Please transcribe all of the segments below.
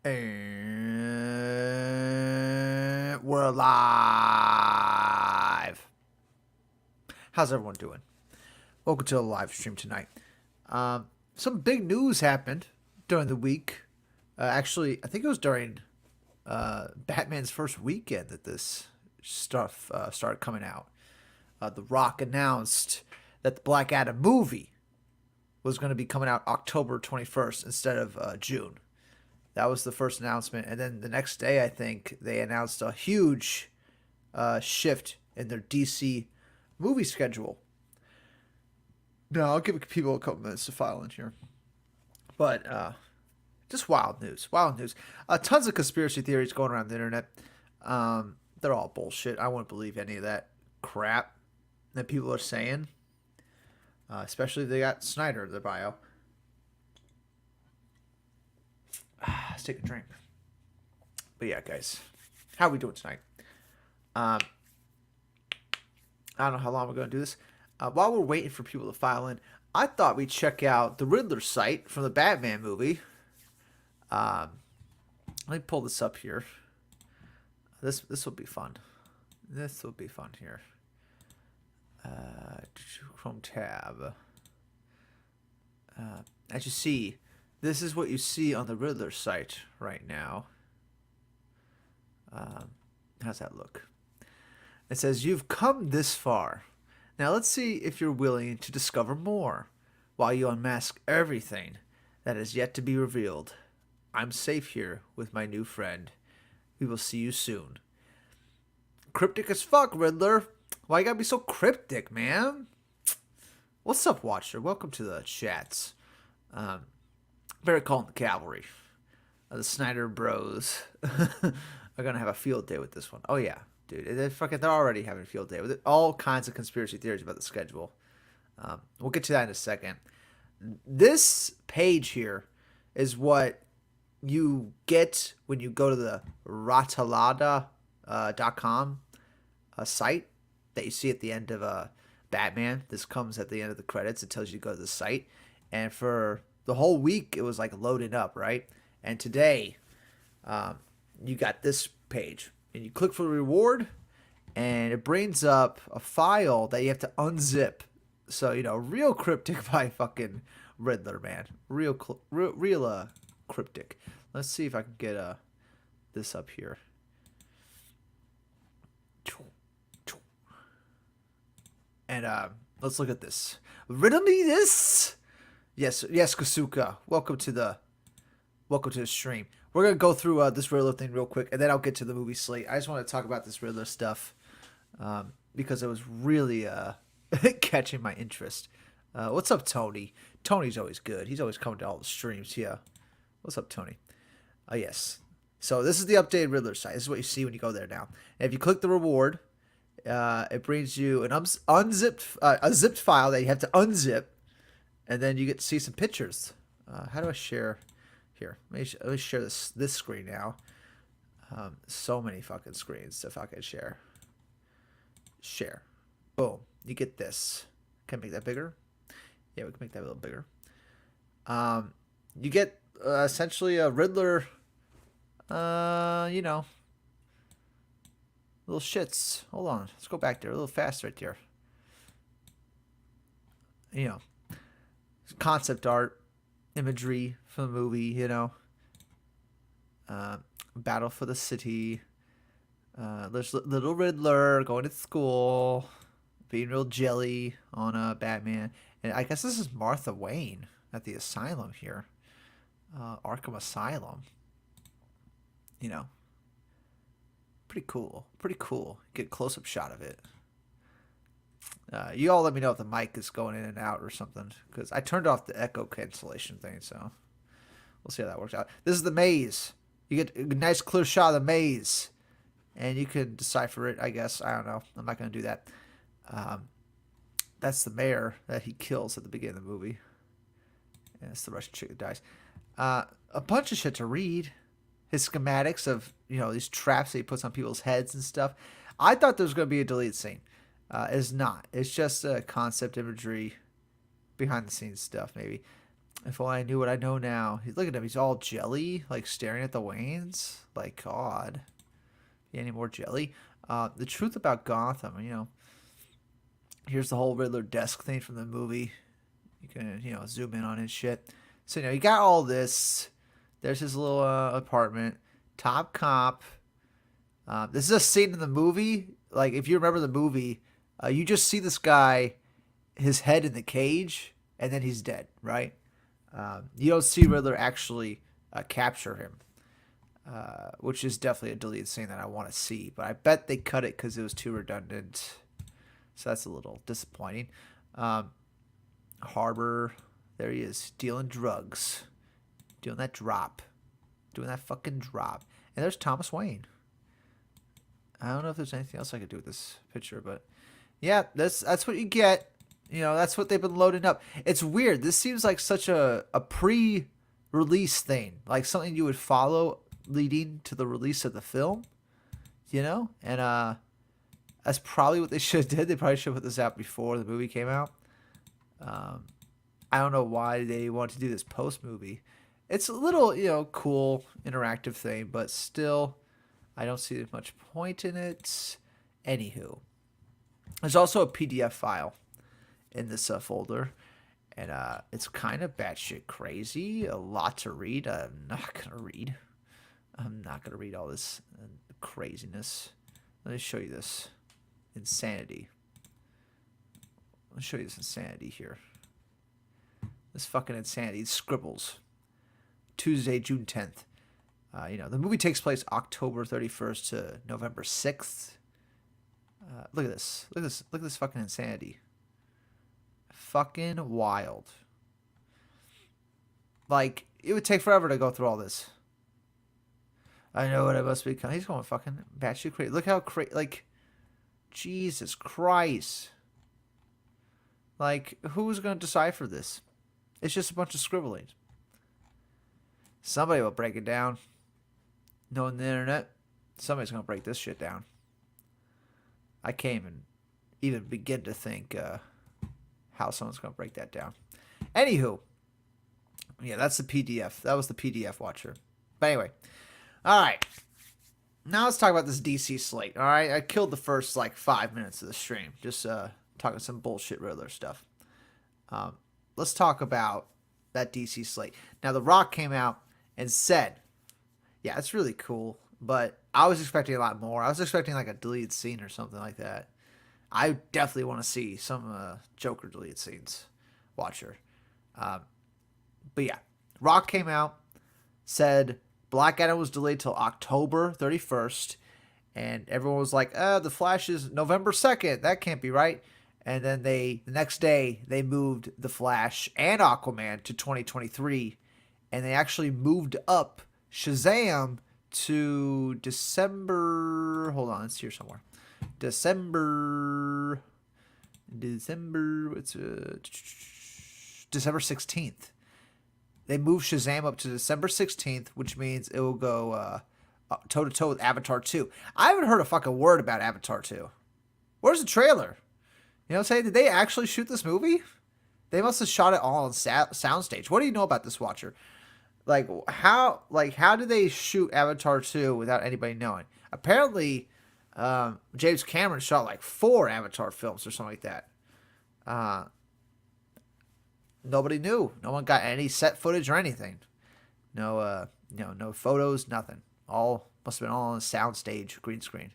And we're live. How's everyone doing? Welcome to the live stream tonight. Some big news happened during the week. Actually, I think it was during Batman's first weekend that this stuff started coming out. The Rock announced that the Black Adam movie was going to be coming out October 21st instead of June. That was the first announcement. And then the next day, I think, they announced a huge shift in their DC movie schedule. Now, I'll give people a couple minutes to file in here. But just wild news. Wild news. Tons of conspiracy theories going around the internet. They're all bullshit. I wouldn't believe any of that crap that people are saying. Especially if they got Snyder in their bio. Let's take a drink. But yeah, guys, how are we doing tonight? I don't know how long we're going to do this. While we're waiting for people to file in, I thought we'd check out the Riddler site from the Batman movie. Let me pull this up here. This will be fun. This will be fun here. Chrome tab. As you see, this is what you see on the Riddler site right now. How's that look? It says, "You've come this far. Now let's see if you're willing to discover more while you unmask everything that is yet to be revealed. I'm safe here with my new friend. We will see you soon." Cryptic as fuck, Riddler. Why you gotta be so cryptic, man? What's up, Watcher? Welcome to the chats. Better call in the cavalry. The Snyder Bros are gonna have a field day with this one. Oh yeah, dude, they're already having a field day with it. All kinds of conspiracy theories about the schedule. We'll get to that in a second. This page here is what you get when you go to the Ratalada.com site that you see at the end of Batman. This comes at the end of the credits. It tells you to go to the site. And for the whole week, it was like loading up, right? And today, you got this page. And you click for the reward, and it brings up a file that you have to unzip. So, real cryptic by fucking Riddler, man. Real cryptic. Let's see if I can get this up here. And let's look at this. Riddle me this. Yes, Kasuka. Welcome to the stream. We're gonna go through this Riddler thing real quick, and then I'll get to the movie slate. I just want to talk about this Riddler stuff because it was really catching my interest. What's up, Tony? Tony's always good. He's always coming to all the streams. Yeah. What's up, Tony? Yes. So this is the updated Riddler site. This is what you see when you go there now. And if you click the reward, it brings you an a zipped file that you have to unzip. And then you get to see some pictures. How do I share? Here, let me share this screen now. So many fucking screens if I could share. Share. Boom. You get this. Can I make that bigger? Yeah, we can make that a little bigger. You get essentially a Riddler, little shits. Hold on. Let's go back there a little faster right there. Concept art, imagery from the movie, battle for the city. There's little Riddler going to school, being real jelly on Batman. And I guess this is Martha Wayne at the asylum here. Arkham Asylum. Pretty cool. Pretty cool. Get a close-up shot of it. You all let me know if the mic is going in and out or something, because I turned off the echo cancellation thing, so we'll see how that works out. This is the maze. You get a nice clear shot of the maze, and you can decipher it, I guess. I don't know. I'm not going to do that. That's the mayor that he kills at the beginning of the movie. And it's the Russian chick that dies. A bunch of shit to read. His schematics of, these traps that he puts on people's heads and stuff. I thought there was going to be a deleted scene. It's not. It's just concept imagery, behind the scenes stuff, maybe. If only I knew what I know now. Look at him. He's all jelly, like staring at the Waynes. Like, God. Any more jelly? The truth about Gotham, here's the whole Riddler desk thing from the movie. You can, zoom in on his shit. So, you got all this. There's his little apartment. Top cop. This is a scene in the movie. Like, if you remember the movie, you just see this guy, his head in the cage, and then he's dead, right? You don't see Riddler actually capture him, which is definitely a deleted scene that I want to see. But I bet they cut it because it was too redundant. So that's a little disappointing. Harbor, there he is, dealing drugs. Doing that drop. Doing that fucking drop. And there's Thomas Wayne. I don't know if there's anything else I could do with this picture, but yeah, that's what you get. That's what they've been loading up. It's weird. This seems like such a pre-release thing, like something you would follow leading to the release of the film, and that's probably what they should have did. They probably should have put this out before the movie came out. I don't know why they want to do this post-movie. It's a little, cool, interactive thing, but still, I don't see much point in it. Anywho, there's also a PDF file in this folder, and it's kind of batshit crazy. A lot to read. I'm not gonna read all this craziness. Let me show you this insanity. Let me show you this insanity here. This fucking insanity. These scribbles. Tuesday, June 10th. The movie takes place October 31st to November 6th. Look at this. Look at this fucking insanity. Fucking wild. Like, it would take forever to go through all this. I know what I must become. He's going fucking batshit crazy. Look how crazy. Like, Jesus Christ. Like, who's going to decipher this? It's just a bunch of scribblings. Somebody will break it down. Knowing the internet, somebody's going to break this shit down. I can't even begin to think how someone's going to break that down. Anywho, yeah, that's the PDF. That was the PDF watcher. But anyway, all right. Now let's talk about this DC slate. All right, I killed the first 5 minutes of the stream, just talking some bullshit Riddler stuff. Let's talk about that DC slate. Now, The Rock came out and said, yeah, it's really cool, but I was expecting a lot more. I was expecting a deleted scene or something like that. I definitely want to see some Joker deleted scenes. Watcher. But yeah, Rock came out, said Black Adam was delayed till October 31st, and everyone was like, the Flash is November 2nd. That can't be right. And then the next day, they moved The Flash and Aquaman to 2023, and they actually moved up Shazam to December. Hold on, it's here somewhere. December. It's December 16th. They moved Shazam up to December 16th, which means it will go toe to toe with Avatar 2. I haven't heard a fucking word about Avatar 2. Where's the trailer? You know what I'm saying? Did they actually shoot this movie? They must have shot it all on soundstage. What do you know about this, Watcher? How did they shoot Avatar 2 without anybody knowing? Apparently, James Cameron shot 4 Avatar films or something like that. Nobody knew. No one got any set footage or anything. No photos, nothing. All must have been all on a soundstage, green screen.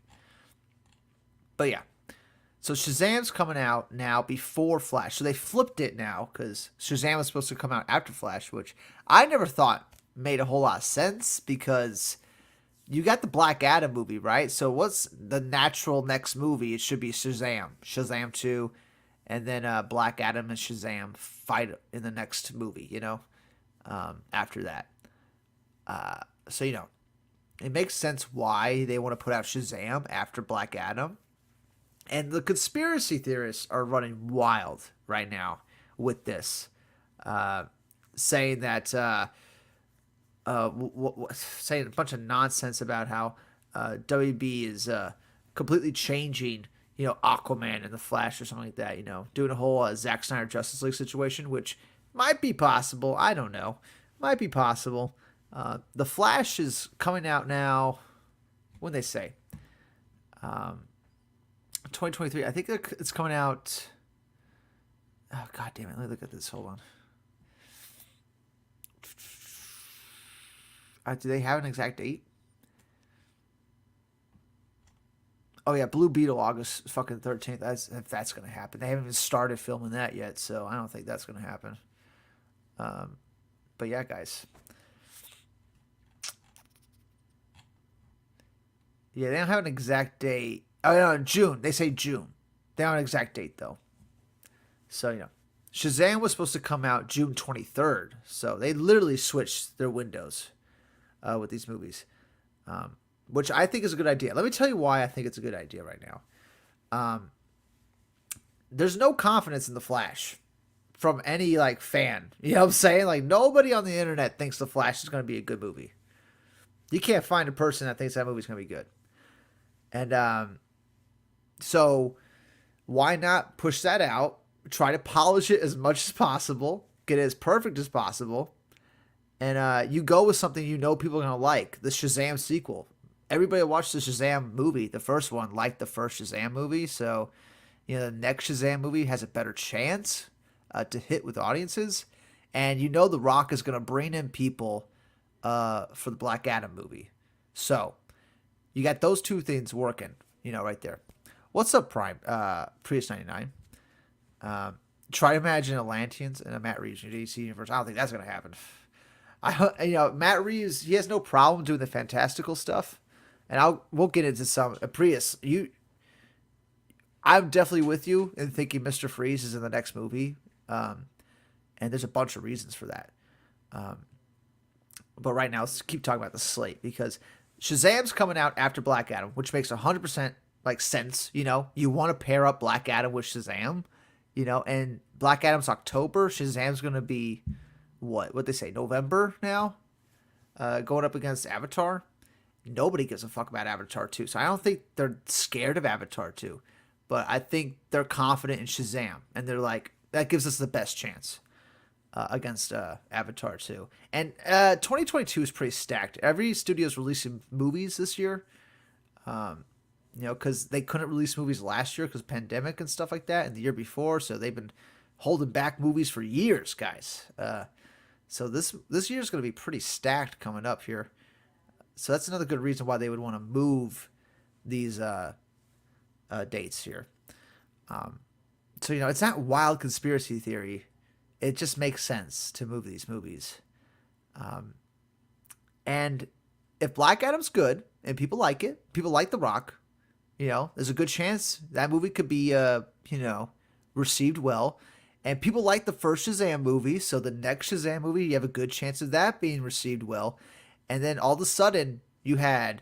But yeah. So Shazam's coming out now before Flash. So they flipped it now because Shazam was supposed to come out after Flash, which I never thought made a whole lot of sense because you got the Black Adam movie, right? So what's the natural next movie? It should be Shazam. Shazam 2, and then Black Adam and Shazam fight in the next movie, after that. So, it makes sense why they want to put out Shazam after Black Adam. And the conspiracy theorists are running wild right now with this, saying that, saying a bunch of nonsense about how WB is completely changing, Aquaman and the Flash or something like that. Doing a whole Zack Snyder Justice League situation, which Might be possible. I don't know. Might be possible. The Flash is coming out now. What they say? 2023. I think it's coming out. Oh, God damn it. Let me look at this. Hold on. Do they have an exact date? Oh, yeah. Blue Beetle, August fucking 13th. If that's going to happen. They haven't even started filming that yet, so I don't think that's going to happen. But yeah, guys. Yeah, they don't have an exact date. Oh, no, June. They say June. They don't have an exact date, though. So, Shazam was supposed to come out June 23rd. So they literally switched their windows with these movies, which I think is a good idea. Let me tell you why I think it's a good idea right now. There's no confidence in The Flash from any, fan. You know what I'm saying? Nobody on the internet thinks The Flash is going to be a good movie. You can't find a person that thinks that movie's going to be good. And so why not push that out? Try to polish it as much as possible. Get it as perfect as possible. And you go with something people are going to like. The Shazam sequel. Everybody watched the Shazam movie, the first one, liked the first Shazam movie. So, the next Shazam movie has a better chance to hit with audiences. And The Rock is going to bring in people for the Black Adam movie. So, you got those two things working, right there. What's up, Prime? Prius 99. Try to imagine Atlanteans in a Matt Reeves DC universe. I don't think that's going to happen. Matt Reeves, he has no problem doing the fantastical stuff. And we'll get into some. Prius, I'm definitely with you in thinking Mr. Freeze is in the next movie. And there's a bunch of reasons for that. But right now, let's keep talking about the slate because Shazam's coming out after Black Adam, which makes 100% sense. You want to pair up Black Adam with Shazam, and Black Adam's October. Shazam's going to be what they say, November now, going up against Avatar. Nobody gives a fuck about Avatar 2. So I don't think they're scared of Avatar 2, but I think they're confident in Shazam, and they're like, that gives us the best chance against Avatar 2. And 2022 is pretty stacked. Every studio is releasing movies this year, because they couldn't release movies last year because pandemic and stuff like that, and the year before, so they've been holding back movies for years, guys. So this year is going to be pretty stacked coming up here. So that's another good reason why they would want to move these dates here. So, it's not wild conspiracy theory. It just makes sense to move these movies. And if Black Adam's good and people like it, people like The Rock, there's a good chance that movie could be, received well. And people like the first Shazam movie, so the next Shazam movie, you have a good chance of that being received well. And then all of a sudden, you have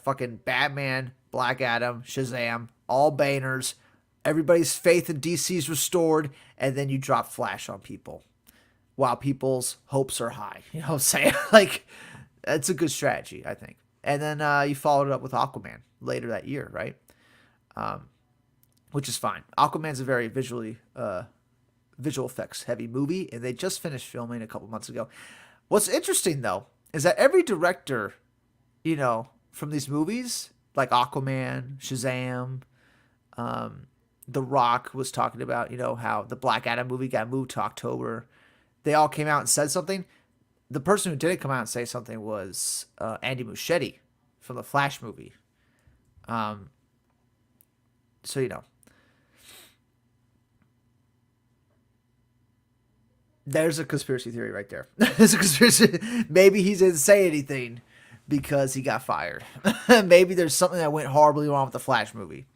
fucking Batman, Black Adam, Shazam, all banners. Everybody's faith in DC's restored, and then you drop Flash on people while people's hopes are high. You know what I'm saying? That's a good strategy, I think. And then you followed it up with Aquaman later that year, right? Which is fine. Aquaman's a very visual effects heavy movie, and they just finished filming a couple months ago. What's interesting, though, is that every director, from these movies, like Aquaman, Shazam, The Rock was talking about, how the Black Adam movie got moved to October. They all came out and said something. The person who didn't come out and say something was Andy Muschietti from the Flash movie. So, there's a conspiracy theory right there. There's a conspiracy. Maybe he didn't say anything because he got fired. Maybe there's something that went horribly wrong with the Flash movie.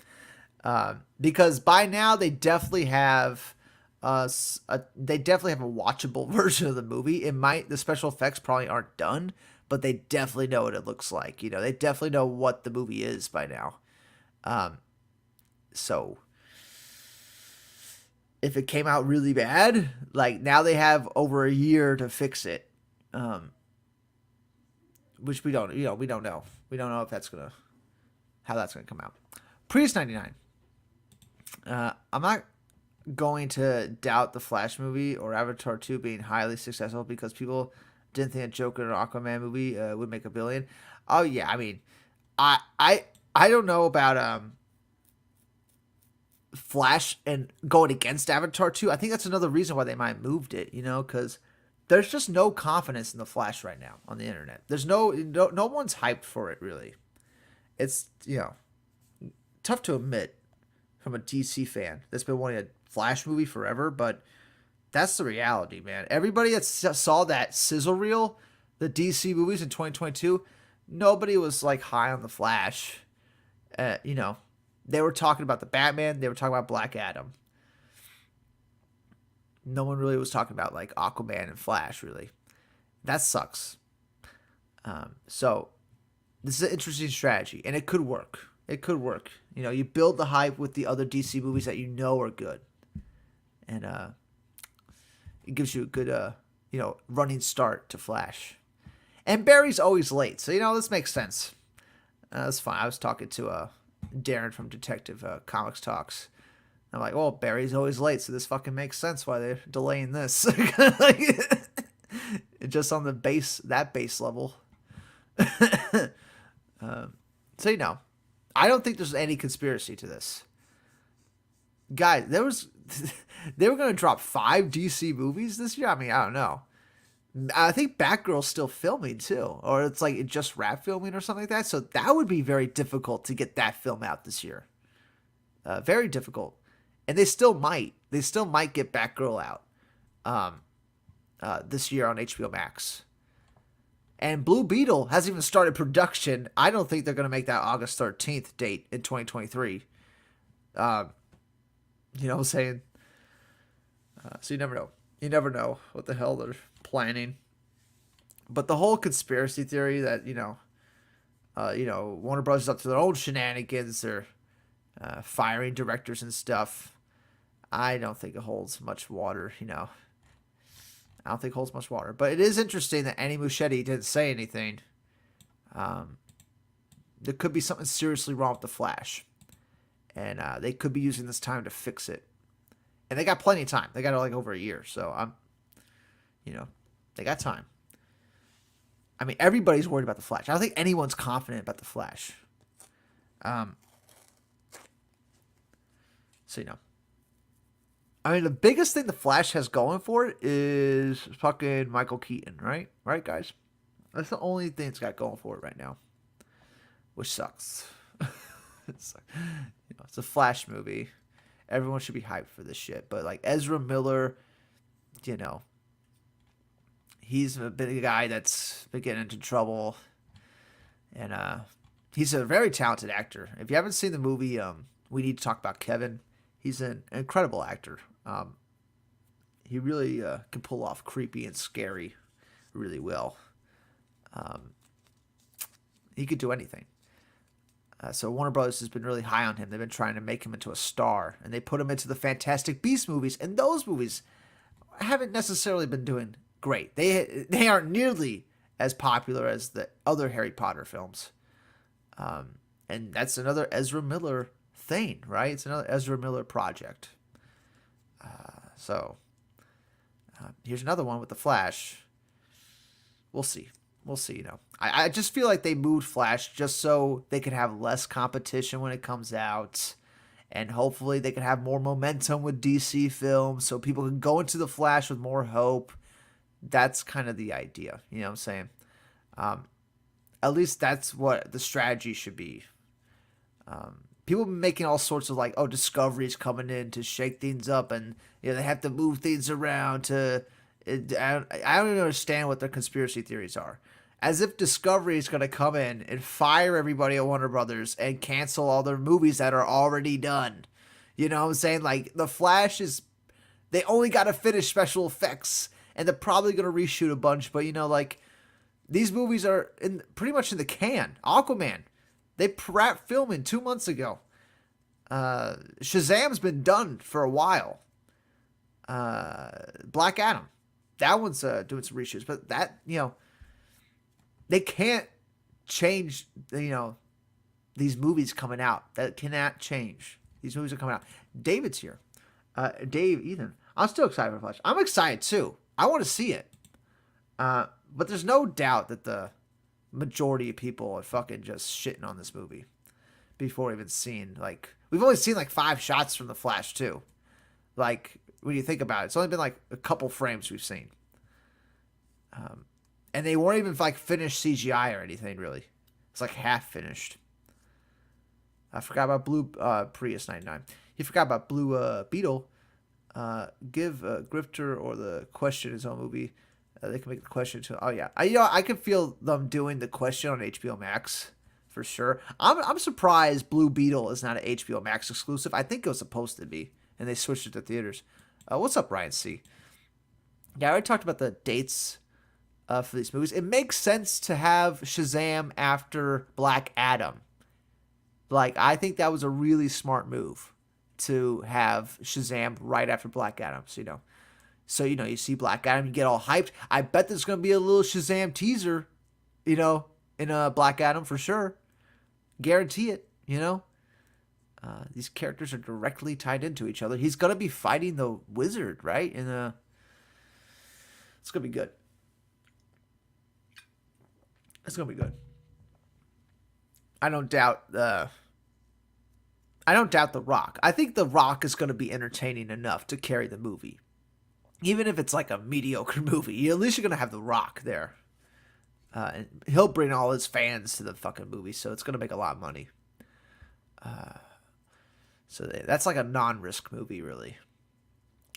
Because by now they definitely have a watchable version of the movie. The special effects probably aren't done, but they definitely know what it looks like. They definitely know what the movie is by now. So if it came out really bad, now they have over a year to fix it. Which we don't know. We don't know if how that's gonna come out. Prius 99. I'm not going to doubt the Flash movie or Avatar 2 being highly successful because people didn't think a Joker or Aquaman movie would make a billion. Oh yeah, I mean, I I I don't know about Flash and going against Avatar 2. I think that's another reason why they might have moved it, because there's just no confidence in the Flash right now on the internet. There's no one's hyped for it really. It's, tough to admit from a DC fan that's been wanting a Flash movie forever, but that's the reality, man. Everybody that saw that sizzle reel, the DC movies in 2022, nobody was like high on the Flash. They were talking about the Batman, they were talking about Black Adam. No one really was talking about like Aquaman and Flash, really. That sucks. So this is an interesting strategy, and it could work. It could work. You build the hype with the other DC movies that you know are good, and it gives you a good, running start to Flash. And Barry's always late, so this makes sense. That's fine. I was talking to Darren from Detective Comics Talks. I'm like, well, Barry's always late, so this fucking makes sense why they're delaying this. Just on that base level. So I don't think there's any conspiracy to this. Guys, they were going to drop 5 DC movies this year. I mean, I don't know. I think Batgirl's still filming too, or it's like it just wrapped filming or something like that. So that would be very difficult to get that film out this year. Very difficult, and they still might. They still might get Batgirl out this year on HBO Max. And Blue Beetle hasn't even started production. I don't think they're going to make that August 13th date in 2023. You know what I'm saying? So you never know. You never know what the hell they're planning. But the whole conspiracy theory that, Warner Bros. Is up to their own shenanigans. They're firing directors and stuff. I don't think it holds much water, I don't think it holds much water. But it is interesting that Annie Muschietti didn't say anything. There could be something seriously wrong with the Flash. And they could be using this time to fix it. And they got plenty of time. They got like over a year. So, they got time. I mean, everybody's worried about the Flash. I don't think anyone's confident about the Flash. So, I mean, the biggest thing the Flash has going for it is fucking Michael Keaton, right? Right, guys? That's the only thing it's got going for it right now. Which sucks. It's a Flash movie. Everyone should be hyped for this shit. But, like, Ezra Miller, he's been a guy that's been getting into trouble. And he's a very talented actor. If you haven't seen the movie, We Need to Talk About Kevin, he's an incredible actor. He really can pull off creepy and scary really well. He could do anything. So Warner Bros. Has been really high on him. They've been trying to make him into a star. And they put him into the Fantastic Beasts movies. And those movies haven't necessarily been doing great. They aren't nearly as popular as the other Harry Potter films. And that's another Ezra Miller thing, right? It's another Ezra Miller project. So here's another one with the Flash. We'll see. I just feel like they moved Flash just so they could have less competition when it comes out. And hopefully they can have more momentum with DC films so people can go into the Flash with more hope. That's kind of the idea. You know what I'm saying? At least that's what the strategy should be. People have been making all sorts of like, Discovery's coming in to shake things up, and they have to move things around to. I don't even understand what their conspiracy theories are. As if Discovery is going to come in and fire everybody at Warner Brothers and cancel all their movies that are already done. You know what I'm saying? Like, The Flash they only got to finish special effects, and they're probably going to reshoot a bunch, but these movies are pretty much in the can. Aquaman, they wrapped filming 2 months ago. Shazam's been done for a while. Black Adam, that one's doing some reshoots, but that, they can't change, these movies coming out. That cannot change. These movies are coming out. David's here. Dave, Ethan. I'm still excited for Flash. I'm excited too. I want to see it. But there's no doubt that the majority of people are fucking just shitting on this movie before even seeing, like, we've only seen like 5 shots from the Flash too. Like, when you think about it, it's only been like a couple frames we've seen. And they weren't even like finished CGI or anything really. It's like half finished. I forgot about Blue Prius 99. He forgot about Blue Beetle. Give Grifter or the Question his own movie. They can make the Question too. Oh yeah, I can feel them doing the Question on HBO Max for sure. I'm surprised Blue Beetle is not an HBO Max exclusive. I think it was supposed to be, and they switched it to theaters. What's up, Ryan C? Yeah, I already talked about the dates for these movies. It makes sense to have Shazam after Black Adam. Like, I think that was a really smart move to have Shazam right after Black Adam. So, you see Black Adam, you get all hyped. I bet there's going to be a little Shazam teaser, in Black Adam for sure. Guarantee it, These characters are directly tied into each other. He's going to be fighting the wizard, right? It's going to be good. It's going to be good. I don't doubt The Rock. I think The Rock is going to be entertaining enough to carry the movie. Even if it's like a mediocre movie, at least you're going to have The Rock there. And he'll bring all his fans to the fucking movie, so it's going to make a lot of money. So that's like a non-risk movie, really.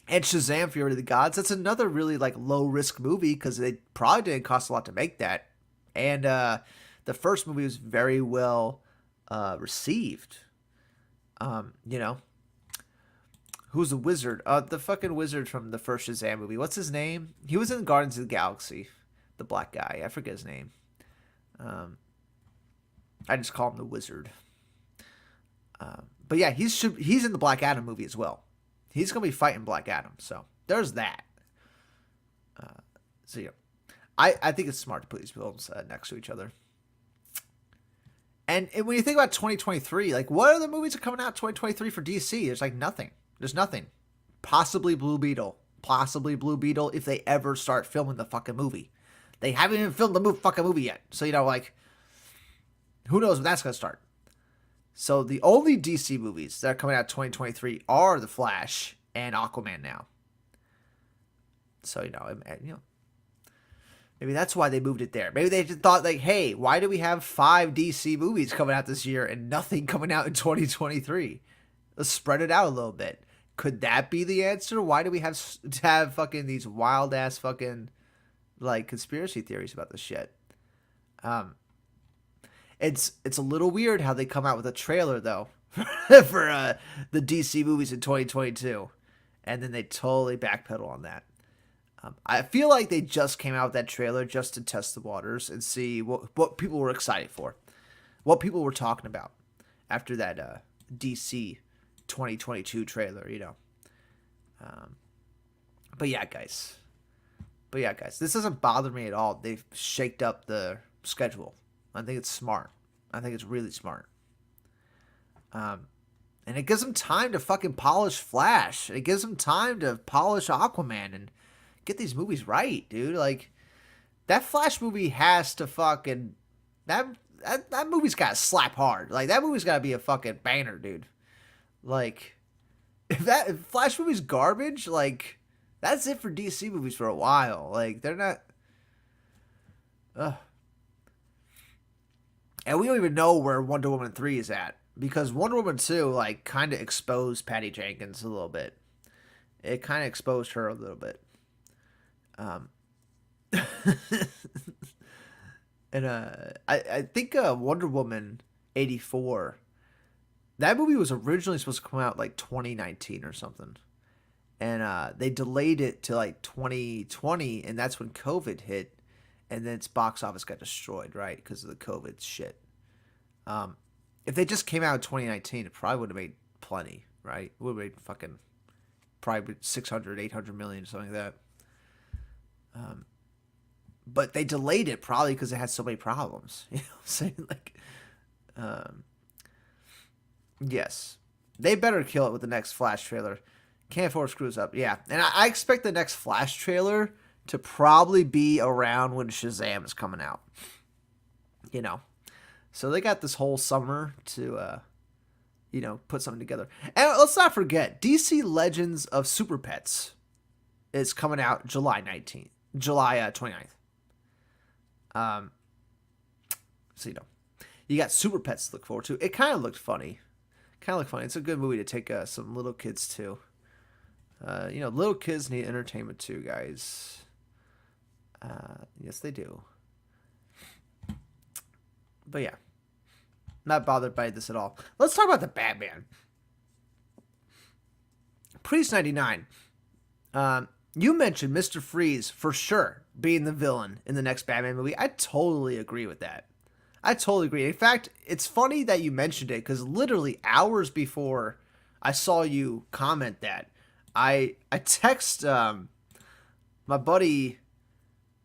And Shazam! Fury of the Gods, that's another really like low-risk movie because they probably didn't cost a lot to make that. And the first movie was very well received. Who's the wizard? The fucking wizard from the first Shazam movie. What's his name? He was in Guardians of the Galaxy. The black guy. I forget his name. I just call him the wizard. But yeah, he's in the Black Adam movie as well. He's going to be fighting Black Adam. So there's that. I think it's smart to put these films next to each other. And when you think about 2023, like, what other movies are coming out 2023 for DC? There's like nothing. There's nothing. Possibly Blue Beetle if they ever start filming the fucking movie. They haven't even filmed the fucking movie yet. So, who knows when that's going to start. So the only DC movies that are coming out 2023 are The Flash and Aquaman now. So, maybe that's why they moved it there. Maybe they just thought, like, hey, why do we have 5 DC movies coming out this year and nothing coming out in 2023? Let's spread it out a little bit. Could that be the answer? Why do we have fucking these wild ass fucking like conspiracy theories about this shit? It's a little weird how they come out with a trailer though for the DC movies in 2022, and then they totally backpedal on that. I feel like they just came out with that trailer just to test the waters and see what people were excited for, what people were talking about after that DC 2022 trailer, But yeah, guys, this doesn't bother me at all. They've shaked up the schedule. I think it's smart. I think it's really smart. And it gives them time to fucking polish Flash. It gives them time to polish Aquaman and get these movies right, dude. Like, that Flash movie has to fucking... That movie's got to slap hard. Like, that movie's got to be a fucking banger, dude. Like, if Flash movie's garbage, like, that's it for DC movies for a while. Like, they're not... Ugh. And we don't even know where Wonder Woman 3 is at. Because Wonder Woman 2, like, kind of exposed Patty Jenkins a little bit. It kind of exposed her a little bit. And I think Wonder Woman 84, that movie was originally supposed to come out like 2019 or something. And they delayed it to like 2020, and that's when COVID hit. And then its box office got destroyed, right? Because of the COVID shit. If they just came out in 2019, it probably would have made plenty, right? It would have made fucking probably 600, 800 million, something like that. But they delayed it probably because it had so many problems. You know what I'm saying? Like, yes. They better kill it with the next Flash trailer. Can't afford screws up. Yeah, and I expect the next Flash trailer to probably be around when Shazam is coming out. You know, so they got this whole summer to put something together. And let's not forget, DC Legends of Super Pets is coming out July 29th. So you got Super Pets to look forward to. It kind of looked funny. It's a good movie to take some little kids to. Little kids need entertainment too, guys. Yes, they do. But yeah, not bothered by this at all. Let's talk about the Batman. Priest 99. You mentioned Mr. Freeze for sure being the villain in the next Batman movie. I totally agree with that. I totally agree. In fact, it's funny that you mentioned it because literally hours before I saw you comment that, I text my buddy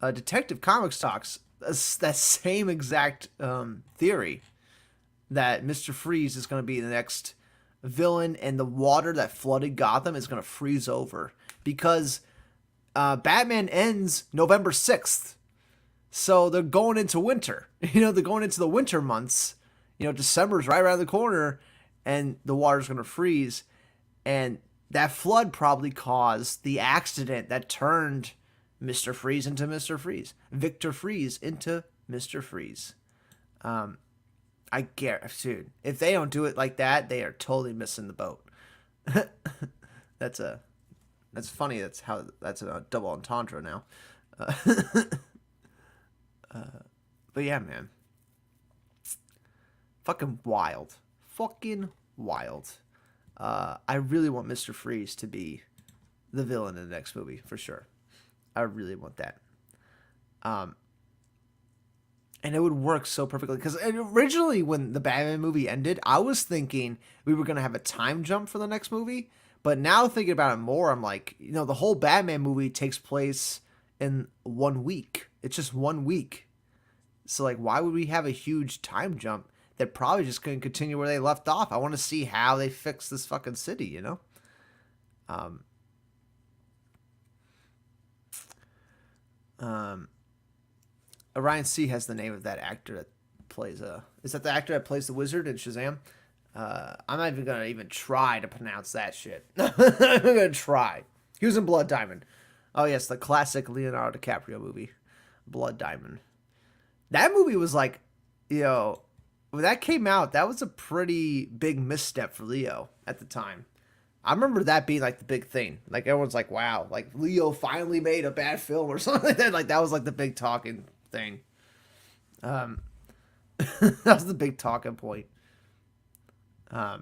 Detective Comics Talks that same exact theory that Mr. Freeze is going to be the next villain and the water that flooded Gotham is going to freeze over because Batman ends November 6th. So they're going into winter. They're going into the winter months. December's right around the corner and the water's going to freeze. And that flood probably caused the accident that turned Mr. Freeze into Mr. Freeze. Victor Freeze into Mr. Freeze. I guarantee, dude, if they don't do it like that, they are totally missing the boat. That's funny. That's a double entendre now. But yeah, man. Fucking wild. I really want Mr. Freeze to be the villain in the next movie, for sure. I really want that. And it would work so perfectly. Because originally, when the Batman movie ended, I was thinking we were going to have a time jump for the next movie. But now thinking about it more, I'm like, the whole Batman movie takes place in 1 week. It's just 1 week. So, like, why would we have a huge time jump that probably just couldn't continue where they left off? I want to see how they fix this fucking city, Orion C has the name of that actor that plays is that the actor that plays the wizard in Shazam? I'm not even gonna try to pronounce that shit. I'm gonna try. He was in Blood Diamond. Oh yes, the classic Leonardo DiCaprio movie, Blood Diamond. That movie was like, when that came out, that was a pretty big misstep for Leo at the time. I remember that being like the big thing. Like everyone's like, wow, like Leo finally made a bad film or something like that. Like that was like the big talking thing. That was the big talking point. I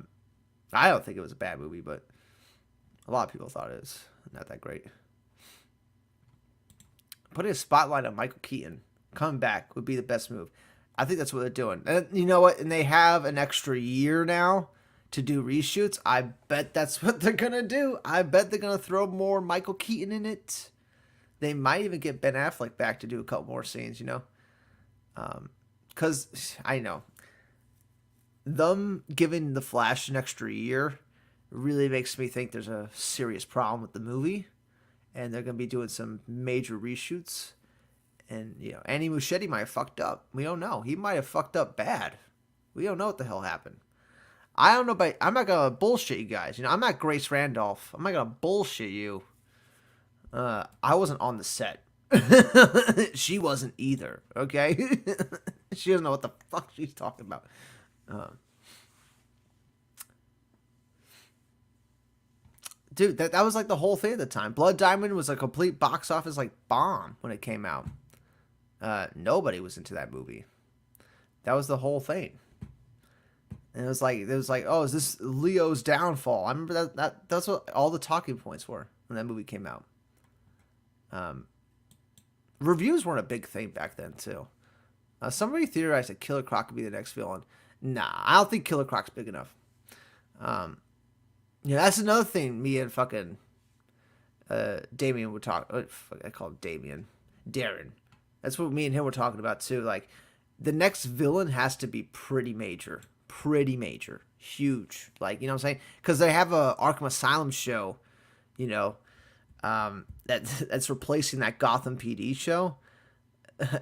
don't think it was a bad movie, but a lot of people thought it was not that great. Putting a spotlight on Michael Keaton coming back would be the best move. I think that's what they're doing. And you know what? And they have an extra year now to do reshoots. I bet that's what they're going to do. I bet they're going to throw more Michael Keaton in it. They might even get Ben Affleck back to do a couple more scenes, Because I know. Them giving The Flash an extra year really makes me think there's a serious problem with the movie. And they're going to be doing some major reshoots. And, Andy Muschietti might have fucked up. We don't know. He might have fucked up bad. We don't know what the hell happened. I don't know, but I'm not going to bullshit you guys. I'm not Grace Randolph. I'm not going to bullshit you. I wasn't on the set. She wasn't either, okay? She doesn't know what the fuck she's talking about. Dude, that was like the whole thing at the time. Blood Diamond was a complete box office like bomb when it came out. Nobody was into that movie. That was the whole thing. And it was like, oh, is this Leo's downfall? I remember that's what all the talking points were when that movie came out. Reviews weren't a big thing back then too. Somebody theorized that Killer Croc could be the next villain. Nah, I don't think Killer Croc's big enough. That's another thing me and fucking Damien would talk. I call him Damien. Darren. That's what me and him were talking about too. Like, the next villain has to be pretty major. Huge. Like, you know what I'm saying? Because they have a Arkham Asylum show You know, that's replacing that Gotham PD show.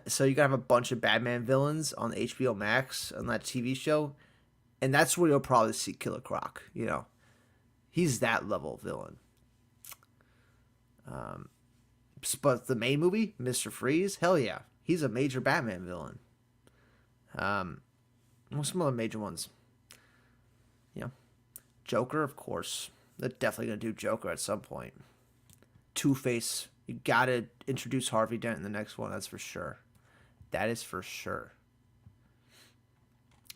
So you gotta have a bunch of Batman villains on HBO Max on that TV show, and that's where you'll probably see Killer Croc. You know, he's that level villain. But the main movie, Mr. Freeze, hell yeah, he's a major Batman villain. What's some other major ones? You know, Joker, of course. They're definitely gonna do Joker at some point. Two-Face, you gotta introduce Harvey Dent in the next one. That's for sure. That is for sure.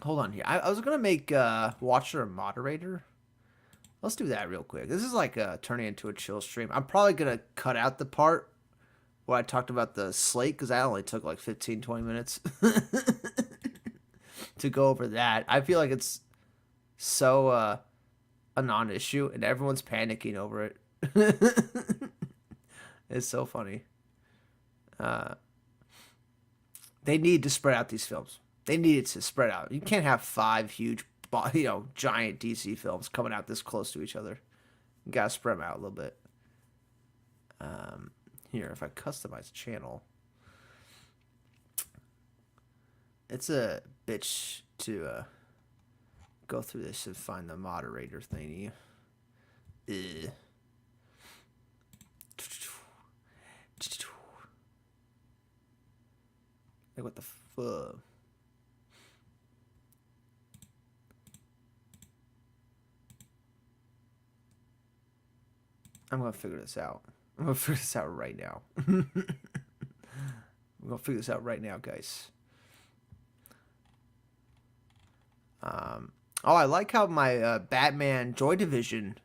Hold on here. I was gonna make Watcher a moderator. Let's do that real quick. This is like turning into a chill stream. I'm probably gonna cut out the part where I talked about the Slate because that only took like 15, 20 minutes to go over that. I feel like it's so a non-issue and everyone's panicking over it. It's so funny. They need to spread out these films. They need it to spread out. You can't have 5 huge, giant DC films coming out this close to each other. You gotta spread them out a little bit. Here, if I customize channel, it's a bitch to go through this and find the moderator thingy. Like, what the fuck? I'm gonna figure this out. I'm gonna figure this out right now. I'm gonna figure this out right now, guys. Oh, I like how my Batman Joy Division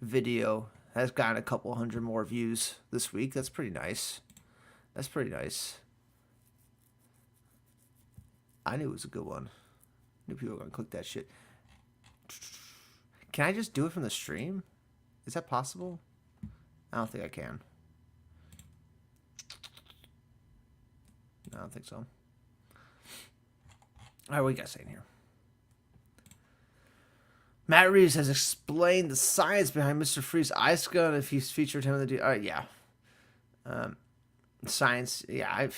video has gotten a couple hundred more views this week. That's pretty nice. That's pretty nice. I knew it was a good one. I knew people were gonna click that shit. Can I just do it from the stream? Is that possible? I don't think I can. No, I don't think so. All right, what you guys saying here? Matt Reeves has explained the science behind Mr. Freeze's ice gun if he's featured him in the... All right, yeah. Science, yeah,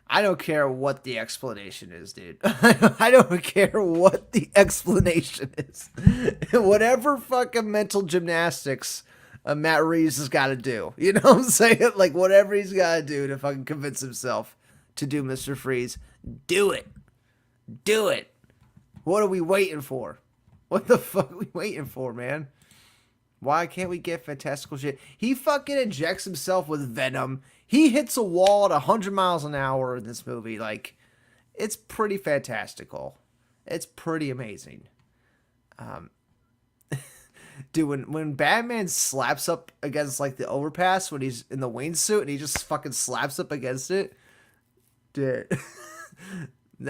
I don't care what the explanation is, dude. I don't care what the explanation is. Whatever fucking mental gymnastics Matt Reeves has got to do. You know what I'm saying? Like, whatever he's got to do to fucking convince himself to do Mr. Freeze, do it. Do it. What are we waiting for? What the fuck are we waiting for, man? Why can't we get fantastical shit? He fucking injects himself with venom. He hits a wall at 100 miles an hour in this movie. Like, it's pretty fantastical. It's pretty amazing. Dude, when Batman slaps up against, like, the overpass when he's in the Wayne suit and he just fucking slaps up against it. Dude.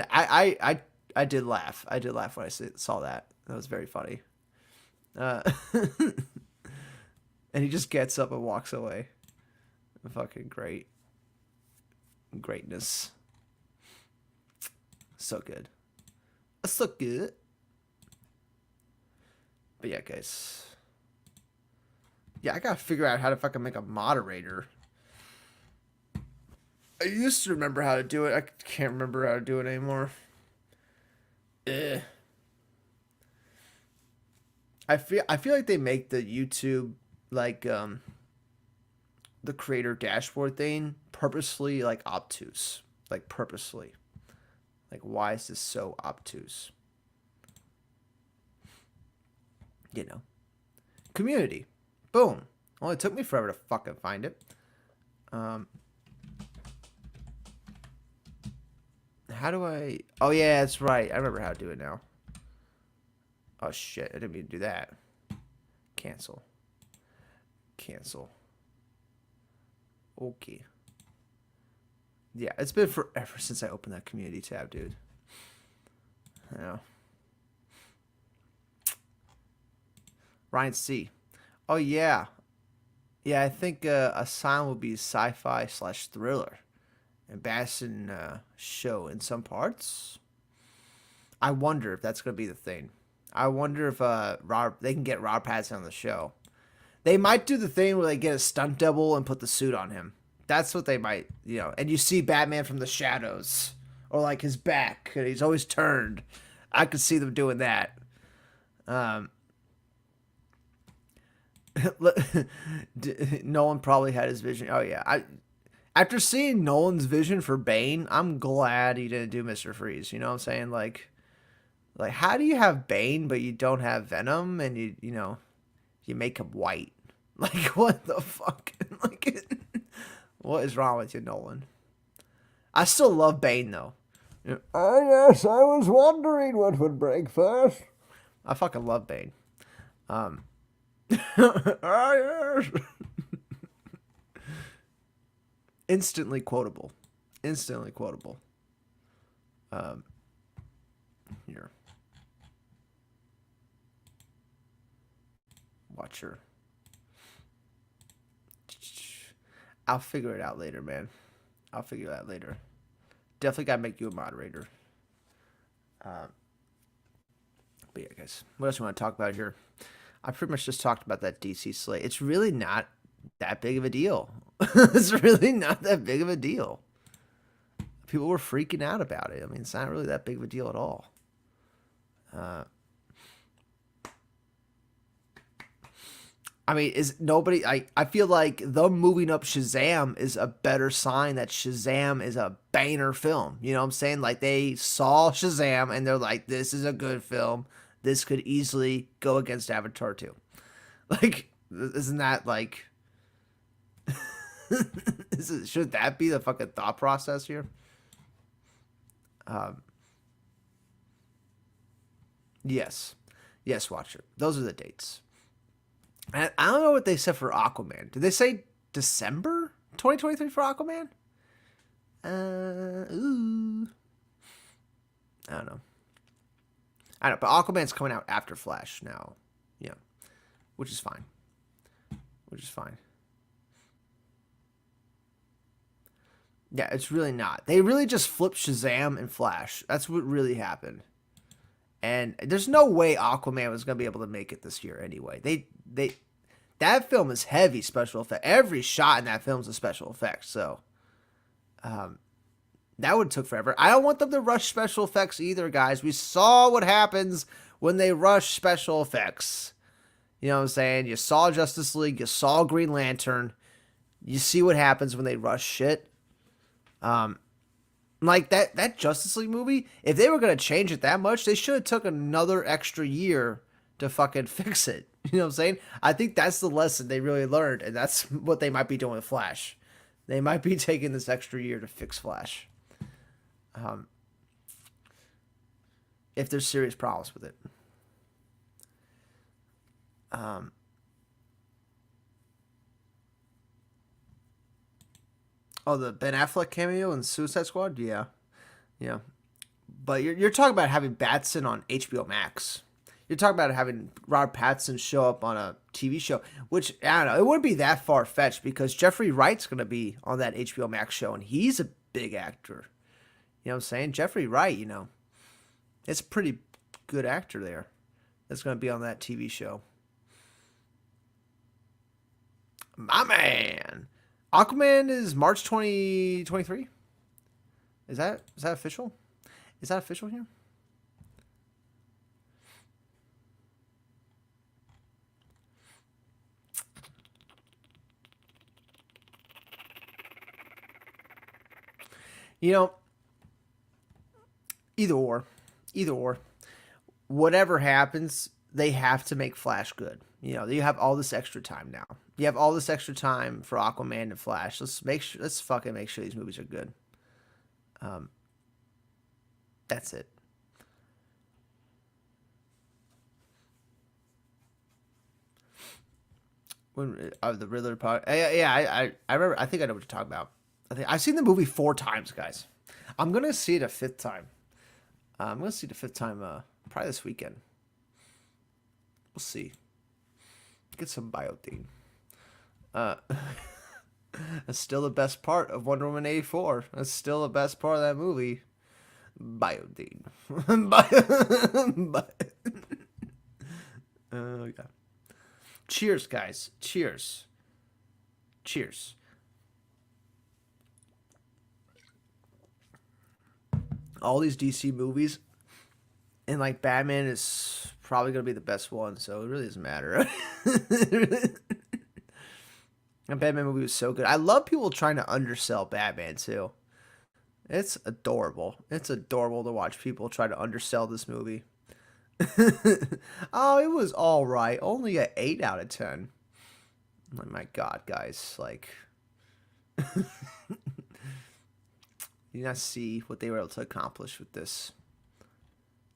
I did laugh. I did laugh when I saw that. That was very funny. And he just gets up and walks away. Fucking great. Greatness. So good. So good. But yeah, guys. Yeah, I gotta figure out how to fucking make a moderator. I used to remember how to do it. I can't remember how to do it anymore. I feel like they make the YouTube like the creator dashboard thing purposely like obtuse. Like purposely. Like, why is this so obtuse? You know. Community. Boom. Only took me forever to fucking find it. How do I... Oh, yeah, that's right. I remember how to do it now. Oh, shit. I didn't mean to do that. Cancel. Cancel. Okay. Yeah, it's been forever since I opened that community tab, dude. I know. Ryan C. Oh, yeah. Yeah, I think Asylum will be sci-fi / thriller. And Bastion show in some parts. I wonder if that's going to be the thing. I wonder if they can get Rob Pattinson on the show. They might do the thing where they get a stunt double and put the suit on him. That's what they might, and you see Batman from the shadows or like his back, and he's always turned. I could see them doing that. Um, Nolan probably had his vision. Oh yeah, after seeing Nolan's vision for Bane, I'm glad he didn't do Mr. Freeze. You know what I'm saying? Like how do you have Bane but you don't have Venom, and you make him white? Like what the fuck? Like what is wrong with you, Nolan? I still love Bane though. Oh yes, I was wondering what would break first. I fucking love Bane. Oh yes. Instantly quotable. Instantly quotable. Here. Watch her. I'll figure it out later, man. I'll figure it out later. Definitely gotta make you a moderator. But yeah, guys. What else you want to talk about here? I pretty much just talked about that DC slate. It's really not that big of a deal. It's really not that big of a deal. People were freaking out about it. I mean, it's not really that big of a deal at all. I mean, is nobody? I feel like them moving up Shazam is a better sign that Shazam is a banger film. You know what I'm saying? Like they saw Shazam and they're like, "This is a good film. This could easily go against Avatar 2." Like, isn't that like? Should that be the fucking thought process here? Um, yes, yes, Watcher. Those are the dates. And I don't know what they said for Aquaman. Did they say December 2023 for Aquaman? Ooh. I don't know. But Aquaman's coming out after Flash now. Yeah. Which is fine. Yeah, it's really not. They really just flipped Shazam and Flash. That's what really happened. And there's no way Aquaman was going to be able to make it this year anyway. That film is heavy special effect. Every shot in that film is a special effect. So, that would have took forever. I don't want them to rush special effects either, guys. We saw what happens when they rush special effects. You know what I'm saying? You saw Justice League. You saw Green Lantern. You see what happens when they rush shit. Like that Justice League movie, if they were going to change it that much, they should have took another extra year to fucking fix it. You know what I'm saying? I think that's the lesson they really learned, and that's what they might be doing with Flash. They might be taking this extra year to fix Flash. If there's serious problems with it. Oh, the Ben Affleck cameo in Suicide Squad? Yeah. Yeah. But you're talking about having Batson on HBO Max. You're talking about having Robert Pattinson show up on a TV show, which, I don't know, it wouldn't be that far-fetched because Jeffrey Wright's going to be on that HBO Max show, and he's a big actor. You know what I'm saying? Jeffrey Wright, it's a pretty good actor there that's going to be on that TV show. My man. Aquaman is March 2023. Is that official? Is that official here? Either or, whatever happens, they have to make Flash good. You have all this extra time now. You have all this extra time for Aquaman and Flash. Let's fucking make sure these movies are good. That's it. When the Riddler part, yeah, I remember. I think I know what you're talking about. I've seen the movie 4 times, guys. I'm gonna see it a 5th time. I'm gonna see it a 5th time. Probably this weekend. We'll see. Get some biothane. That's still the best part of Wonder Woman 84. That's still the best part of that movie. Biothane. Oh, God. Cheers, guys. Cheers. Cheers. All these DC movies, and like Batman is probably gonna be the best one, so it really doesn't matter. The Batman movie was so good. I love people trying to undersell Batman too. It's adorable. It's adorable to watch people try to undersell this movie. Oh, it was all right. Only a 8 out of 10. Oh my God, guys! Like, you not see what they were able to accomplish with this.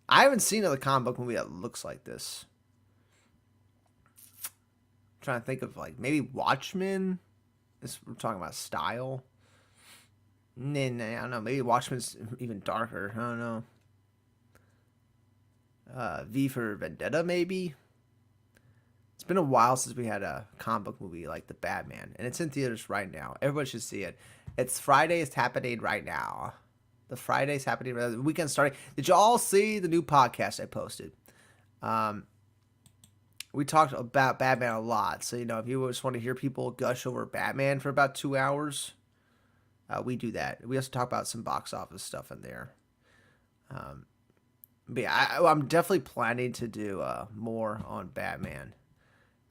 I haven't seen another comic book movie that looks like this. I'm trying to think of like maybe Watchmen. We're talking about style. Nah, I don't know. Maybe Watchmen's even darker. I don't know. V for Vendetta, maybe. It's been a while since we had a comic book movie like the Batman, and it's in theaters right now. Everybody should see it. It's Friday. It's happening right now. The Friday's happening. The weekend's starting. Did you all see the new podcast I posted? We talked about Batman a lot. So, if you just want to hear people gush over Batman for about 2 hours, we do that. We also talk about some box office stuff in there. But yeah, I'm definitely planning to do more on Batman.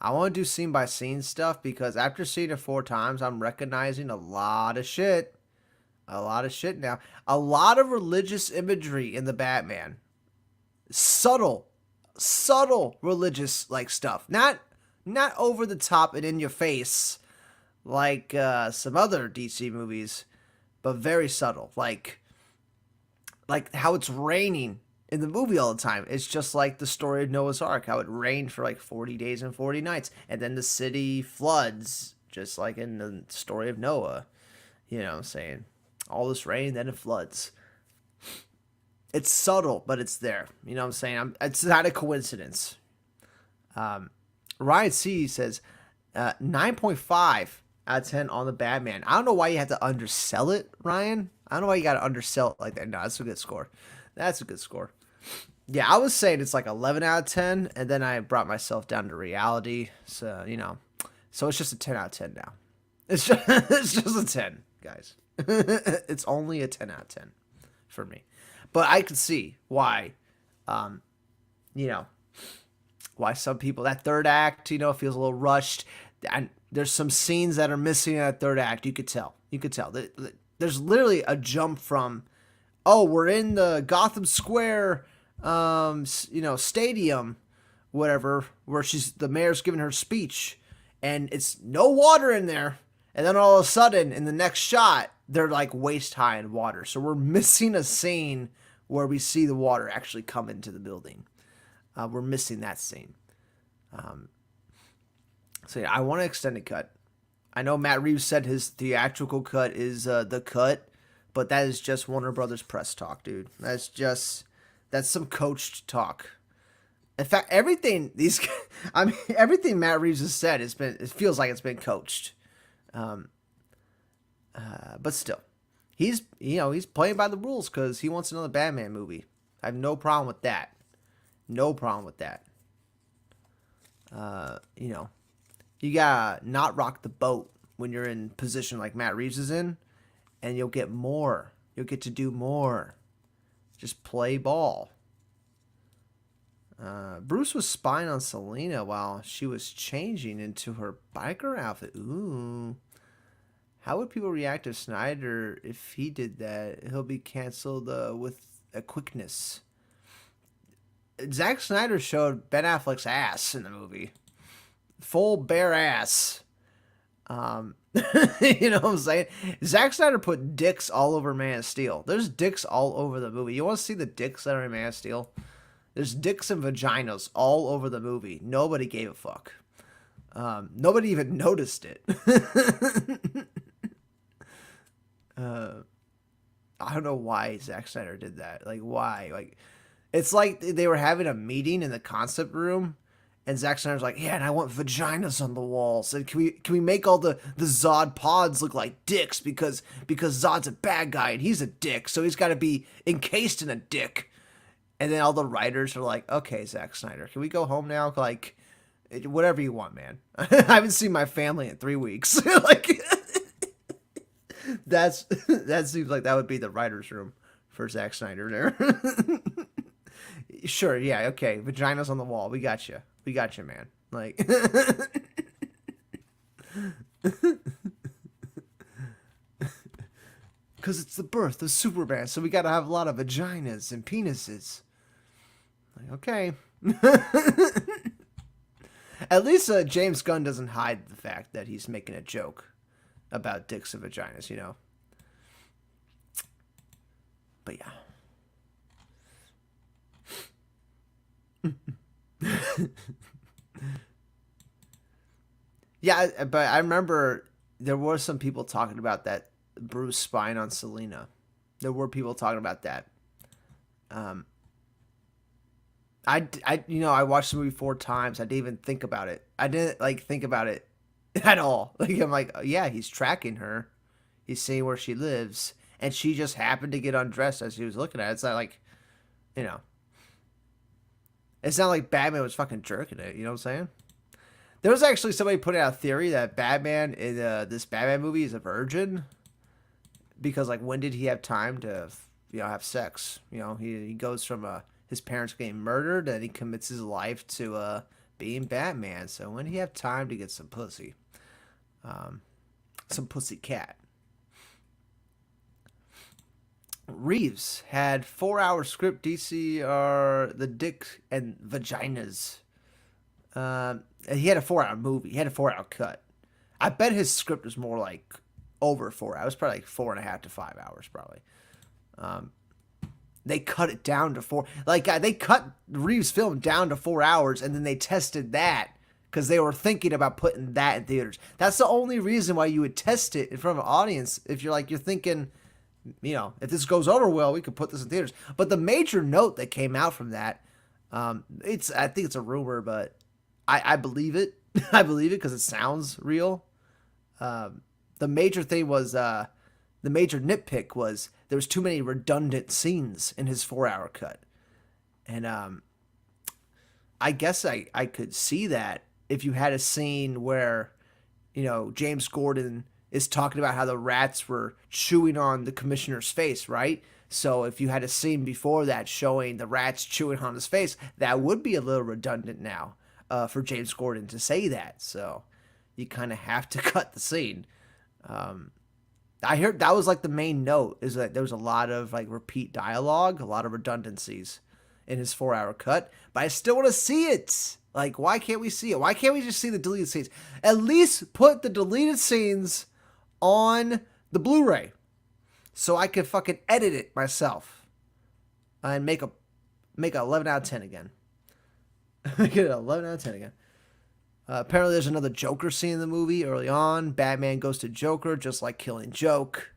I want to do scene by scene stuff because after seeing it 4 times, I'm recognizing a lot of shit. A lot of shit now. A lot of religious imagery in the Batman. Subtle religious like stuff. Not over the top and in your face like some other DC movies, but very subtle. Like how it's raining in the movie all the time. It's just like the story of Noah's Ark, how it rained for like 40 days and 40 nights, and then the city floods, just like in the story of Noah. You know what I'm saying? All this rain, then it floods. It's subtle, but it's there. You know what I'm saying? It's not a coincidence. Ryan C says 9.5 out of 10 on the Batman. I don't know why you have to undersell it, Ryan. I don't know why you got to undersell it like that. No, that's a good score. That's a good score. Yeah, I was saying it's like 11 out of 10, and then I brought myself down to reality. So, so it's just a 10 out of 10 now. It's just a 10, guys. It's only a 10 out of 10 for me. But I can see why, why some people, that third act, feels a little rushed. And there's some scenes that are missing in that third act. You could tell. There's literally a jump from, we're in the Gotham Square, stadium, whatever, where the mayor's giving her speech, and it's no water in there. And then all of a sudden, in the next shot, they're like waist high in water. So we're missing a scene where we see the water actually come into the building. We're missing that scene. So yeah, I want an extended cut. I know Matt Reeves said his theatrical cut is the cut, but that is just Warner Brothers press talk, dude. That's some coached talk. In fact, everything everything Matt Reeves has said it feels like it's been coached. But still, he's playing by the rules because he wants another Batman movie. I have no problem with that. No problem with that. You gotta not rock the boat when you're in position like Matt Reeves is in, and you'll get more. You'll get to do more. Just play ball. Bruce was spying on Selena while she was changing into her biker outfit. Ooh. How would people react to Snyder if he did that? He'll be canceled with a quickness. Zack Snyder showed Ben Affleck's ass in the movie. Full bare ass. You know what I'm saying? Zack Snyder put dicks all over Man of Steel. There's dicks all over the movie. You want to see the dicks that are in Man of Steel? There's dicks and vaginas all over the movie. Nobody gave a fuck. Nobody even noticed it. I don't know why Zack Snyder did that. Like, why? Like, it's like they were having a meeting in the concept room, and Zack Snyder's like, yeah, and I want vaginas on the walls. And can we make all the Zod pods look like dicks because Zod's a bad guy and he's a dick, so he's got to be encased in a dick. And then all the writers are like, okay, Zack Snyder, can we go home now? Like, Whatever you want, man. I haven't seen my family in 3 weeks. Like that seems like that would be the writer's room for Zack Snyder there. Sure, yeah, okay. Vaginas on the wall. We got you. We got you, man. Like, because it's the birth of Superman, so we got to have a lot of vaginas and penises. Like, okay. At least James Gunn doesn't hide the fact that he's making a joke about dicks and vaginas, you know. But yeah. Yeah, but I remember there were some people talking about that Bruce spying on Selena. There were people talking about that. Um, I watched the movie 4 times. I didn't even think about it. I didn't like think about it at all. Like I'm like, oh, yeah, he's tracking her. He's seeing where she lives, and she just happened to get undressed as he was looking at it. It's not like, you know, it's not like Batman was fucking jerking it. You know what I'm saying? There was actually somebody putting out a theory that Batman in this Batman movie is a virgin because, like, when did he have time to, have sex? You know, he goes from his parents getting murdered and he commits his life to being Batman. So when did he have time to get some pussy? Some pussy cat. Reeves had 4-hour script. DC are the dick and vaginas. He had a 4-hour movie. He had a 4-hour cut. I bet his script was more like over 4 hours. Probably like 4.5 to 5 hours, probably. They cut it down to 4. Like they cut Reeves' film down to 4 hours, and then they tested that because they were thinking about putting that in theaters. That's the only reason why you would test it in front of an audience. If you're thinking, if this goes over well, we could put this in theaters. But the major note that came out from that, I think it's a rumor, but I believe it. I believe it because it sounds real. The major thing was, the major nitpick was there was too many redundant scenes in his 4-hour cut. And I guess I could see that if you had a scene where, James Gordon is talking about how the rats were chewing on the commissioner's face, right? So if you had a scene before that showing the rats chewing on his face, that would be a little redundant now for James Gordon to say that. So you kind of have to cut the scene. I heard that was like the main note, is that there was a lot of like repeat dialogue, a lot of redundancies in his 4-hour cut, but I still want to see it. Like, why can't we see it? Why can't we just see the deleted scenes? At least put the deleted scenes on the Blu-ray so I could fucking edit it myself and make a 11 out of 10 again. Make it 11 out of 10 again. Apparently there's another Joker scene in the movie early on. Batman goes to Joker just like Killing Joke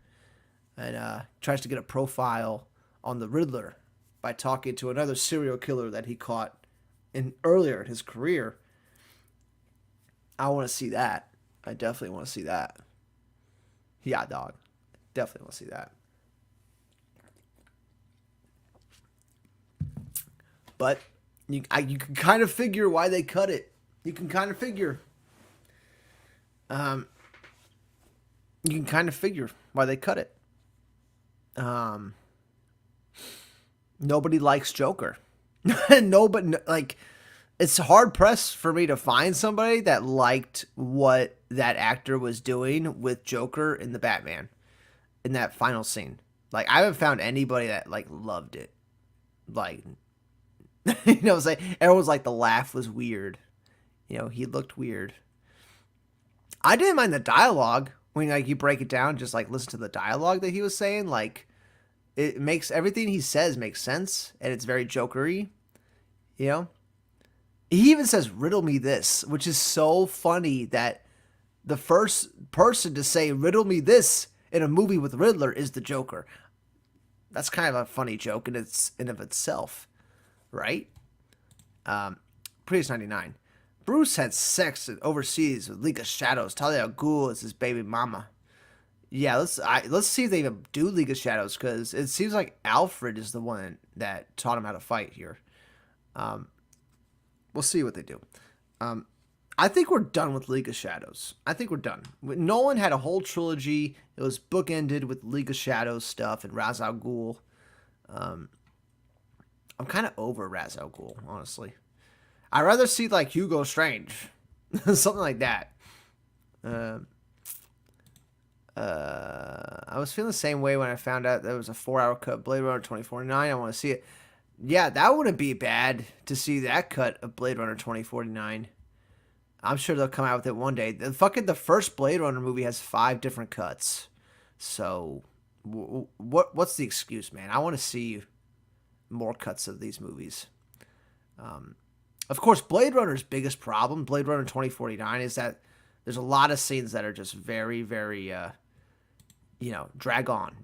and tries to get a profile on the Riddler by talking to another serial killer that he caught earlier in his career. I want to see that. I definitely want to see that. Yeah, dog. Definitely want to see that. But you can kind of figure why they cut it. You can kind of figure. You can kind of figure why they cut it. Nobody likes Joker. Nobody, like, it's hard pressed for me to find somebody that liked what that actor was doing with Joker in the Batman in that final scene. Like, I haven't found anybody that like loved it. Like, what I'm saying? Everyone's like, the laugh was weird. He looked weird. I didn't mind the dialogue when like you break it down, just like listen to the dialogue that he was saying. Like, it makes everything he says make sense, and it's very Jokery. He even says, "Riddle me this," which is so funny that the first person to say "Riddle me this" in a movie with Riddler is the Joker. That's kind of a funny joke in of itself, right? Previous 99. Bruce had sex overseas with League of Shadows. Talia al Ghul is his baby mama. Yeah, let's see if they even do League of Shadows, because it seems like Alfred is the one that taught him how to fight here. We'll see what they do. I think we're done with League of Shadows. I think we're done. Nolan had a whole trilogy. It was bookended with League of Shadows stuff and Ra's al Ghul. Um, I'm kind of over Ra's al Ghul, honestly. I'd rather see like Hugo Strange, something like that. Uh, I was feeling the same way when I found out there was a 4-hour cut Blade Runner 2049. I want to see it. Yeah, that wouldn't be bad to see that cut of Blade Runner 2049. I'm sure they'll come out with it one day. The first Blade Runner movie has 5 different cuts. So what's the excuse, man? I want to see more cuts of these movies. Of course, Blade Runner's biggest problem, Blade Runner 2049, is that there's a lot of scenes that are just very, very, drag on.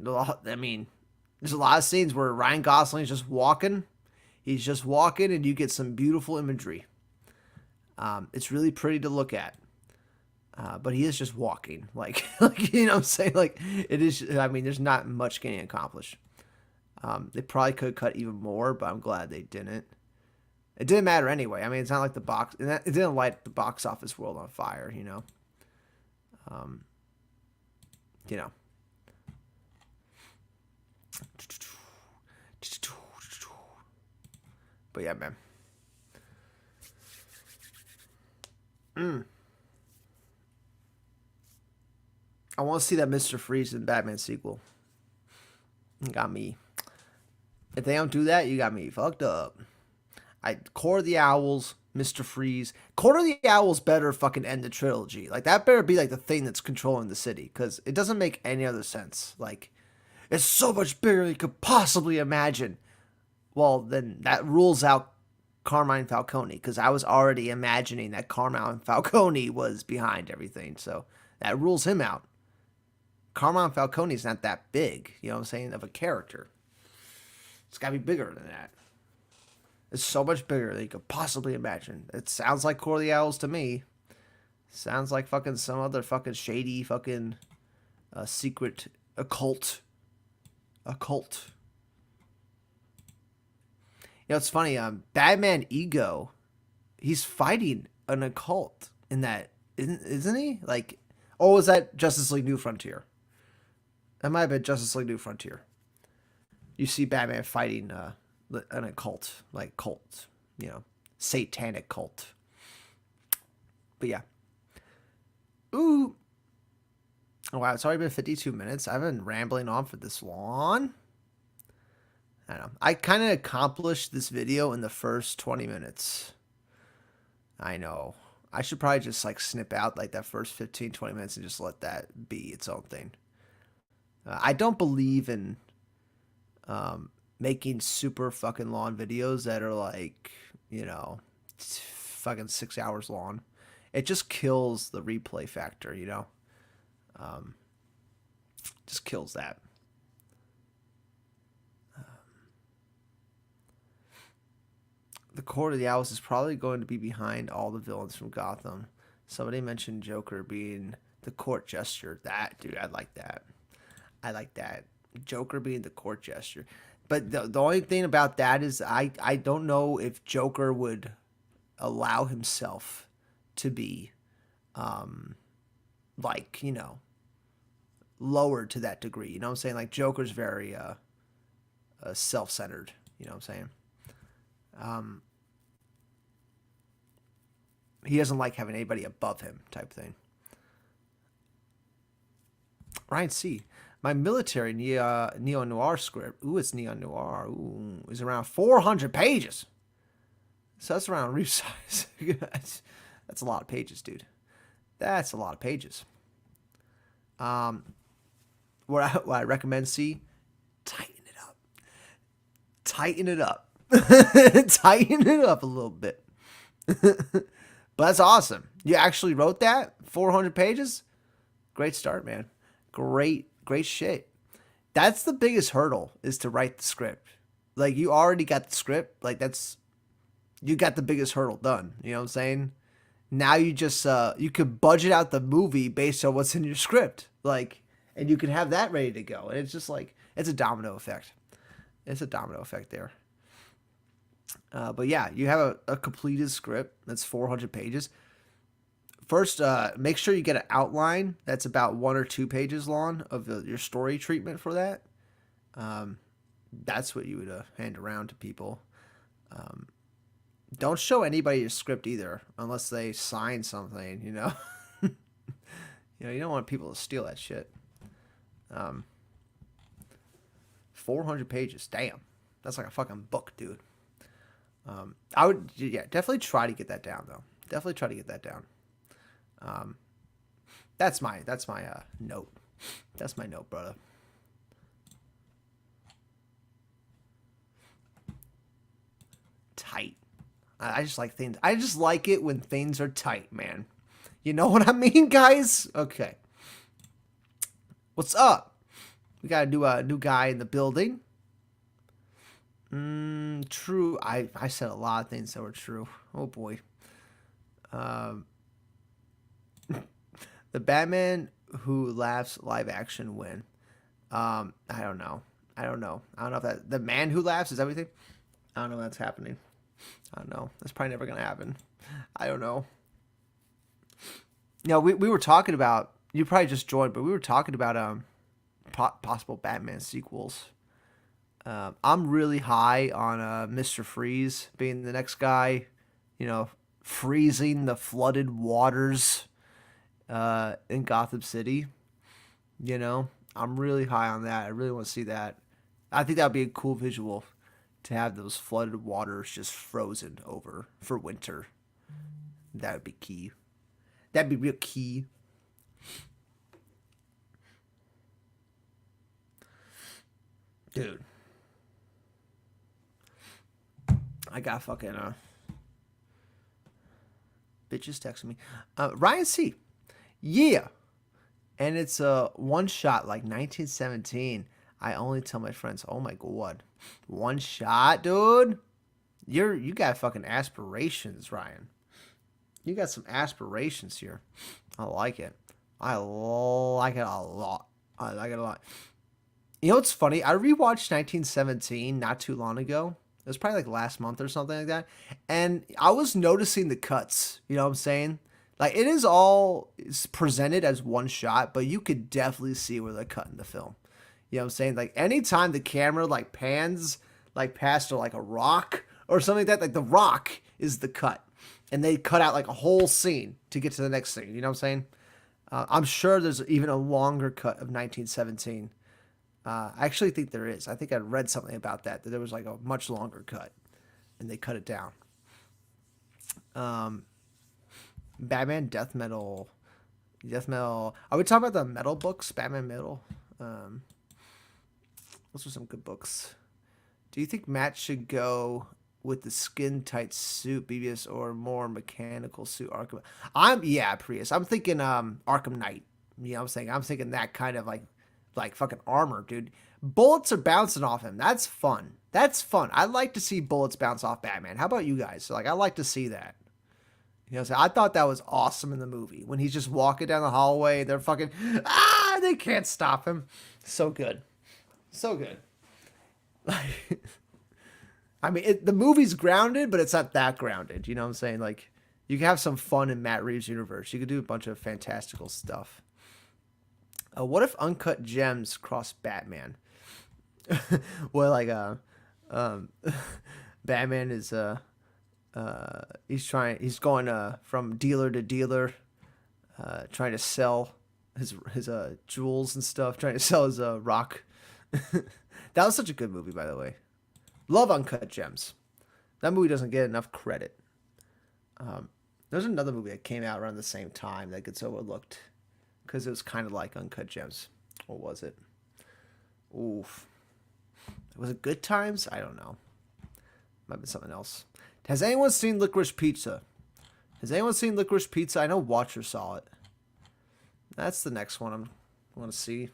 I mean, there's a lot of scenes where Ryan Gosling's just walking. He's just walking, and you get some beautiful imagery. It's really pretty to look at. But he is just walking. Like you know what I'm saying? Like, it is, I mean, there's not much getting accomplished. They probably could cut even more, but I'm glad they didn't. It didn't matter anyway. I mean, it's not like it didn't light the box office world on fire, you know. You know. But yeah, man. I want to see that Mr. Freeze and Batman sequel. You got me. If they don't do that, you got me fucked up. Court of the Owls, Mr. Freeze. Court of the Owls better fucking end the trilogy. Like, that better be like the thing that's controlling the city, because it doesn't make any other sense. Like, it's so much bigger than you could possibly imagine. Well, then that rules out Carmine Falcone, because I was already imagining that Carmine Falcone was behind everything, so that rules him out. Carmine Falcone's not that big, you know what I'm saying, of a character. It's got to be bigger than that. It's so much bigger than you could possibly imagine. It sounds like Court of the Owls to me. Sounds like fucking some other fucking shady fucking secret occult. You know, it's funny. Batman Ego, he's fighting an occult in that, isn't he? Like, or was that Justice League New Frontier? That might have been Justice League New Frontier. You see Batman fighting an occult, like cult, you know, satanic cult. But yeah. Ooh. Oh, wow, it's already been 52 minutes. I've been rambling on for this long. I don't know. I kind of accomplished this video in the first 20 minutes. I know. I should probably just like snip out like that first 15, 20 minutes and just let that be its own thing. I don't believe in making super fucking long videos that are like, you know, fucking 6 hours long. It just kills the replay factor, you know? Just kills that. The Court of the Owls is probably going to be behind all the villains from Gotham. Somebody mentioned Joker being the court gesture. That, dude, I like that. I like that. Joker being the court gesture. But the only thing about that is I don't know if Joker would allow himself to be, like, you know, lowered to that degree. You know what I'm saying? Like, Joker's very self-centered. You know what I'm saying? He doesn't like having anybody above him type thing. Ryan C. My military neo-noir script, ooh, it's neo-noir, ooh, is around 400 pages. So that's around reef size. That's a lot of pages, dude. That's a lot of pages. What I recommend, see, tighten it up. Tighten it up. Tighten it up a little bit. But that's awesome. You actually wrote that? 400 pages? Great start, man. Great shit. That's the biggest hurdle, is to write the script. Like, you already got the script. Like, you got the biggest hurdle done. You know what I'm saying? Now you just, you could budget out the movie based on what's in your script. Like, and you can have that ready to go. And it's just like, it's a domino effect. It's a domino effect there. But yeah, you have a completed script that's 400 pages. First, make sure you get an outline that's about 1 or 2 pages long of your story treatment for that. Um, that's what you would hand around to people. Um, don't show anybody your script either, unless they sign something. You don't want people to steal that shit. Um, 400 pages, damn, that's like a fucking book, dude. I would, yeah, definitely try to get that down though. Definitely try to get that down. Um, that's my note. That's my note, brother. Tight. I just like things. I just like it when things are tight, man. You know what I mean, guys? Okay. What's up? We got a new guy in the building. True. I said a lot of things that were true. Oh boy. Um, the Batman who laughs live action win. I don't know. I don't know. I don't know if that the man who laughs is everything. I don't know if that's happening. I don't know. That's probably never gonna happen. I don't know. We were talking about, you probably just joined, but we were talking about possible Batman sequels. I'm really high on Mr. Freeze being the next guy. Freezing the flooded waters in Gotham City. I'm really high on that. I really want to see that. I think that would be a cool visual to have those flooded waters just frozen over for winter. That would be key. That'd be real key. Dude. I got fucking bitches texting me. Ryan C. Yeah. And it's a one shot like 1917. I only tell my friends, oh my god. One shot, dude. You got fucking aspirations, Ryan. You got some aspirations here. I like it. I like it a lot. I like it a lot. You know what's funny? I rewatched 1917 not too long ago. It was probably like last month or something like that. And I was noticing the cuts. You know what I'm saying? Like, it's presented as one shot, but you could definitely see where they're cutting the film. You know what I'm saying? Like, anytime the camera, like, pans, like, past like a rock or something like that, like, the rock is the cut. And they cut out, like, a whole scene to get to the next scene. You know what I'm saying? I'm sure there's even a longer cut of 1917. I actually think there is. I think I read something about that there was, like, a much longer cut. And they cut it down. Batman Death Metal. Are we talking about the metal books? Batman Metal? Those are some good books. Do you think Matt should go with the skin tight suit, BBS, or more mechanical suit, Arkham? Prius. I'm thinking Arkham Knight. You know what I'm saying? I'm thinking that kind of like fucking armor, dude. Bullets are bouncing off him. That's fun. I like to see bullets bounce off Batman. How about you guys? So, I like to see that. So I thought that was awesome in the movie when he's just walking down the hallway. They're fucking they can't stop him. So good. Like, I mean, the movie's grounded, but it's not that grounded. You know what I'm saying? Like, you can have some fun in Matt Reeves' universe. You could do a bunch of fantastical stuff. What if Uncut Gems cross Batman? Well, like, Batman is he's going from dealer to dealer, trying to sell his jewels and stuff, trying to sell his rock. That was such a good movie, by the way. Love Uncut Gems. That movie doesn't get enough credit. There's another movie that came out around the same time that gets overlooked because it was kind of like Uncut Gems. What was it? Oof. Was it Good Times? I don't know. Might be something else. Has anyone seen Licorice Pizza? I know Watcher saw it. That's the next one I want to see.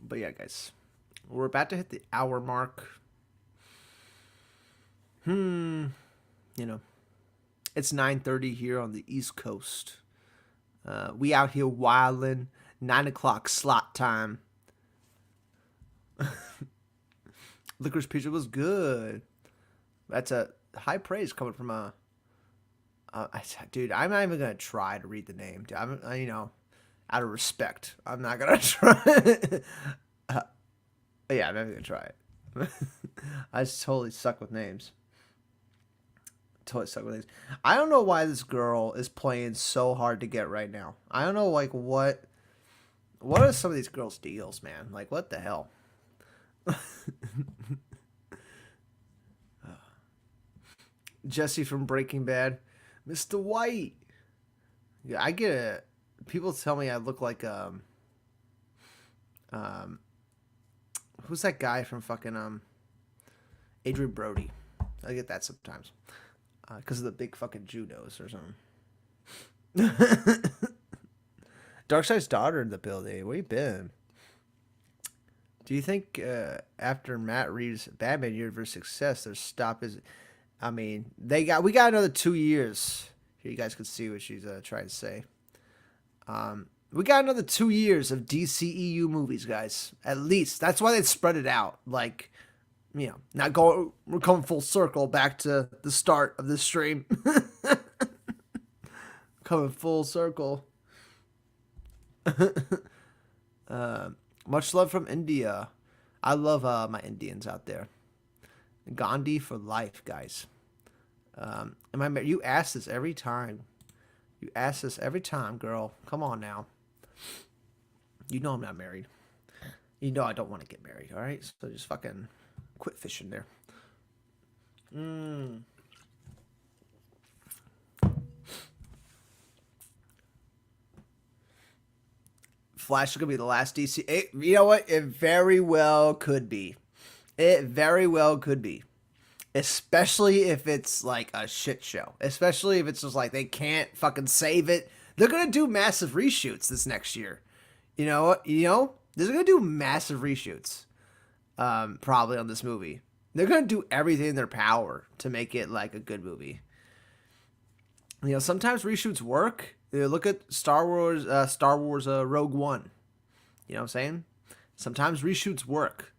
But yeah, guys, we're about to hit the hour mark. It's 9:30 here on the East Coast. We out here wilding. 9 o'clock slot time. Licorice Pizza was good. That's a high praise coming from a. Dude, I'm not even gonna try to read the name. Dude, out of respect, I'm not gonna try. uh, yeah, I'm not gonna try it. I just totally suck with names. Totally suck with names. I don't know why this girl is playing so hard to get right now. I don't know, like what. What are some of these girls' deals, man? Like, what the hell? Jesse from Breaking Bad, Mr. White. Yeah, I get it. People tell me I look like um who's that guy from fucking Adrian Brody. I get that sometimes because of the big fucking Jew nose or something. Darkseid's daughter in the building. Where you been? Do you think after Matt Reeves' Batman universe success, their stop is? I mean, we got another 2 years. Here, you guys can see what she's trying to say. We got another 2 years of DCEU movies, guys. At least that's why they spread it out. Like, not going. We're coming full circle back to the start of this stream. Coming full circle. Much love from India. I love my Indians out there. Gandhi for life, guys. Am I married? You ask this every time. You ask this every time, girl. Come on now. You know I'm not married. You know I don't want to get married, all right? So just fucking quit fishing there. Flash is going to be the last DC. You know what? It very well could be. It very well could be. Especially if it's like a shit show. Especially if it's just like they can't fucking save it. They're going to do massive reshoots this next year. You know what? They're going to do massive reshoots. Probably on this movie. They're going to do everything in their power to make it like a good movie. Sometimes reshoots work. Look at Star Wars Rogue One. You know what I'm saying? Sometimes reshoots work.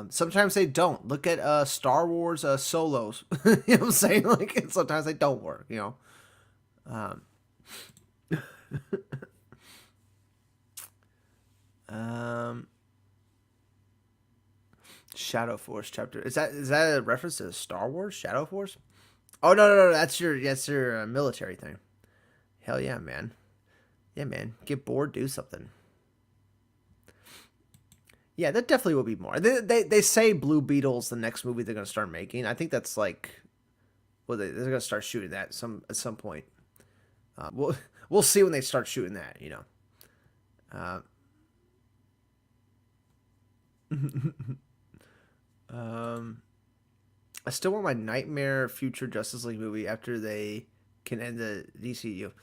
Sometimes they don't. Look at Star Wars Solos. You know what I'm saying? Like, sometimes they don't work, Shadow Force chapter. Is that a reference to Star Wars? Shadow Force? Oh no, that's your military thing. Hell yeah, man. Yeah, man. Get bored, do something. Yeah, that definitely will be more. They say Blue Beetle's the next movie they're gonna start making. I think that's like, well, they're gonna start shooting that at some point. We'll see when they start shooting that. I still want my Nightmare Future Justice League movie after they can end the DCU.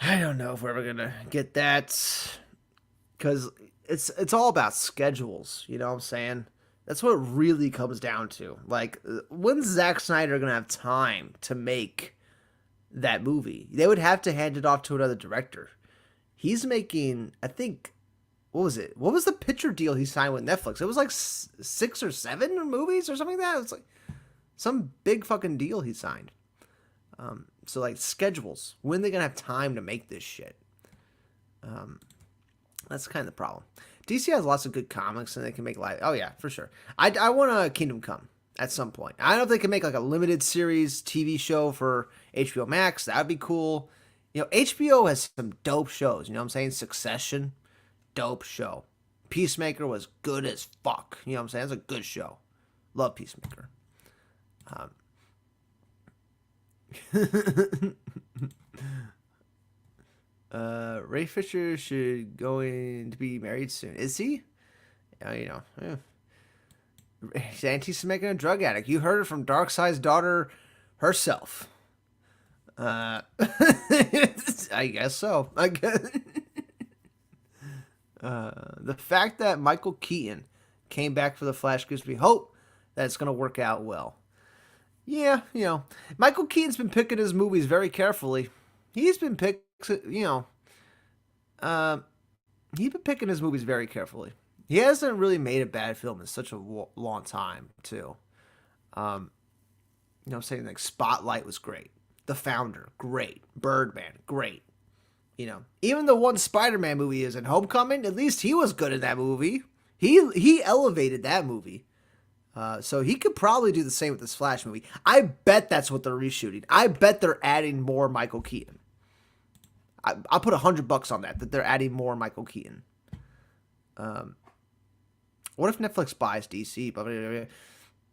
I don't know if we're ever gonna get that because it's all about schedules. You know what I'm saying? That's what it really comes down to. Like, when's Zack Snyder gonna have time to make that movie? They would have to hand it off to another director. He's making, I think, what was it? What was the picture deal he signed with Netflix? It was like 6 or 7 movies or something like that. It's like some big fucking deal he signed. So like schedules, when are they gonna have time to make this shit? That's kind of the problem. DC has lots of good comics and they can make live. Oh yeah, for sure. I want a Kingdom Come at some point. I don't know if they can make like a limited series TV show for HBO Max. That'd be cool. HBO has some dope shows. You know what I'm saying? Succession, dope show. Peacemaker was good as fuck. You know what I'm saying? It's a good show. Love Peacemaker. Ray Fisher should going to be married soon. Is he? Yeah. He's making a drug addict. You heard it from Darkseid's daughter herself. I guess so. I guess. The fact that Michael Keaton came back for The Flash gives me hope that it's going to work out well. Yeah, Michael Keaton's been picking his movies very carefully. He's been Um, he's been picking his movies very carefully. He hasn't really made a bad film in such a long time, too. Um, you know what I'm saying? Like, Spotlight was great. The Founder, great. Birdman, great. You know, even the one Spider-Man movie is in Homecoming, at least he was good in that movie. He elevated that movie. So he could probably do the same with this Flash movie. I bet that's what they're reshooting. I bet they're adding more Michael Keaton. I'll put $100 on that they're adding more Michael Keaton. What if Netflix buys DC?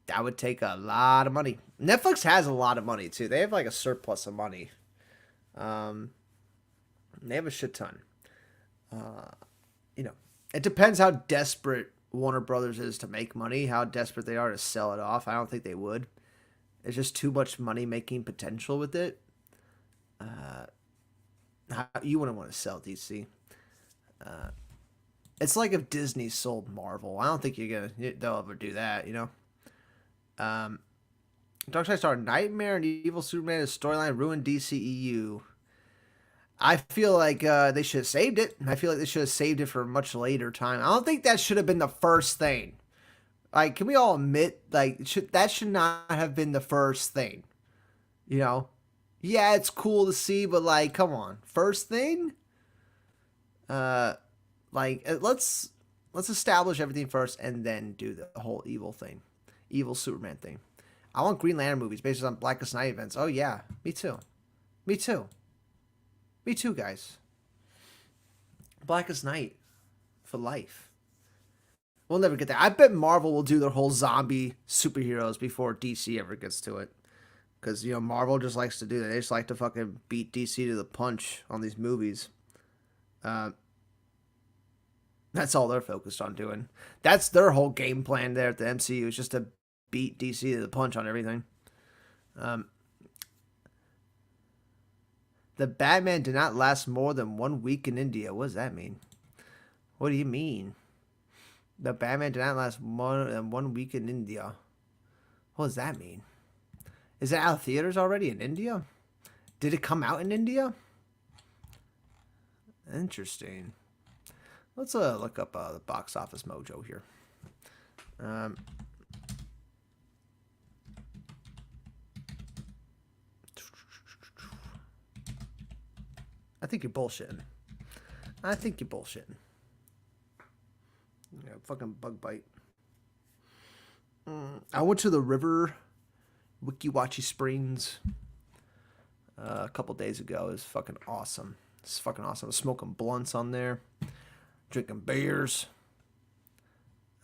That would take a lot of money. Netflix has a lot of money too. They have like a surplus of money. They have a shit ton. You know, it depends how desperate Warner Brothers is to make money, how desperate they are to sell it off. I don't think they would. There's just too much money making potential with it. You wouldn't want to sell DC. It's like if Disney sold Marvel. I don't think they'll ever do that. You know. Dark Side Star Nightmare and Evil Superman storyline ruined DCEU. I feel like they should have saved it. I feel like they should have saved it for a much later time. I don't think that should have been the first thing. Like, can we all admit, like, that should not have been the first thing? You know? Yeah, it's cool to see, but, like, come on. First thing? Let's establish everything first and then do the whole evil thing. Evil Superman thing. I want Green Lantern movies based on Blackest Night events. Oh, yeah. Me too. Me too. Me too, guys. Blackest Night for life. We'll never get there. I bet Marvel will do their whole zombie superheroes before DC ever gets to it. Because, you know, Marvel just likes to do that. They just like to fucking beat DC to the punch on these movies. That's all they're focused on doing. That's their whole game plan there at the MCU, is just to beat DC to the punch on everything. The Batman did not last more than 1 week in India. What does that mean? What do you mean? The Batman did not last more than 1 week in India. What does that mean? Is it out of theaters already in India? Did it come out in India? Interesting. Let's look up the box office mojo here. I think you're bullshitting. Yeah, fucking bug bite. I went to the river, Wikiwachi Springs, a couple days ago. It was fucking awesome. It's fucking awesome. I was smoking blunts on there, drinking beers.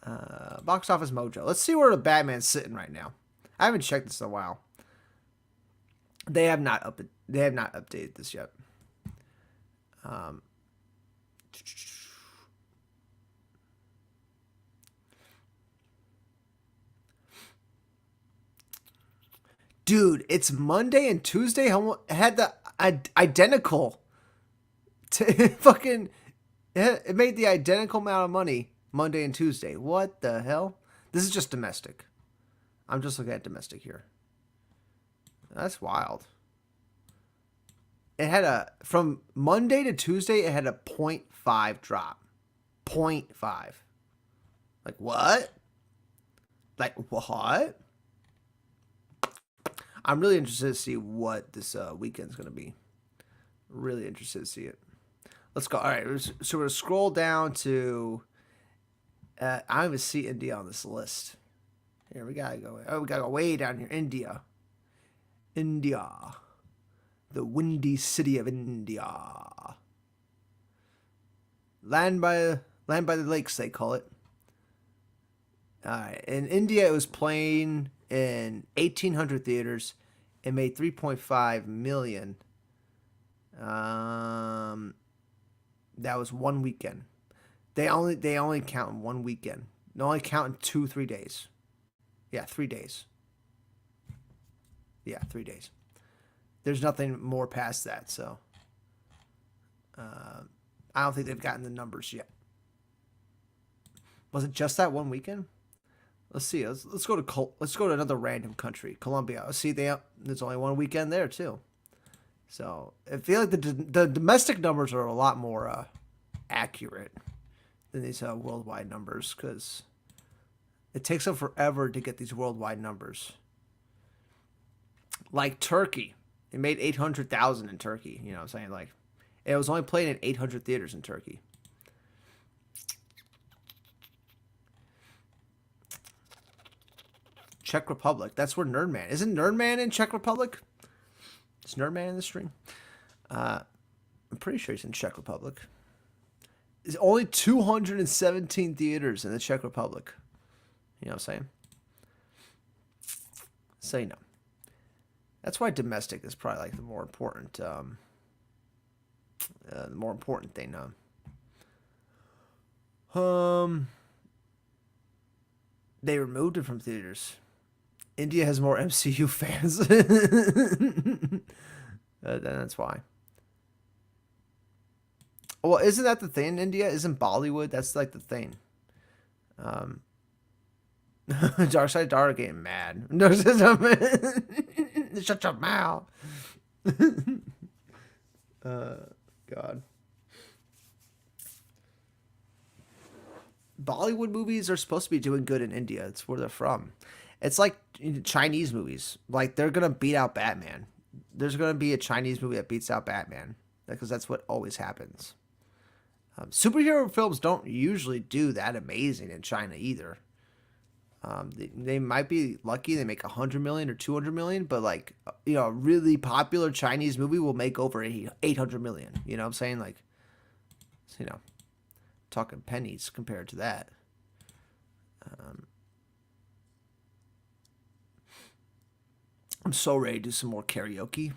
Box office mojo. Let's see where the Batman's sitting right now. I haven't checked this in a while. They have not updated this yet. Dude, it's Monday and Tuesday. I had the identical. Fucking, it made the identical amount of money Monday and Tuesday. What the hell? This is just domestic. I'm just looking at domestic here. That's wild. It had from Monday to Tuesday, it had a 0.5 drop. 0.5. Like what? Like what? I'm really interested to see what this weekend's going to be. Really interested to see it. Let's go. All right. So we're going to scroll down to... I don't even see India on this list. Here, we got to go. Oh, we got to go way down here. India. The windy city of India. Land by the lakes, they call it. In India, it was playing in 1,800 theaters. It made 3.5 million. That was 1 weekend. They only count in 1 weekend. They only count in 2-3 days. Yeah, 3 days. Yeah, 3 days. There's nothing more past that, so I don't think they've gotten the numbers yet. Was it just that 1 weekend? Let's see. Let's go to another random country, Colombia. See, there's only 1 weekend there too. So I feel like the domestic numbers are a lot more accurate than these worldwide numbers, because it takes them forever to get these worldwide numbers. Like Turkey, it made 800,000 in Turkey. You know what I'm saying? Like, it was only played in 800 theaters in Turkey. Czech Republic. That's where Nerdman. Isn't Nerdman in Czech Republic? Is Nerdman in the stream? I'm pretty sure he's in Czech Republic. There's only 217 theaters in the Czech Republic. You know what I'm saying? So, you know. That's why domestic is probably like the more important thing. They removed it from theaters. India has more MCU fans. That's why. Well, isn't that the thing in India? Isn't Bollywood? That's like the thing. Dark Side Dara getting mad. Shut your mouth. God. Bollywood movies are supposed to be doing good in India. It's where they're from. It's like Chinese movies. Like, they're going to beat out Batman. There's going to be a Chinese movie that beats out Batman. Because that's what always happens. Superhero films don't usually do that amazing in China either. They might be lucky. They make 100 million or 200 million. But, like, you know, a really popular Chinese movie will make over 800 million. You know what I'm saying? Like, you know, talking pennies compared to that. I'm so ready to do some more karaoke.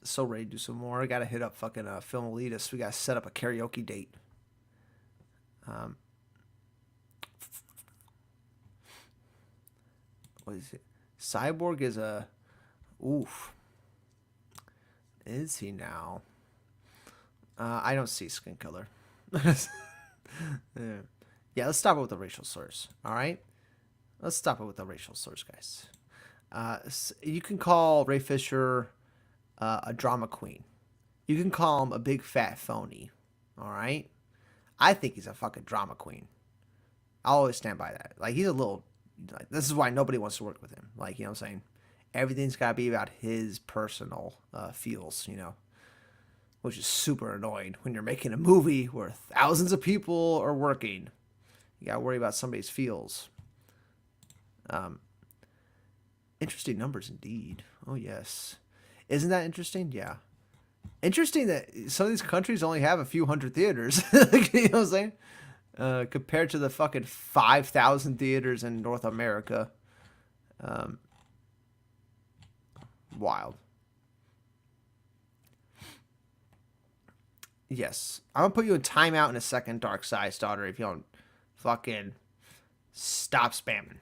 So ready to do some more. I gotta hit up fucking Film Elitist. We gotta set up a karaoke date. What is it? Cyborg is a... Oof. Is he now? I don't see skin color. Yeah, let's stop it with the racial slurs. All right? Let's stop it with the racial slurs, guys. You can call Ray Fisher a drama queen. You can call him a big fat phony. All right? I think he's a fucking drama queen. I'll always stand by that. Like, he's a little... Like, this is why nobody wants to work with him. Like, you know what I'm saying? Everything's got to be about his personal feels, you know? Which is super annoying when you're making a movie where thousands of people are working. You got to worry about somebody's feels. Interesting numbers indeed. Oh, yes. Isn't that interesting? Yeah. Interesting that some of these countries only have a few hundred theaters. Like, you know what I'm saying? Compared to the fucking 5,000 theaters in North America. Wild. Yes. I'm going to put you in timeout in a second, Dark Side's daughter, if you don't fucking stop spamming.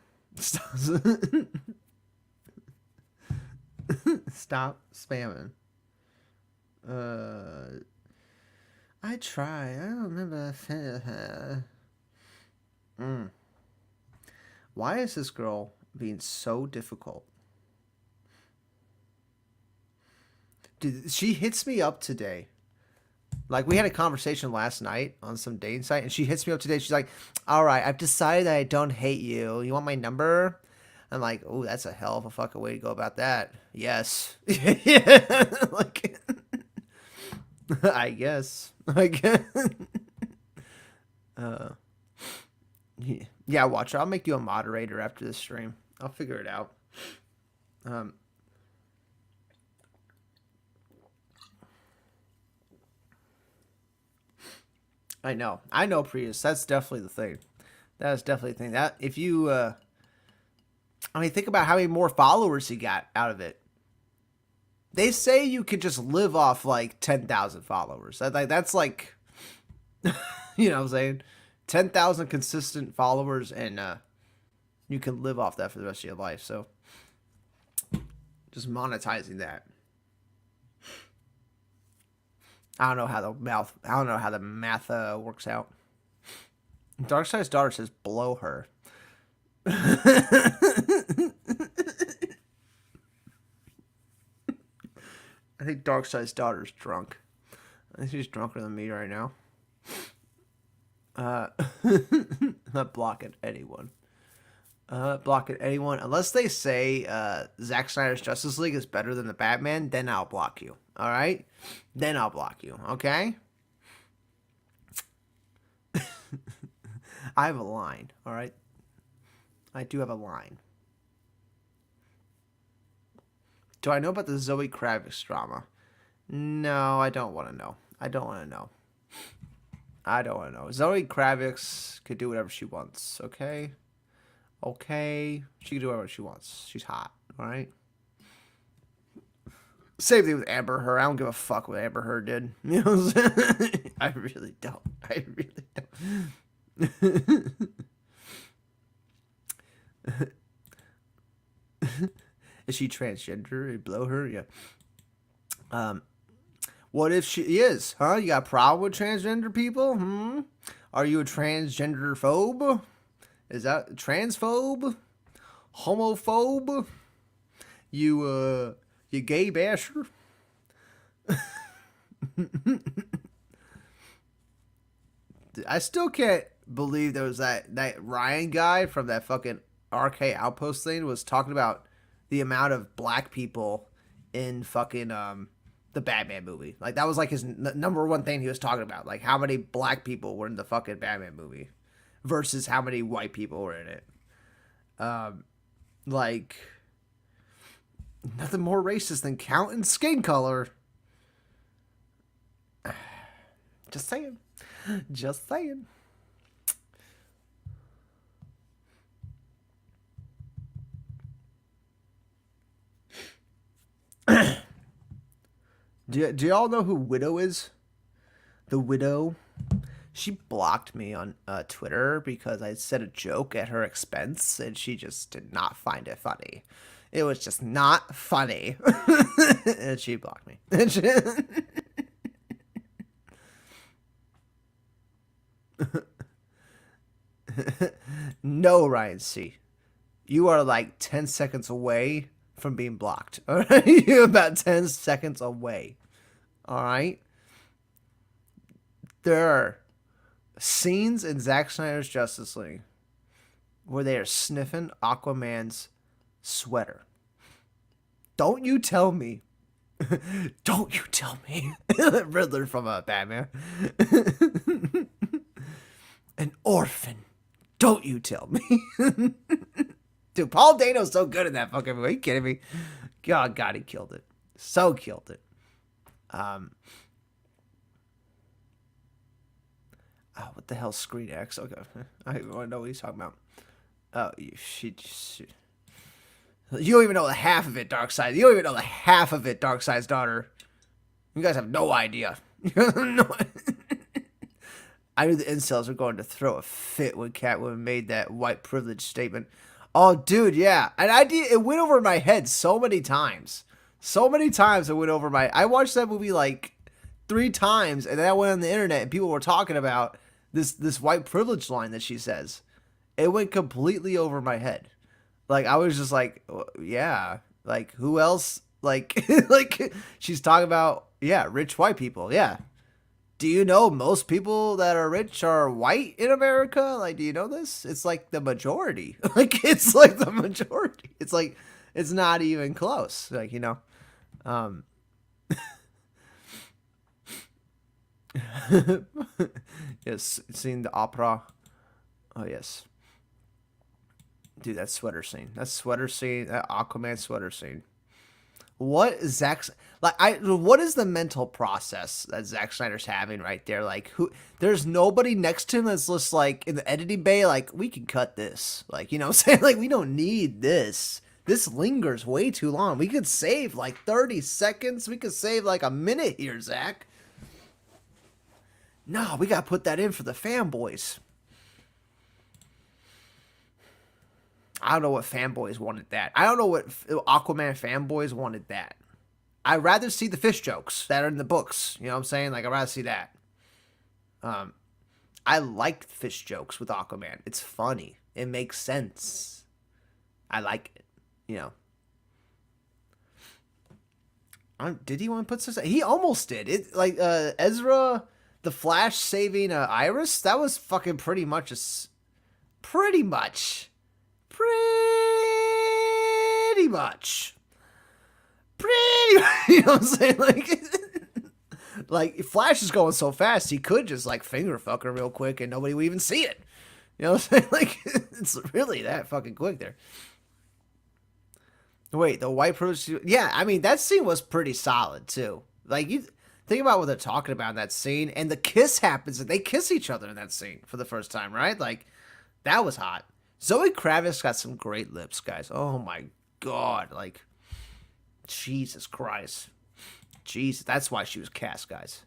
Stop spamming. I try. I don't remember. Why is this girl being so difficult? Dude, she hits me up today. Like, we had a conversation last night on some dating site, and she hits me up today. She's like, all right, I've decided that I don't hate you. You want my number? I'm like, oh, that's a hell of a fucking way to go about that. Yes. Yeah. Like, I guess. Yeah, watch it. I'll make you a moderator after this stream. I'll figure it out. I know, Prius. That's definitely the thing. That is definitely the thing. That if you, I mean, think about how many more followers he got out of it. They say you could just live off like 10,000 followers. That's like, you know what I'm saying? 10,000 consistent followers, and you can live off that for the rest of your life. So just monetizing that. I don't know how the math works out. Darkside's daughter says blow her. I think Darkside's daughter's drunk. I think she's drunker than me right now. Not blocking anyone. Blocking anyone unless they say Zack Snyder's Justice League is better than the Batman. Then I'll block you. All right. Then I'll block you. Okay. I have a line. All right. I do have a line. Do I know about the Zoe Kravitz drama? No, I don't want to know. I don't want to know. I don't want to know. Zoe Kravitz could do whatever she wants, okay? Okay? She can do whatever she wants. She's hot, alright? Same thing with Amber Heard. I don't give a fuck what Amber Heard did. You know what I'm saying? I really don't. I really don't. Is she transgender? Blow her? Yeah. What if she is? Huh? You got a problem with transgender people? Are you a transgender phobe? Is that transphobe? Homophobe? You gay basher? I still can't believe there was that Ryan guy from that fucking RK Outpost thing was talking about the amount of black people in fucking the Batman movie. Like that was like his number one thing he was talking about. Like how many black people were in the fucking Batman movie versus how many white people were in it. Like nothing more racist than counting skin color. Just saying. Just saying. Do y'all know who Widow is? The Widow? She blocked me on Twitter because I said a joke at her expense and she just did not find it funny. It was just not funny. And she blocked me. No, Ryan C. You are like 10 seconds away from being blocked. All right? You're about 10 seconds away. All right? There are scenes in Zack Snyder's Justice League where they are sniffing Aquaman's sweater. Don't you tell me. Don't you tell me. Riddler from Batman. An orphan. Don't you tell me. Dude, Paul Dano's so good in that fucking movie. Are you kidding me? God, he killed it. So killed it. What the hell, Screen X? Okay, I want to know what he's talking about. Oh, she. You don't even know the half of it, Darkseid. You don't even know the half of it, Darkseid's daughter. You guys have no idea. No. I knew the incels were going to throw a fit when Catwoman made that white privilege statement. Oh, dude, yeah. And it went over my head so many times. So many times it went over my... I watched that movie like 3 times, and then I went on the internet, and people were talking about this white privilege line that she says. It went completely over my head. Like, I was just like, yeah. Like, who else? Like, like she's talking about, yeah, rich white people. Yeah. Do you know most people that are rich are white in America? Like, do you know this? It's like the majority. Like, it's like the majority. It's like, it's not even close. Like, you know. Yes, seen the opera. Oh, yes. Dude, that sweater scene. That Aquaman sweater scene. What is Zack's what is the mental process that Zack Snyder's having right there? Like, there's nobody next to him that's just like in the editing bay, like, we can cut this. Like, you know what I'm saying? Like, we don't need this. This lingers way too long. We could save like 30 seconds. We could save like a minute here, Zack. No, we gotta put that in for the fanboys. I don't know what fanboys wanted that. I don't know what Aquaman fanboys wanted that. I'd rather see the fish jokes that are in the books. You know what I'm saying? Like, I'd rather see that. I like fish jokes with Aquaman. It's funny. It makes sense. I like it. You Did he want to put suicide? He almost did. It like Ezra, the Flash saving Iris. That was fucking pretty much pretty much, pretty much, pretty. You know what I'm saying? Like Flash is going so fast, he could just like finger fuck her real quick and nobody would even see it. You know what I'm saying? Like it's really that fucking quick there. Wait, the white privilege? Yeah, I mean that scene was pretty solid too. Like you think about what they're talking about in that scene, and the kiss happens, and they kiss each other in that scene for the first time, right? Like that was hot. Zoe Kravitz got some great lips, guys. Oh my god, like Jesus Christ, Jesus. That's why she was cast, guys.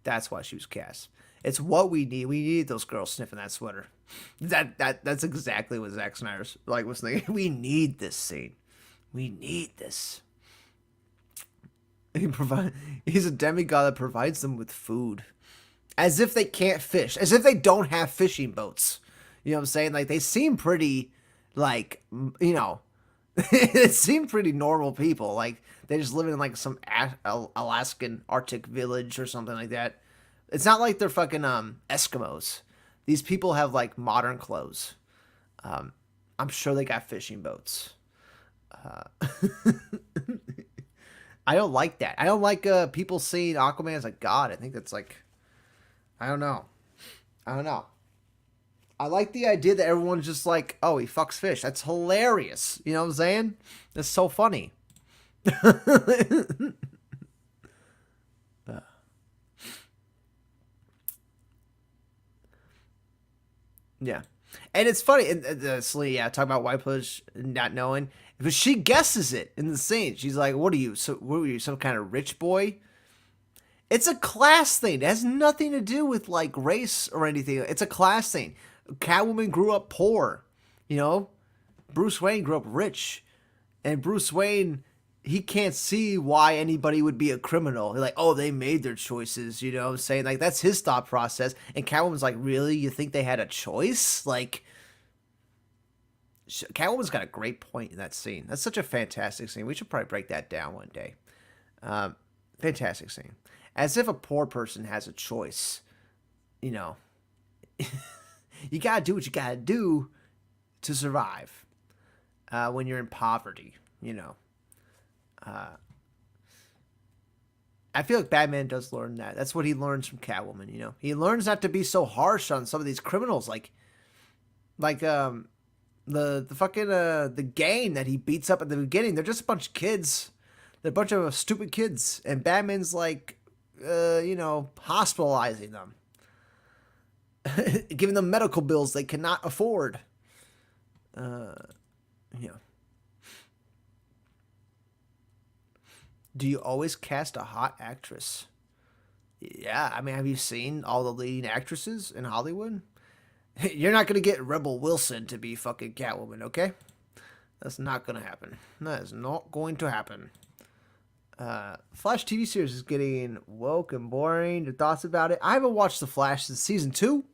That's why she was cast. It's what we need. We need those girls sniffing that sweater. That's exactly what Zack Snyder's like was thinking. We need this scene. We need this. He's a demigod that provides them with food. As if they can't fish. As if they don't have fishing boats. You know what I'm saying? Like, they seem pretty, like, you know, it seemed pretty normal people. Like, they just live in, like, some Alaskan Arctic village or something like that. It's not like they're fucking Eskimos. These people have, like, modern clothes. I'm sure they got fishing boats. I don't like that. I don't like people seeing Aquaman as a god. I think that's like, I don't know. I like the idea that everyone's just like, oh, he fucks fish. That's hilarious. You know what I'm saying? That's so funny. Yeah. And it's funny, and Celine, yeah, talking about white privilege not knowing, but she guesses it in the scene. She's like, "What are you? So, what are you? Some kind of rich boy?" It's a class thing. It has nothing to do with like race or anything. It's a class thing. Catwoman grew up poor, you know. Bruce Wayne grew up rich, and Bruce Wayne, he can't see why anybody would be a criminal. They're like, oh, they made their choices, you know what I'm saying? Like, that's his thought process. And Catwoman's like, really? You think they had a choice? Like, Catwoman's got a great point in that scene. That's such a fantastic scene. We should probably break that down one day. Fantastic scene. As if a poor person has a choice, you know. You gotta do what you gotta do to survive when you're in poverty, you know. I feel like Batman does learn that. That's what he learns from Catwoman, you know. He learns not to be so harsh on some of these criminals, like the fucking the gang that he beats up at the beginning. They're just a bunch of kids. They're a bunch of stupid kids, and Batman's like, you know, hospitalizing them, giving them medical bills they cannot afford. You know. Do you always cast a hot actress? Yeah, I mean, have you seen all the leading actresses in Hollywood? You're not gonna get Rebel Wilson to be fucking Catwoman, okay? That's not gonna happen. That is not going to happen. Flash TV series is getting woke and boring. Your thoughts about it? I haven't watched The Flash since season 2.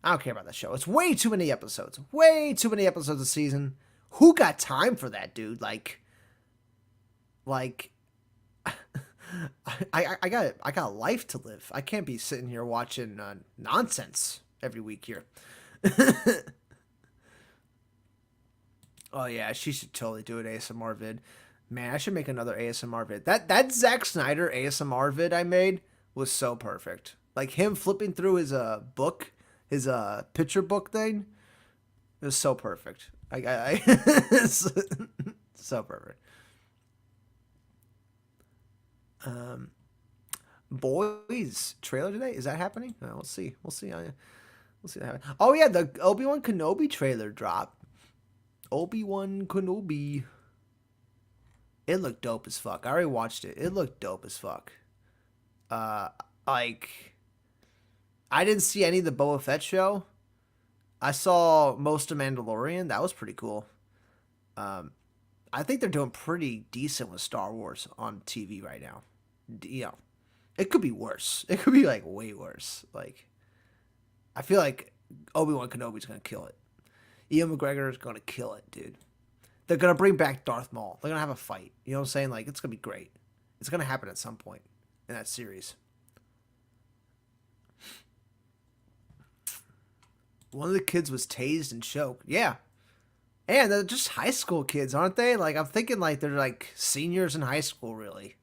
I don't care about that show. It's way too many episodes. Way too many episodes a season. Who got time for that, dude? Like, I got a life to live. I can't be sitting here watching nonsense every week here. Oh yeah, she should totally do an ASMR vid. Man, I should make another ASMR vid. That Zack Snyder ASMR vid I made was so perfect. Like him flipping through his book, his picture book thing. It was so perfect. So perfect. Boys trailer today, is that happening? We'll see. We'll see what happens. Oh yeah, the Obi-Wan Kenobi trailer dropped. Obi-Wan Kenobi. It looked dope as fuck. I already watched it. It looked dope as fuck. Like, I didn't see any of the Boba Fett show. I saw most of Mandalorian. That was pretty cool. I think they're doing pretty decent with Star Wars on TV right now. You know, it could be worse. It could be like way worse. Like, I feel like Obi-Wan Kenobi's gonna kill it. Ian McGregor is gonna kill it, dude. They're gonna bring back Darth Maul. They're gonna have a fight. You know what I'm saying? Like, it's gonna be great. It's gonna happen at some point in that series. One of the kids was tased and choked. Yeah. And they're just high school kids, aren't they? Like, I'm thinking like they're like seniors in high school, really.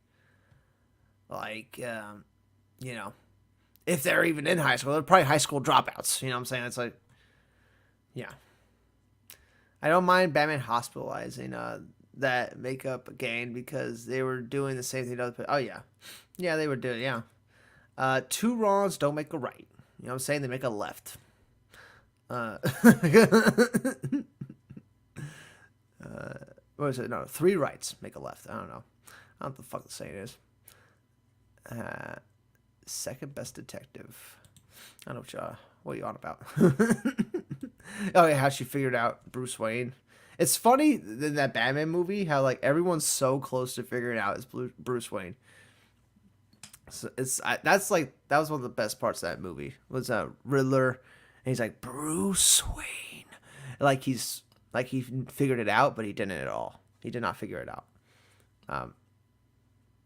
Like, you know, if they're even in high school, they're probably high school dropouts. You know what I'm saying? It's like, yeah. I don't mind Batman hospitalizing that makeup again because they were doing the same thing to other people. Oh, yeah. Yeah, they were doing, yeah. Two wrongs don't make a right. You know what I'm saying? They make a left. What is it? No, three rights make a left. I don't know. I don't know what the fuck the saying is. Second best detective. I don't know what are you on about. Oh yeah, how she figured out Bruce Wayne. It's funny in that Batman movie how like everyone's so close to figuring out it's Bruce Wayne. So that was one of the best parts of that movie was Riddler, and he's like Bruce Wayne, like he figured it out, but he didn't at all. He did not figure it out.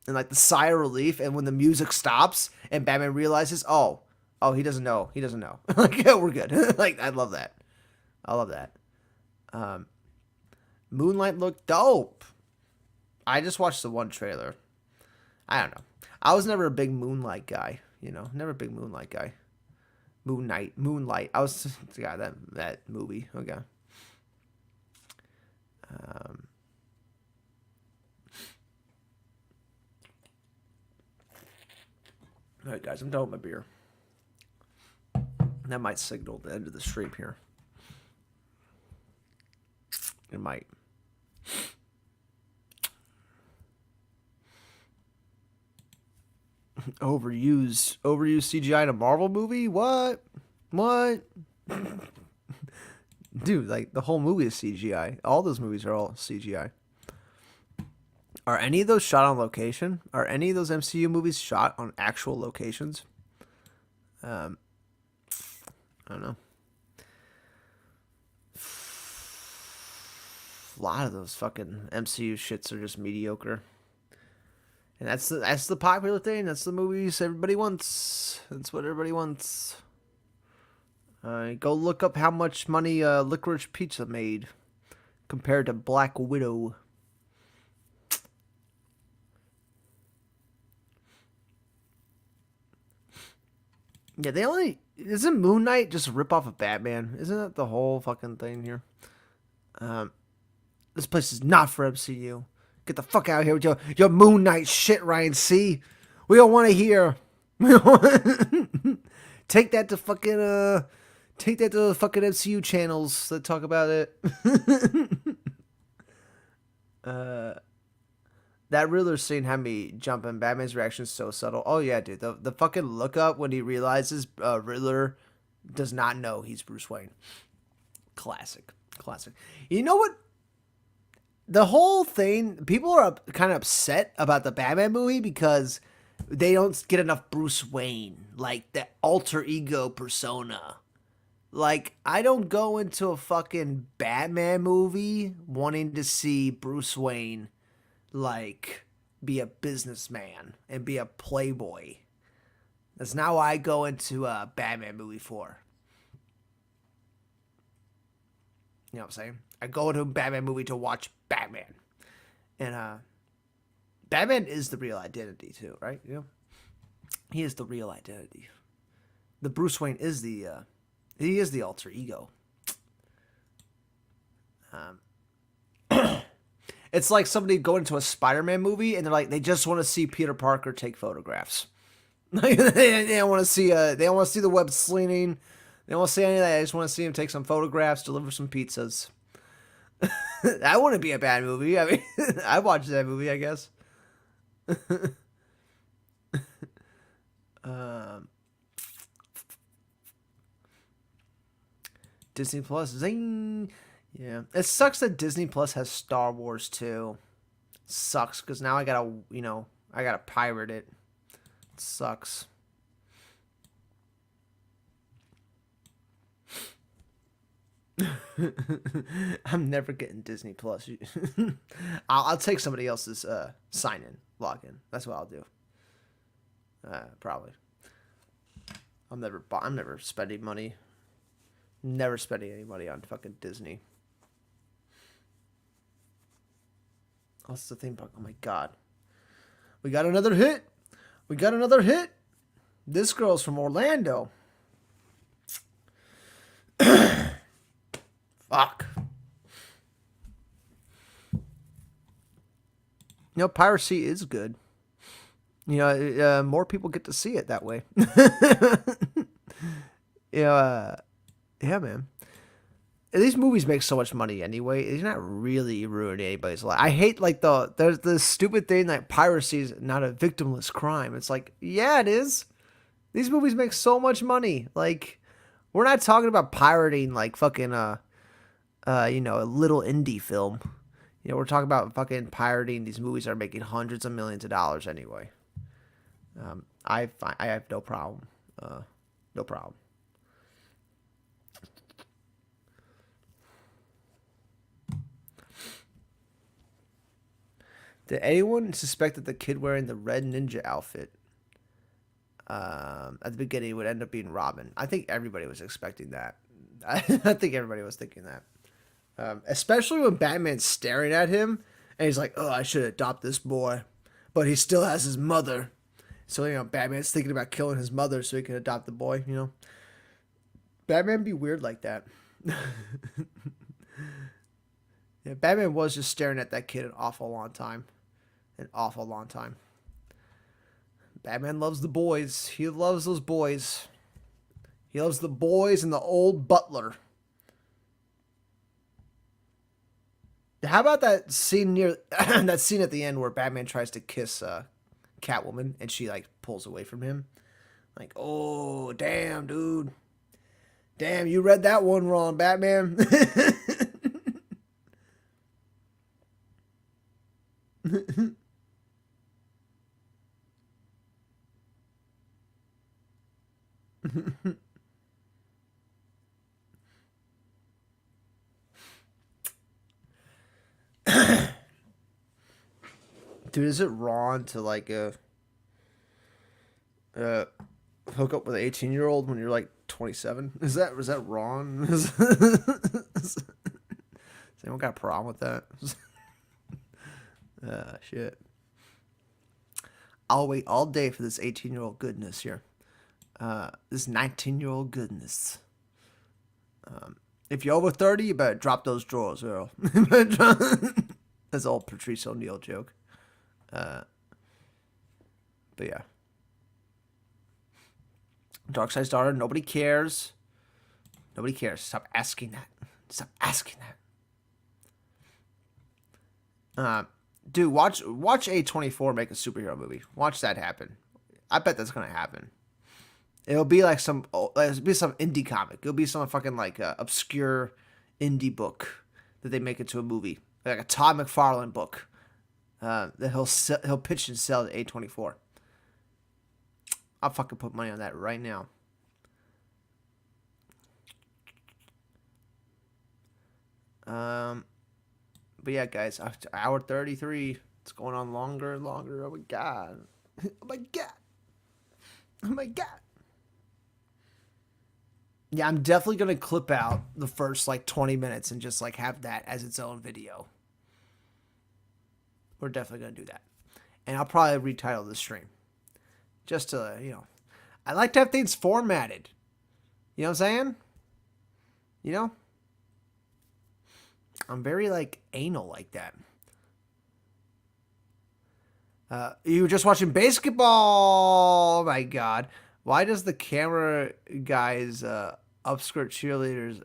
And like the sigh of relief, and when the music stops and Batman realizes, oh, he doesn't know. He doesn't know. Like, yeah, we're good. Like, I love that. I love that. Moonlight looked dope. I just watched the one trailer. I don't know. I was never a big Moonlight guy. You know, never a big Moonlight guy. Moonlight. I was the guy that movie. Okay. All right, guys, I'm done with my beer. That might signal the end of the stream here. It might. Overused CGI in a Marvel movie? What? Dude, like the whole movie is CGI. All those movies are all CGI. Are any of those shot on location? Are any of those MCU movies shot on actual locations? I don't know. A lot of those fucking MCU shits are just mediocre. And that's the popular thing. That's the movies everybody wants. That's what everybody wants. Go look up how much money Licorice Pizza made compared to Black Widow. Yeah, isn't Moon Knight just a ripoff of Batman? Isn't that the whole fucking thing here? This place is not for MCU. Get the fuck out of here with your Moon Knight shit, Ryan C. We don't want to hear. Take that to the fucking MCU channels that talk about it. That Riddler scene had me jumping. Batman's reaction is so subtle. Oh yeah, dude. The fucking look up when he realizes Riddler does not know he's Bruce Wayne. Classic. You know what? The whole thing, people are kind of upset about the Batman movie because they don't get enough Bruce Wayne, like the alter ego persona. Like, I don't go into a fucking Batman movie wanting to see Bruce Wayne, like, be a businessman and be a playboy. That's not what I go into a Batman movie for. You know what I'm saying? I go into a Batman movie to watch Batman. And Batman is the real identity too, right? You know? He is the real identity. The Bruce Wayne is the he is the alter ego. It's like somebody going to a Spider-Man movie and they're like they just want to see Peter Parker take photographs. they don't want to see the web slinging. They don't want to see any of that. They just want to see him take some photographs, deliver some pizzas. That wouldn't be a bad movie. I mean, I watched that movie, I guess. Disney Plus, zing. Yeah, it sucks that Disney Plus has Star Wars too. It sucks because now I gotta pirate it. It sucks. I'm never getting Disney Plus. I'll take somebody else's sign in. log in. That's what I'll do. Probably. I'm never spending money. Never spending any money on fucking Disney. What's the theme park? Oh my god. We got another hit. We got another hit. This girl's from Orlando. Fuck. You know, piracy is good. You know, more people get to see it that way. You know, yeah, man. These movies make so much money anyway. It's not really ruining anybody's life. I hate like there's this stupid thing that piracy is not a victimless crime. It's like, yeah, it is. These movies make so much money. Like, we're not talking about pirating like fucking you know, a little indie film. You know, we're talking about fucking pirating these movies that are making hundreds of millions of dollars anyway. I have no problem. No problem. Did anyone suspect that the kid wearing the red ninja outfit at the beginning would end up being Robin? I think everybody was expecting that. I think everybody was thinking that. Especially when Batman's staring at him and he's like, oh, I should adopt this boy. But he still has his mother. So, you know, Batman's thinking about killing his mother so he can adopt the boy, you know. Batman be weird like that. Yeah, Batman was just staring at that kid an awful long time. An awful long time. Batman loves the boys. He loves those boys. He loves the boys and the old butler. How about that scene that scene at the end where Batman tries to kiss Catwoman and she like pulls away from him? Like, oh, damn, dude. Damn, you read that one wrong, Batman. Dude, is it wrong to like hook up with an 18-year-old when you're like 27? Was that wrong? Does anyone got a problem with that? Shit. I'll wait all day for this 18-year-old goodness here. This 19-year-old goodness. If you're over 30, you better drop those drawers, Earl. That's an old Patrice O'Neill joke. But yeah. Darkseid's daughter, nobody cares. Nobody cares. Stop asking that. Stop asking that. Dude, watch A24 make a superhero movie. Watch that happen. I bet that's gonna happen. It'll be like some indie comic. It'll be some fucking like obscure indie book that they make into a movie, like a Todd McFarlane book that he'll pitch and sell to A24. I'll fucking put money on that right now. But yeah, guys, after hour 33, it's going on longer and longer. Oh my god. Oh my god. Oh my god. Yeah, I'm definitely going to clip out the first like 20 minutes and just like have that as its own video. We're definitely going to do that. And I'll probably retitle the stream. Just to, you know, I like to have things formatted. You know what I'm saying? You know? I'm very like anal like that. You were just watching basketball. Oh my god. Why does the camera guys upskirt cheerleaders?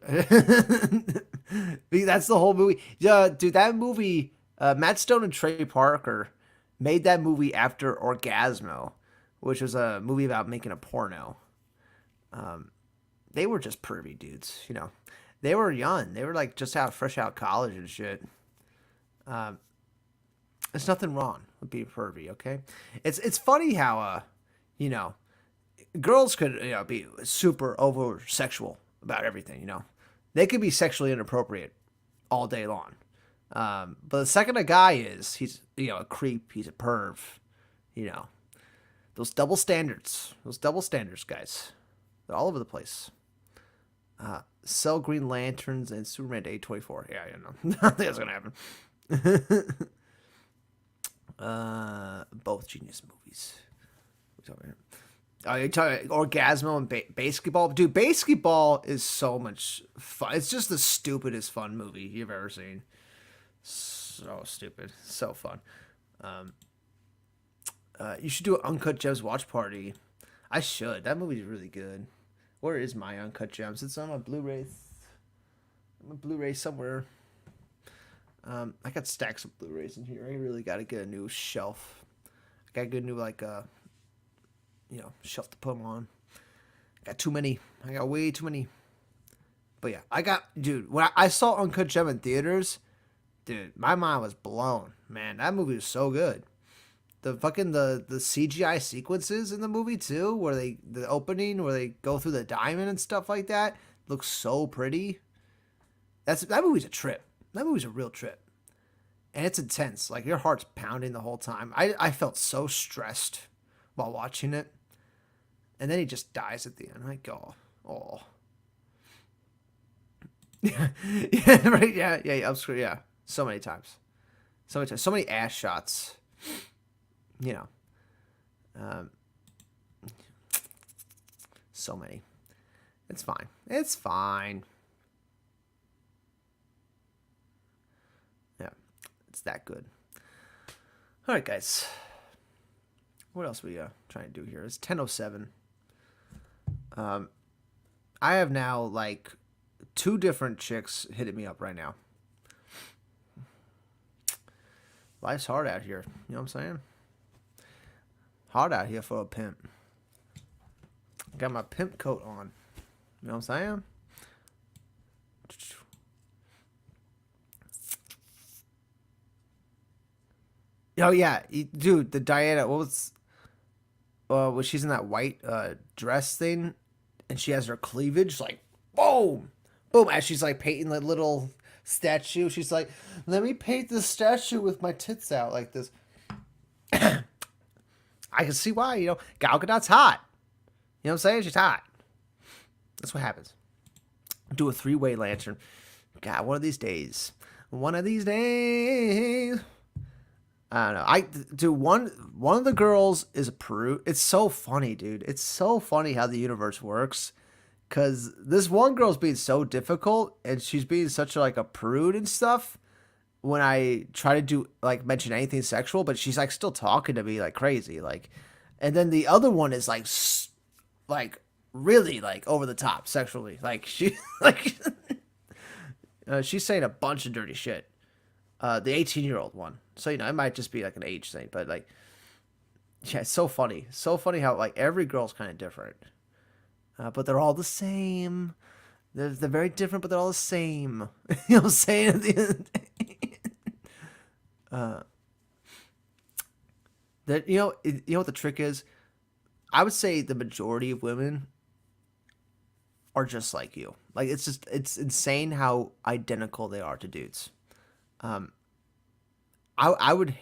That's the whole movie. Yeah, dude, that movie, Matt Stone and Trey Parker made that movie after Orgasmo, which was a movie about making a porno. They were just pervy dudes, you know. They were young. They were like just fresh out of college and shit. There's nothing wrong with being pervy, okay? It's funny how you know, girls could, you know, be super over sexual about everything, you know. They could be sexually inappropriate all day long. But the second a guy he's, you know, a creep, he's a perv. You know, those double standards, guys. They're all over the place. Sell Green Lanterns and Superman to A24. Yeah, I don't know. I think that's gonna happen. Both genius movies. You're talking Orgasmo and Basketball? Dude, Basketball is so much fun. It's just the stupidest fun movie you've ever seen. So stupid. So fun. You should do an Uncut Gems watch party. I should. That movie's really good. Where is my Uncut Gems? It's on my Blu-ray. My Blu-ray somewhere. I got stacks of Blu-rays in here. I really got to get a new shelf. I got a good new shelf to put them on. I got too many. I got way too many. But yeah, dude, when I saw Uncut Gem in theaters, dude, my mind was blown. Man, that movie was so good. The CGI sequences in the movie too, the opening where they go through the diamond and stuff like that, looks so pretty. That movie's a trip. That movie's a real trip. And it's intense. Like, your heart's pounding the whole time. I felt so stressed while watching it. And then he just dies at the end. Like, oh. Yeah, right, yeah, I'm screwed, yeah. So many times. So many ass shots. You know. So many. It's fine. It's that good. All right, guys. What else are we trying to do here? It's 10:07. I have now like 2 different chicks hitting me up right now. Life's hard out here. You know what I'm saying? Hard out here for a pimp. Got my pimp coat on. You know what I'm saying? Oh yeah, dude, the Diana, when she's in that white dress thing, and she has her cleavage, like, boom, boom, as she's like painting the little statue, she's like, let me paint this statue with my tits out like this. I can see why, Gal Gadot's hot. You know what I'm saying? She's hot. That's what happens. Do a 3-way lantern. God, one of these days. I don't know. Dude, one of the girls is a prude. It's so funny, dude. It's so funny how the universe works. Cause this one girl's being so difficult, and she's being such a prude and stuff. When I try to mention anything sexual, but she's like still talking to me like crazy, and then the other one is really over the top sexually. She's saying a bunch of dirty shit. The 18-year-old one. So, it might just be like an age thing, but yeah, it's so funny. So funny how every girl's kind of different. But they're all the same. They're very different, but they're all the same. You know what I'm saying? At the end of the day. That you know what the trick is? I would say the majority of women are just like you. It's insane how identical they are to dudes. I would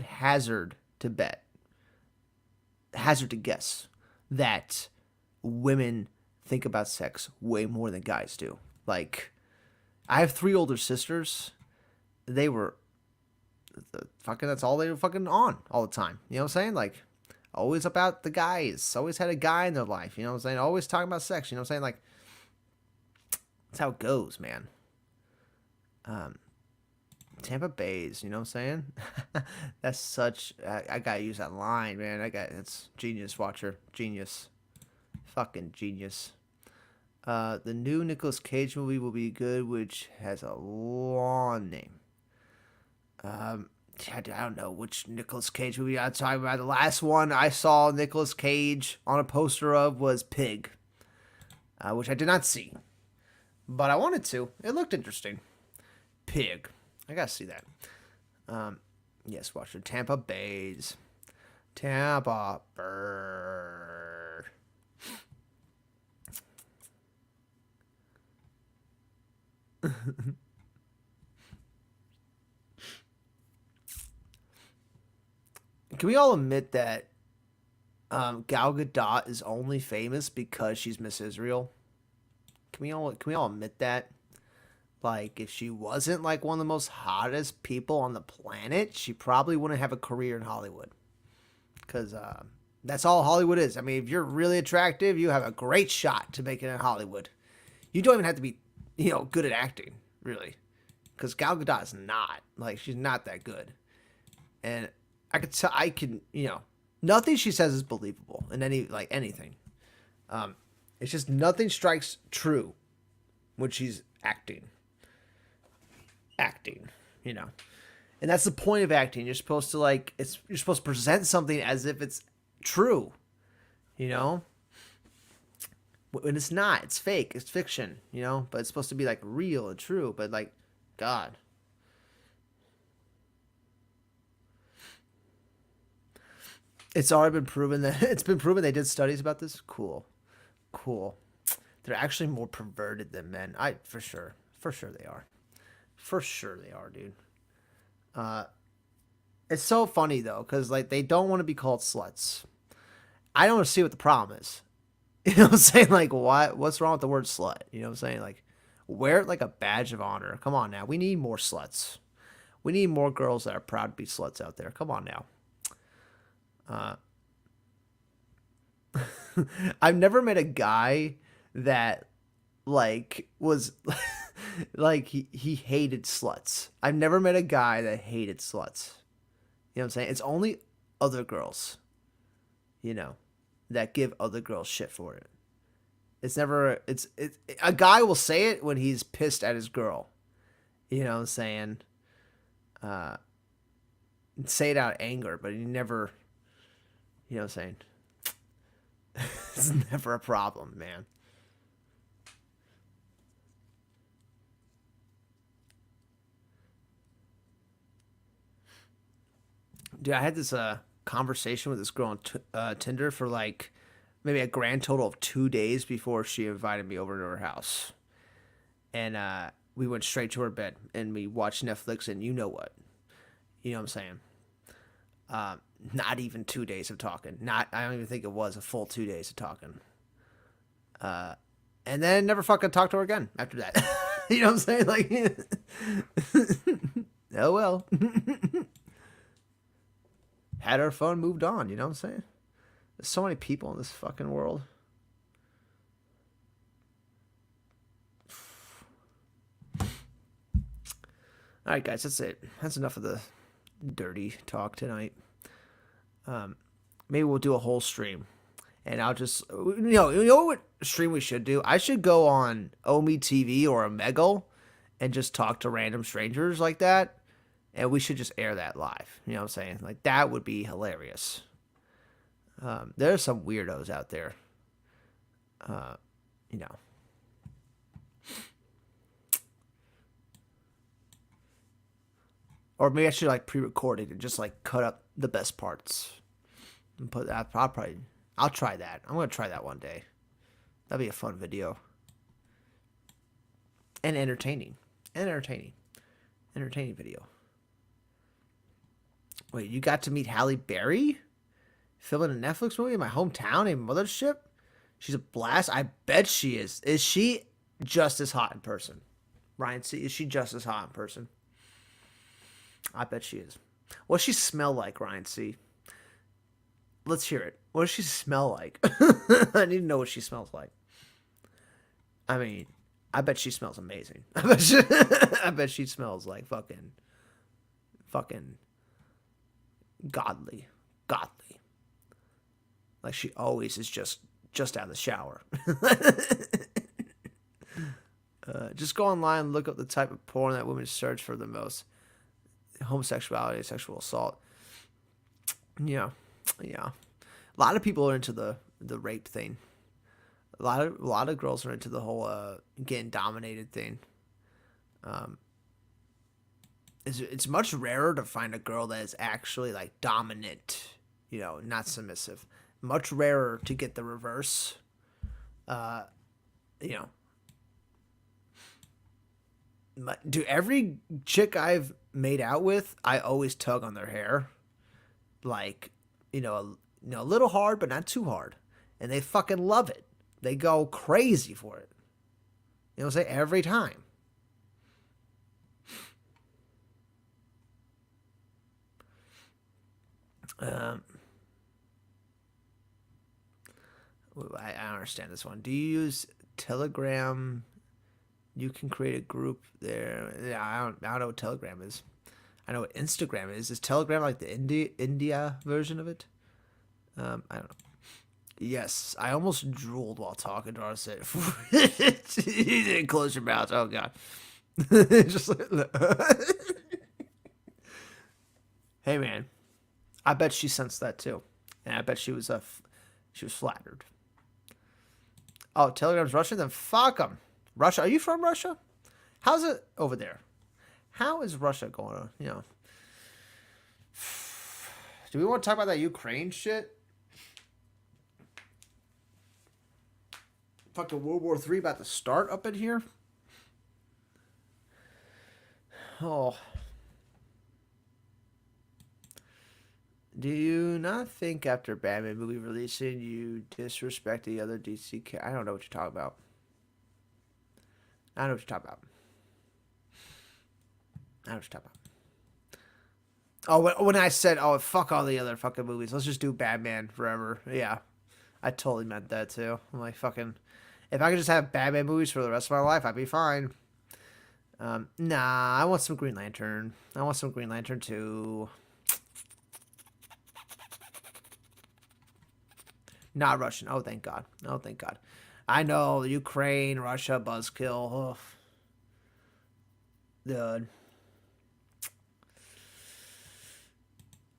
hazard to guess that women think about sex way more than guys do. I have 3 older sisters. They were that's all they were fucking on all the time. You know what I'm saying? Always about the guys. Always had a guy in their life. You know what I'm saying? Always talking about sex. You know what I'm saying? That's how it goes, man. Tampa Bay's, you know what I'm saying? That's such, I gotta use that line, man. It's genius, watcher. Genius. Fucking genius. The new Nicolas Cage movie will be good, which has a long name. I don't know which Nicolas Cage movie I'm talking about. The last one I saw Nicolas Cage on a poster of was Pig, which I did not see. But I wanted to. It looked interesting. Pig. I gotta see that. Yes, watch the Tampa Bay's. Tampa Bird. Can we all admit that Gal Gadot is only famous because she's Miss Israel? Can we all admit that? Like, if she wasn't like one of the most hottest people on the planet, she probably wouldn't have a career in Hollywood. Because that's all Hollywood is. I mean, if you're really attractive, you have a great shot to make it in Hollywood. You don't even have to be, good at acting, really. Because Gal Gadot is not. Like, she's not that good. And nothing she says is believable in anything. It's just nothing strikes true when she's acting. And that's the point of acting. You're supposed to you're supposed to present something as if it's true, when it's not. It's fake. It's fiction, but it's supposed to be like real and true. But like, God. It's already been proven they did studies about this. Cool. They're actually more perverted than men. For sure they are. For sure they are, dude. It's so funny though, because like they don't want to be called sluts. I don't see what the problem is. You know what I'm saying? Like, what's wrong with the word slut? You know what I'm saying? Like, wear it like a badge of honor. Come on now. We need more sluts. We need more girls that are proud to be sluts out there. Come on now. I've never met a guy that was like he hated sluts. I've never met a guy that hated sluts. You know what I'm saying? It's only other girls, that give other girls shit for it. It's never a guy will say it when he's pissed at his girl. You know what I'm saying? Say it out of anger, but he never, you know what I'm saying? It's never a problem, man. Dude, I had this conversation with this girl on Tinder for like maybe a grand total of 2 days before she invited me over to her house. And we went straight to her bed and we watched Netflix and you know what? You know what I'm saying? Not even 2 days of talking. I don't even think it was a full 2 days of talking. And then never fucking talked to her again after that. You know what I'm saying? Like, oh well. Had our fun, moved on. You know what I'm saying? There's so many people in this fucking world. All right, guys, that's it. That's enough of the dirty talk tonight. Maybe we'll do a whole stream, and I'll just you know what stream we should do? I should go on Omi TV or Omegle and just talk to random strangers like that, and we should just air that live. You know what I'm saying? Like that would be hilarious. There are some weirdos out there. You know. Or maybe I should like pre-record it and just like cut up the best parts and put that. I'll try that. I'm gonna try that one day. That'd be a fun video and entertaining video. Wait, you got to meet Halle Berry filming a Netflix movie in my hometown in Mothership? She's a blast. I bet she is. Is she just as hot in person? Ryan C, is she just as hot in person? I bet she is. What does she smell like, Ryan C? Let's hear it. What does she smell like? I need to know what she smells like. I mean, I bet she smells amazing. I bet she smells like fucking godly. Like she always is just out of the shower. Just go online and look up the type of porn that women search for the most. Homosexuality, sexual assault. Yeah. A lot of people are into the rape thing. A lot of girls are into the whole getting dominated thing. It's much rarer to find a girl that is actually like dominant, not submissive. Much rarer to get the reverse. Dude, every chick I've made out with, I always tug on their hair. like, a little hard, but not too hard. And they fucking love it. They go crazy for it. Say every time. I don't understand this one. Do you use Telegram? You can create a group there. Yeah, I don't know what Telegram is. I know what Instagram is. Is Telegram like the India version of it? I don't know. Yes, I almost drooled while talking to our set. You didn't close your mouth. Oh god. Just like, hey man, I bet she sensed that too, and I bet she was flattered. Oh, Telegram's Russian? Then fuck them. Russia? Are you from Russia? How's it over there? How is Russia going on? Do we want to talk about that Ukraine shit? Fucking World War III about to start up in here? Oh. Do you not think after Batman movie releasing you disrespect the other DC I don't know what you're talking about. I don't know what you're talking about. I don't know what you're talking about. Oh, when I said, oh, fuck all the other fucking movies. Let's just do Batman forever. Yeah. I totally meant that too. I'm like, fucking, if I could just have Batman movies for the rest of my life, I'd be fine. Nah, I want some Green Lantern. I want some Green Lantern too. Not Russian. Oh, thank God. Oh, thank God. I know, Ukraine, Russia, buzzkill. Oh. Dude.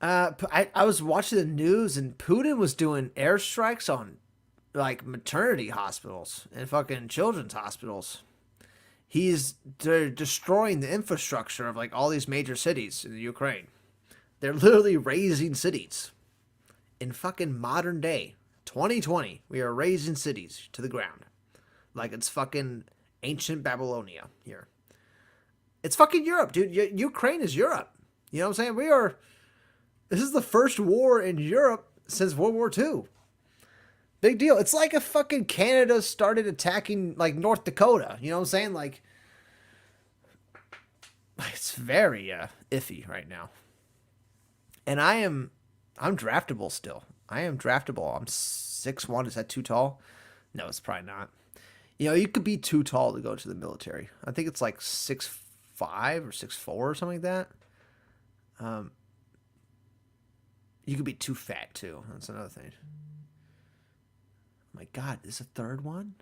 I was watching the news and Putin was doing airstrikes on like maternity hospitals and fucking children's hospitals. They're destroying the infrastructure of like all these major cities in the Ukraine. They're literally razing cities in fucking modern day 2020. We are razing cities to the ground like it's fucking ancient Babylonia here. It's fucking Europe, dude. Ukraine is Europe. You know what I'm saying? This is the first war in Europe since World War II. Big deal. It's like if fucking Canada started attacking like North Dakota. You know what I'm saying? Like, it's very iffy right now. And I'm draftable still. I am draftable. I'm 6'1". Is that too tall? No, it's probably not. You could be too tall to go to the military. I think it's like 6'5" or 6'4" or something like that. You could be too fat too. That's another thing. Oh my God, is a third one?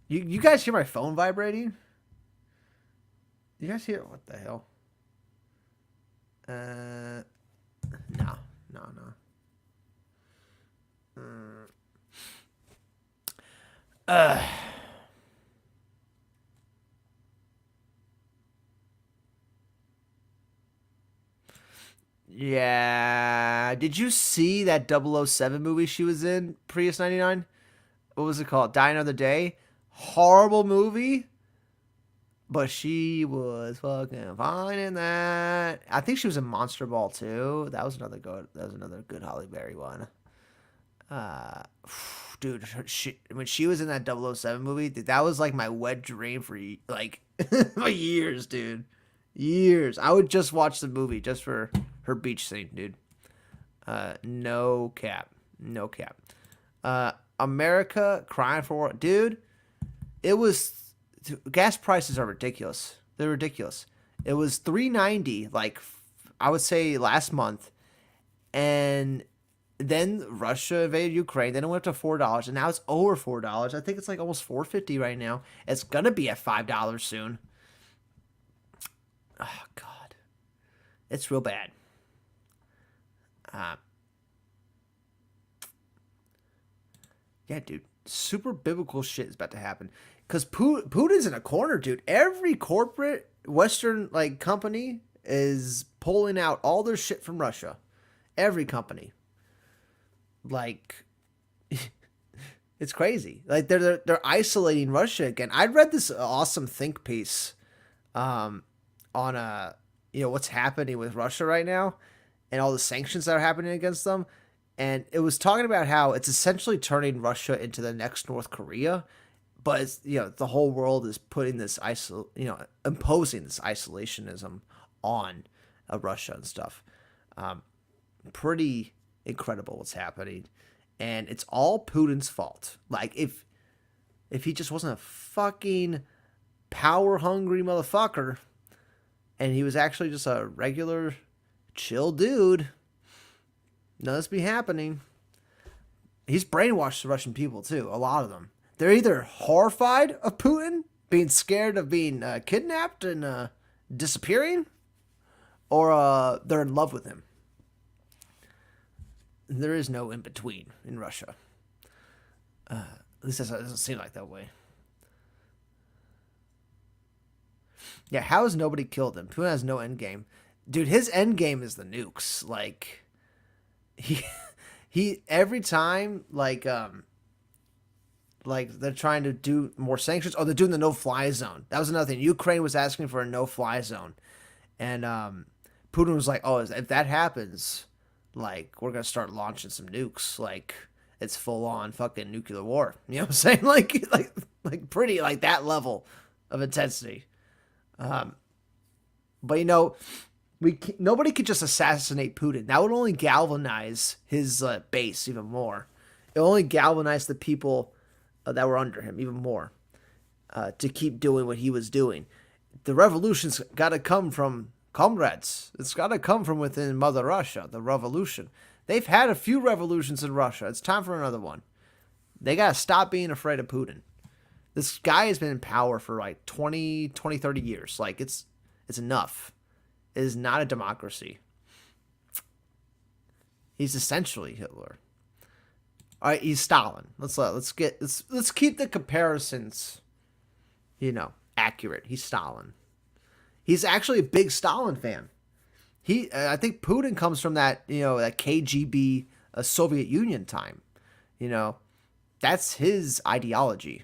You guys hear my phone vibrating? You guys hear what the hell? No. Yeah. Did you see that 007 movie she was in, Prius 99? What was it called? Die Another Day? Horrible movie. But she was fucking fine in that. I think she was in Monster Ball too. That was another good Halle Berry one. Dude, when she was in that 007 movie, that was like my wet dream for like for years, dude. Years. I would just watch the movie just for her beach scene, dude. No cap. America crying for war. Dude, gas prices are ridiculous. They're ridiculous. It was $3.90 like I would say last month, and then Russia invaded Ukraine. Then it went up to $4, and now it's over $4. I think it's like almost $4.50 right now. It's gonna be at $5 soon. Oh God, it's real bad. Yeah, dude, super biblical shit is about to happen because Putin's in a corner, dude. Every corporate Western like company is pulling out all their shit from Russia. Every company, like, it's crazy. Like they're isolating Russia again. I read this awesome think piece, on what's happening with Russia right now, and all the sanctions that are happening against them. And it was talking about how it's essentially turning Russia into the next North Korea, but it's, the whole world is putting this imposing this isolationism on Russia and stuff. Pretty incredible what's happening, and it's all Putin's fault. Like if he just wasn't a fucking power hungry motherfucker, and he was actually just a regular chill dude, none of this be happening. He's brainwashed the Russian people too. A lot of them. They're either horrified of Putin, being scared of being kidnapped and disappearing, or they're in love with him. There is no in between in Russia. At least it doesn't seem like that way. Yeah, how has nobody killed him? Putin has no end game. Dude, his end game is the nukes. Like, he every time, like they're trying to do more sanctions. Oh, they're doing the no-fly zone. That was another thing. Ukraine was asking for a no-fly zone. And Putin was like, oh, if that happens, like, we're going to start launching some nukes. Like, it's full-on fucking nuclear war. You know what I'm saying? Like pretty, like, that level of intensity. But, nobody could just assassinate Putin. That would only galvanize his base even more. It only galvanized the people that were under him even more to keep doing what he was doing. The revolution's got to come from comrades. It's got to come from within Mother Russia, the revolution. They've had a few revolutions in Russia. It's time for another one. They got to stop being afraid of Putin. This guy has been in power for like 20, 30 years. Like, it's enough. It is not a democracy. He's essentially Hitler. All right, he's Stalin. Let's keep the comparisons, accurate. He's Stalin. He's actually a big Stalin fan. I think Putin comes from that, that KGB Soviet Union time. That's his ideology.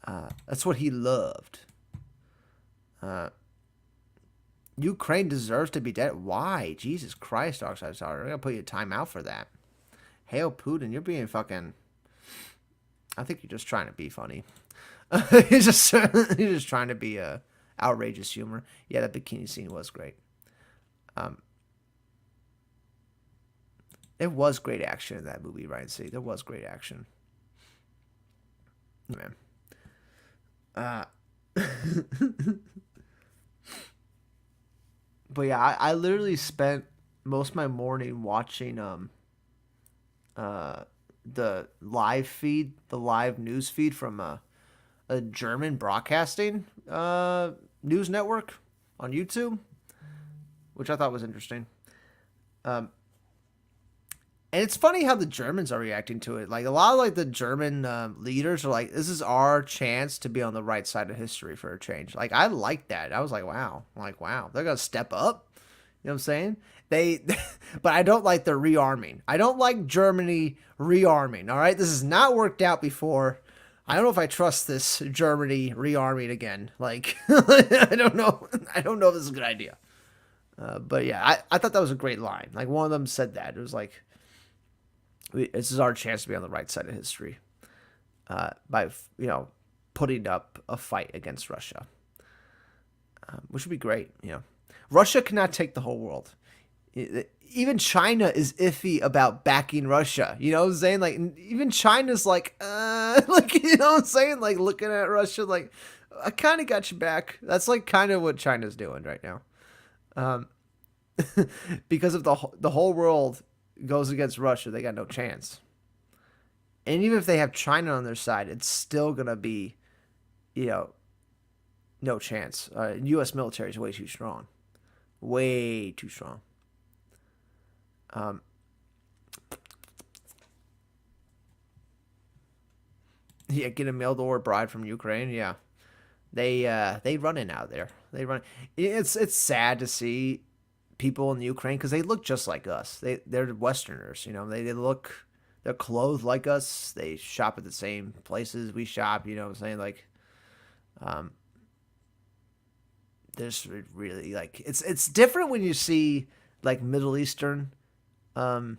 That's what he loved. Ukraine deserves to be dead. Why? Jesus Christ, Darkseid Star. I'm going to put you a timeout for that. Hail Putin, you're being fucking... I think you're just trying to be funny. You're just trying to be outrageous humor. Yeah, that bikini scene was great. There was great action in that movie, Ryan C. There was great action. Man. But yeah, I literally spent most of my morning watching the live news feed from a German broadcasting news network on YouTube, which I thought was interesting. And it's funny how the Germans are reacting to it. Like, a lot of like the German leaders are like, this is our chance to be on the right side of history for a change. Like, I like that. I was like, wow. They're going to step up. You know what I'm saying? But I don't like the rearming. I don't like Germany rearming. All right. This has not worked out before. I don't know if I trust this Germany rearming again. Like, I don't know. I don't know if this is a good idea. But yeah, I thought that was a great line. Like, one of them said that. It was like, this is our chance to be on the right side of history by, putting up a fight against Russia, which would be great. Russia cannot take the whole world. Even China is iffy about backing Russia. You know what I'm saying? Like, even China's like, like, you know what I'm saying? Like, looking at Russia, like, I kind of got you back. That's like kind of what China's doing right now. Because if the whole world goes against Russia, they got no chance. And even if they have China on their side, it's still gonna be, no chance. U.S. military is way too strong, way too strong. Yeah, get a mail order bride from Ukraine. Yeah, they running out there. They run. It's sad to see people in Ukraine because they look just like us. They're Westerners, they're clothed like us. They shop at the same places we shop. You know what I'm saying? Like, there's really like it's different when you see like Middle Eastern, um,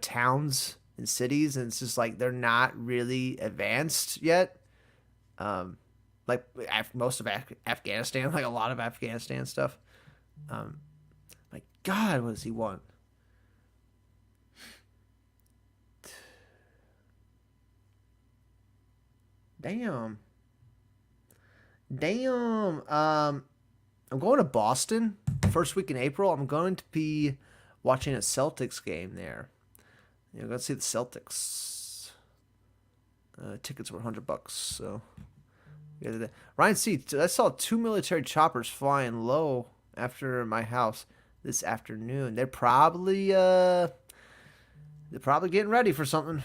towns and cities, and it's just like they're not really advanced yet. Um, like most of Afghanistan, like a lot of Afghanistan stuff. Um, my God, what does he want? Damn. Damn. I'm going to Boston first week in April. I'm going to be watching a Celtics game there. Go see the Celtics. Tickets were $100, so yeah. Ryan C. I saw 2 military choppers flying low after my house this afternoon. They're probably getting ready for something.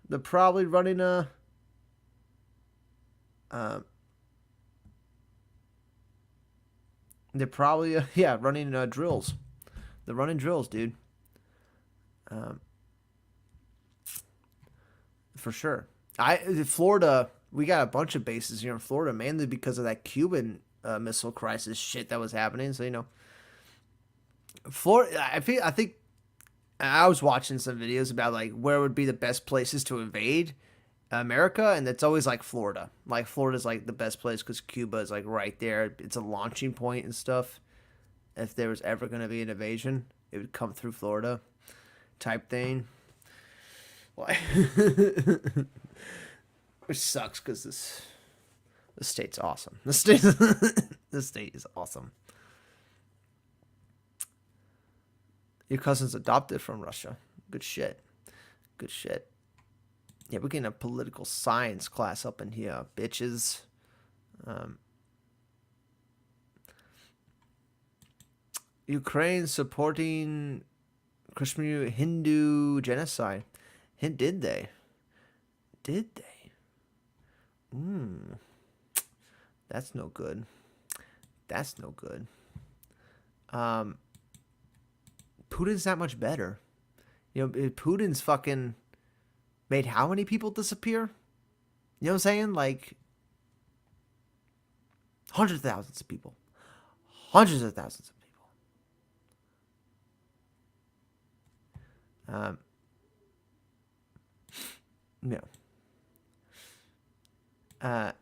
They're probably running uh they're probably running drills. They're running drills, dude. Um, for sure. Florida, we got a bunch of bases here in Florida, mainly because of that Cuban missile crisis shit that was happening. So Florida. I think I was watching some videos about like where would be the best places to invade America, and it's always like Florida. Like Florida's like the best place because Cuba is like right there. It's a launching point and stuff. If there was ever going to be an invasion, it would come through Florida, type thing. Like, which sucks because the state's awesome. The state is awesome. Your cousin's adopted from Russia. Good shit. Good shit. Yeah, we're getting a political science class up in here, bitches. Um, Ukraine supporting Kashmir Hindu genocide. Did they? Did they? That's no good. That's no good. Putin's not much better. Putin's fucking made how many people disappear? You know what I'm saying? Like hundreds of thousands of people. Hundreds of thousands of people. No. I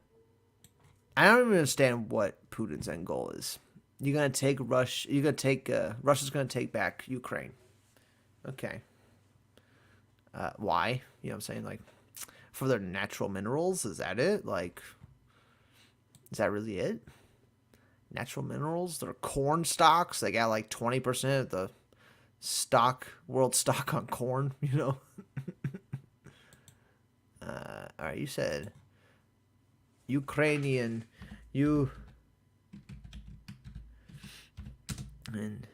don't even understand what Putin's end goal is. You're gonna take Russia. You're gonna take Russia's gonna take back Ukraine. Okay. Why? You know what I'm saying? Like, for their natural minerals? Is that it? Like, is that really it? Natural minerals? Their corn stocks? They got like 20% of the world stock on corn, all right, you said Ukrainian, and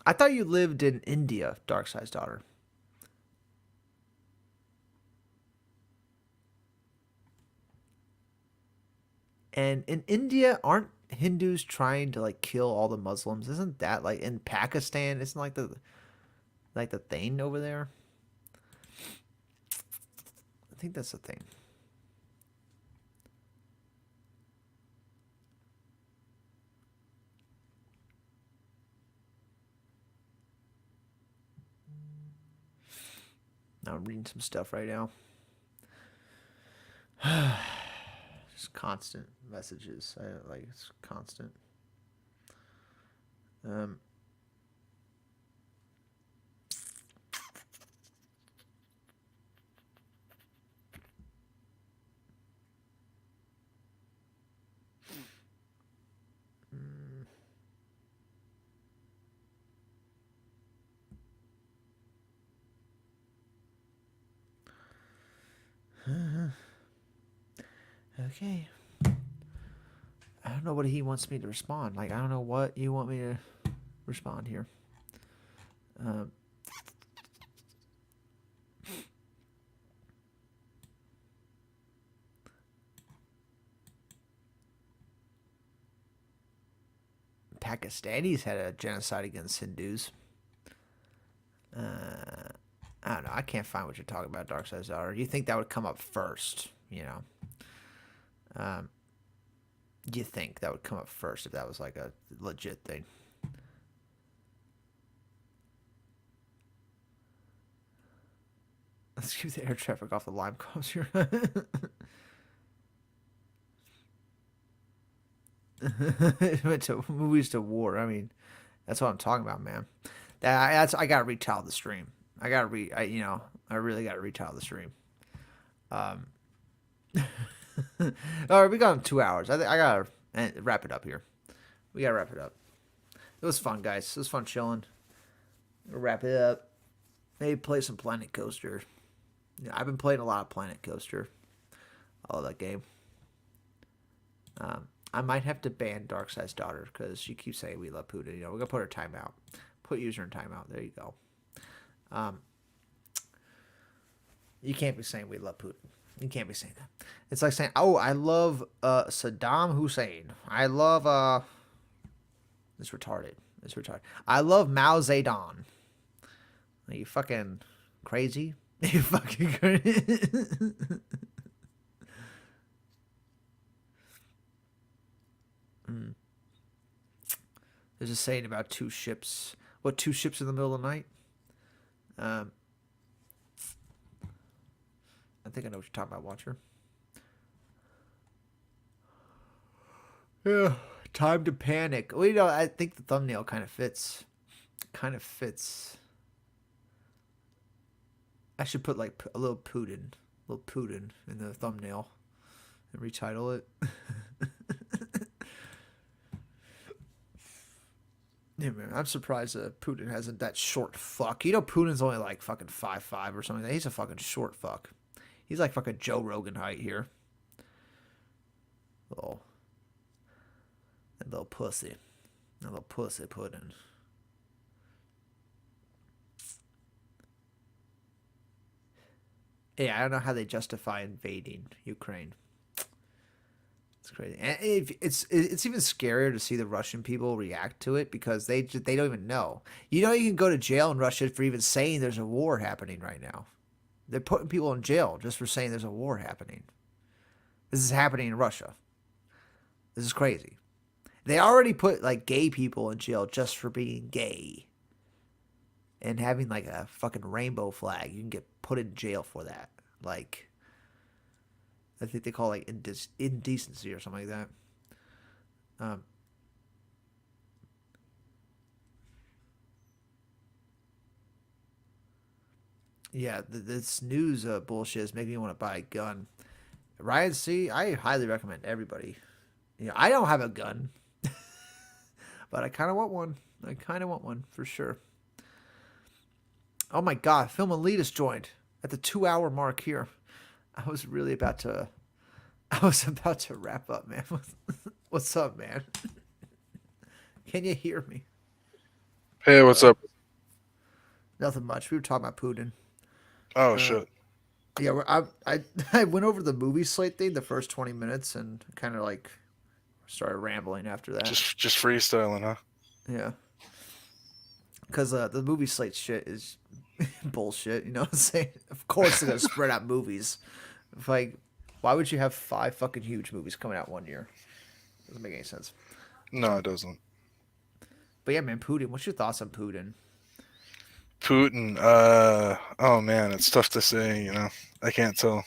I thought you lived in India, Darkseid's daughter. And in India, aren't Hindus trying to like kill all the Muslims? Isn't that like in Pakistan? Isn't like the thing over there? I think that's the thing. Now I'm reading some stuff right now. Just constant messages. It's constant. Okay. I don't know what he wants me to respond. Like, I don't know what you want me to respond here. Pakistanis had a genocide against Hindus. I don't know. I can't find what you're talking about, Dark Side's Daughter. You think that would come up first, you know? You think that would come up first if that was like a legit thing. Let's keep the air traffic off the Lime coast here. It went to movies to war. I mean, that's what I'm talking about, man. I gotta retell the stream. I really gotta retell the stream. All right, we got 2 hours. I gotta wrap it up here. We gotta wrap it up. It was fun, guys. It was fun chilling. We'll wrap it up. Maybe play some Planet Coaster. Yeah, I've been playing a lot of Planet Coaster. I love that game. I might have to ban Dark Side's Daughter because she keeps saying we love Putin. You know, we're gonna put her timeout. Put user in timeout. There you go. You can't be saying we love Putin. You can't be saying that. It's like saying, "Oh, I love Saddam Hussein. I love It's retarded. It's retarded. I love Mao Zedong." Are you fucking crazy? You fucking crazy. There's a saying about two ships. What, two ships in the middle of the night? I think I know what you're talking about, Watcher. Yeah, time to panic. Well, you know, I think the thumbnail kind of fits. I should put like a little Putin in the thumbnail and retitle it. Yeah, man, I'm surprised Putin hasn't that short fuck. You know, Putin's only like fucking 5'5" or something. He's a fucking short fuck. He's like fucking Joe Rogan height here. Little pussy. A little pussy Putin. Yeah, I don't know how they justify invading Ukraine. It's crazy, and it's even scarier to see the Russian people react to it because they don't even know. You know, you can go to jail in Russia for even saying there's a war happening right now. They're putting people in jail just for saying there's a war happening. This is happening in Russia. This is crazy. They already put like gay people in jail just for being gay and having like a fucking rainbow flag. You can get put in jail for that. Like, I think they call it like indecency or something like that. Yeah, this news bullshit is making me want to buy a gun. Ryan C, I highly recommend everybody. You know, I don't have a gun, but I kind of want one. I kind of want one for sure. Oh my god, Film Elitist joined at the 2-hour mark here. I was about to wrap up, man. What's up, man? Can you hear me? Hey, what's up? Nothing much. We were talking about Putin. Oh, shit. Yeah, I went over the movie slate thing the first 20 minutes and kind of like started rambling after that. Just freestyling, huh? Yeah. Because the movie slate shit is bullshit, you know what I'm saying? Of course they're going to spread out movies. Like, why would you have 5 fucking huge movies coming out one year? Doesn't make any sense. No, it doesn't. But yeah, man, Putin. What's your thoughts on Putin? Putin, oh man, it's tough to say, you know. I can't tell.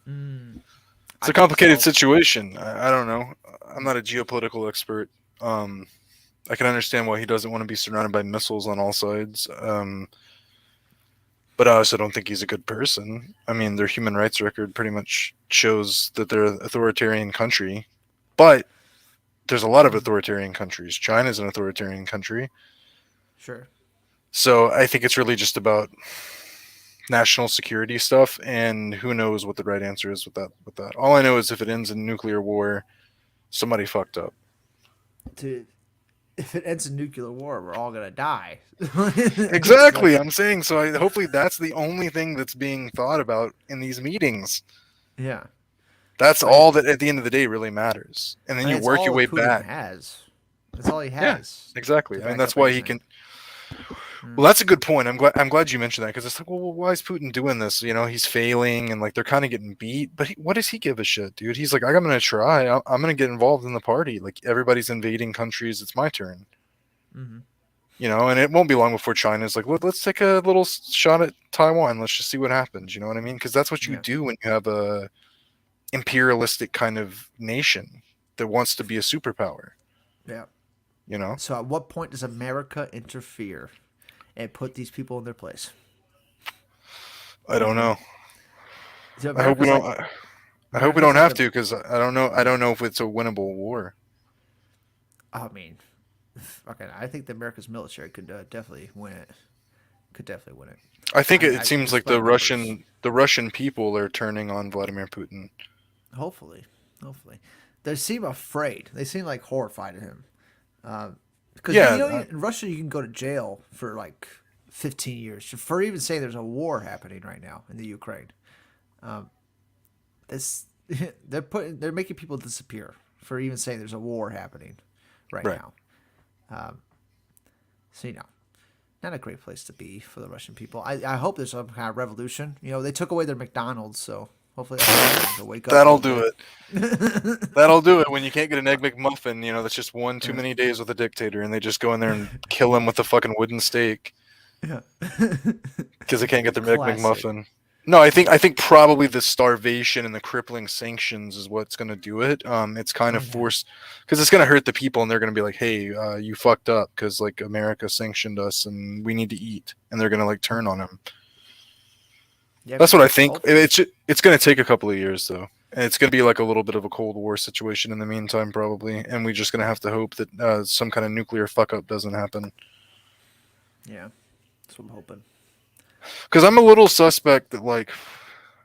It's a complicated situation. I don't know. I'm not a geopolitical expert. I can understand why he doesn't want to be surrounded by missiles on all sides. But I also don't think he's a good person. I mean, their human rights record pretty much shows that they're an authoritarian country. But there's a lot of authoritarian countries. China's an authoritarian country. Sure. So I think it's really just about national security stuff, and who knows what the right answer is with that. All I know is if it ends in nuclear war, somebody fucked up. Dude, if it ends in nuclear war, we're all gonna die. Exactly, I'm saying so. Hopefully that's the only thing that's being thought about in these meetings. Yeah. That's all that at the end of the day really matters, and then you work your way Putin back. Has. That's all he Yeah, has exactly. to I mean, back that's up why he anything. can. Well, that's a good point. I'm glad you mentioned that because it's like, well, why is Putin doing this? You know, he's failing and like they're kind of getting beat. But what does he give a shit, dude? He's like, I'm gonna try. I'm gonna get involved in the party. Like everybody's invading countries. It's my turn. Hmm. You know, and it won't be long before China's like, let's take a little shot at Taiwan. Let's just see what happens. You know what I mean? Because that's what you Yeah. do when you have a imperialistic kind of nation that wants to be a superpower. Yeah. You know, So at what point does America interfere and put these people in their place? I don't know. So I hope we America's don't. like I hope we America's don't like have the. to because I don't know. I don't know if it's a winnable war. I mean, okay. I think the America's military could definitely win it. Could definitely win it. I think it I seems just like by numbers. The Russian people are turning on Vladimir Putin. Hopefully, hopefully, they seem afraid. They seem like horrified of him. Because Yeah, in Russia you can go to jail for like 15 years for even saying there's a war happening right now in the Ukraine. This they're making people disappear for even saying there's a war happening right right. now. So not a great place to be for the Russian people. I hope there's some kind of revolution. They took away their McDonald's, so hopefully that'll get them to wake up a That'll little do bit. it. That'll do it. When you can't get an egg McMuffin, you know that's just one too Yeah. many days with a dictator, and they just go in there and kill him with a fucking wooden stake Yeah. because they can't get their egg Classic. McMuffin. No, I think probably the starvation and the crippling sanctions is what's going to do it. It's kind Oh of yeah. forced because it's going to hurt the people, and they're going to be like, "Hey, you fucked up because like America sanctioned us, and we need to eat," and they're going to like turn on him. Yeah, That's man. what I think. Hopefully. It's going to take a couple of years though, and it's going to be like a little bit of a Cold War situation in the meantime, probably. And we're just going to have to hope that some kind of nuclear fuck up doesn't happen. Yeah. That's what I'm hoping. Because I'm a little suspect that like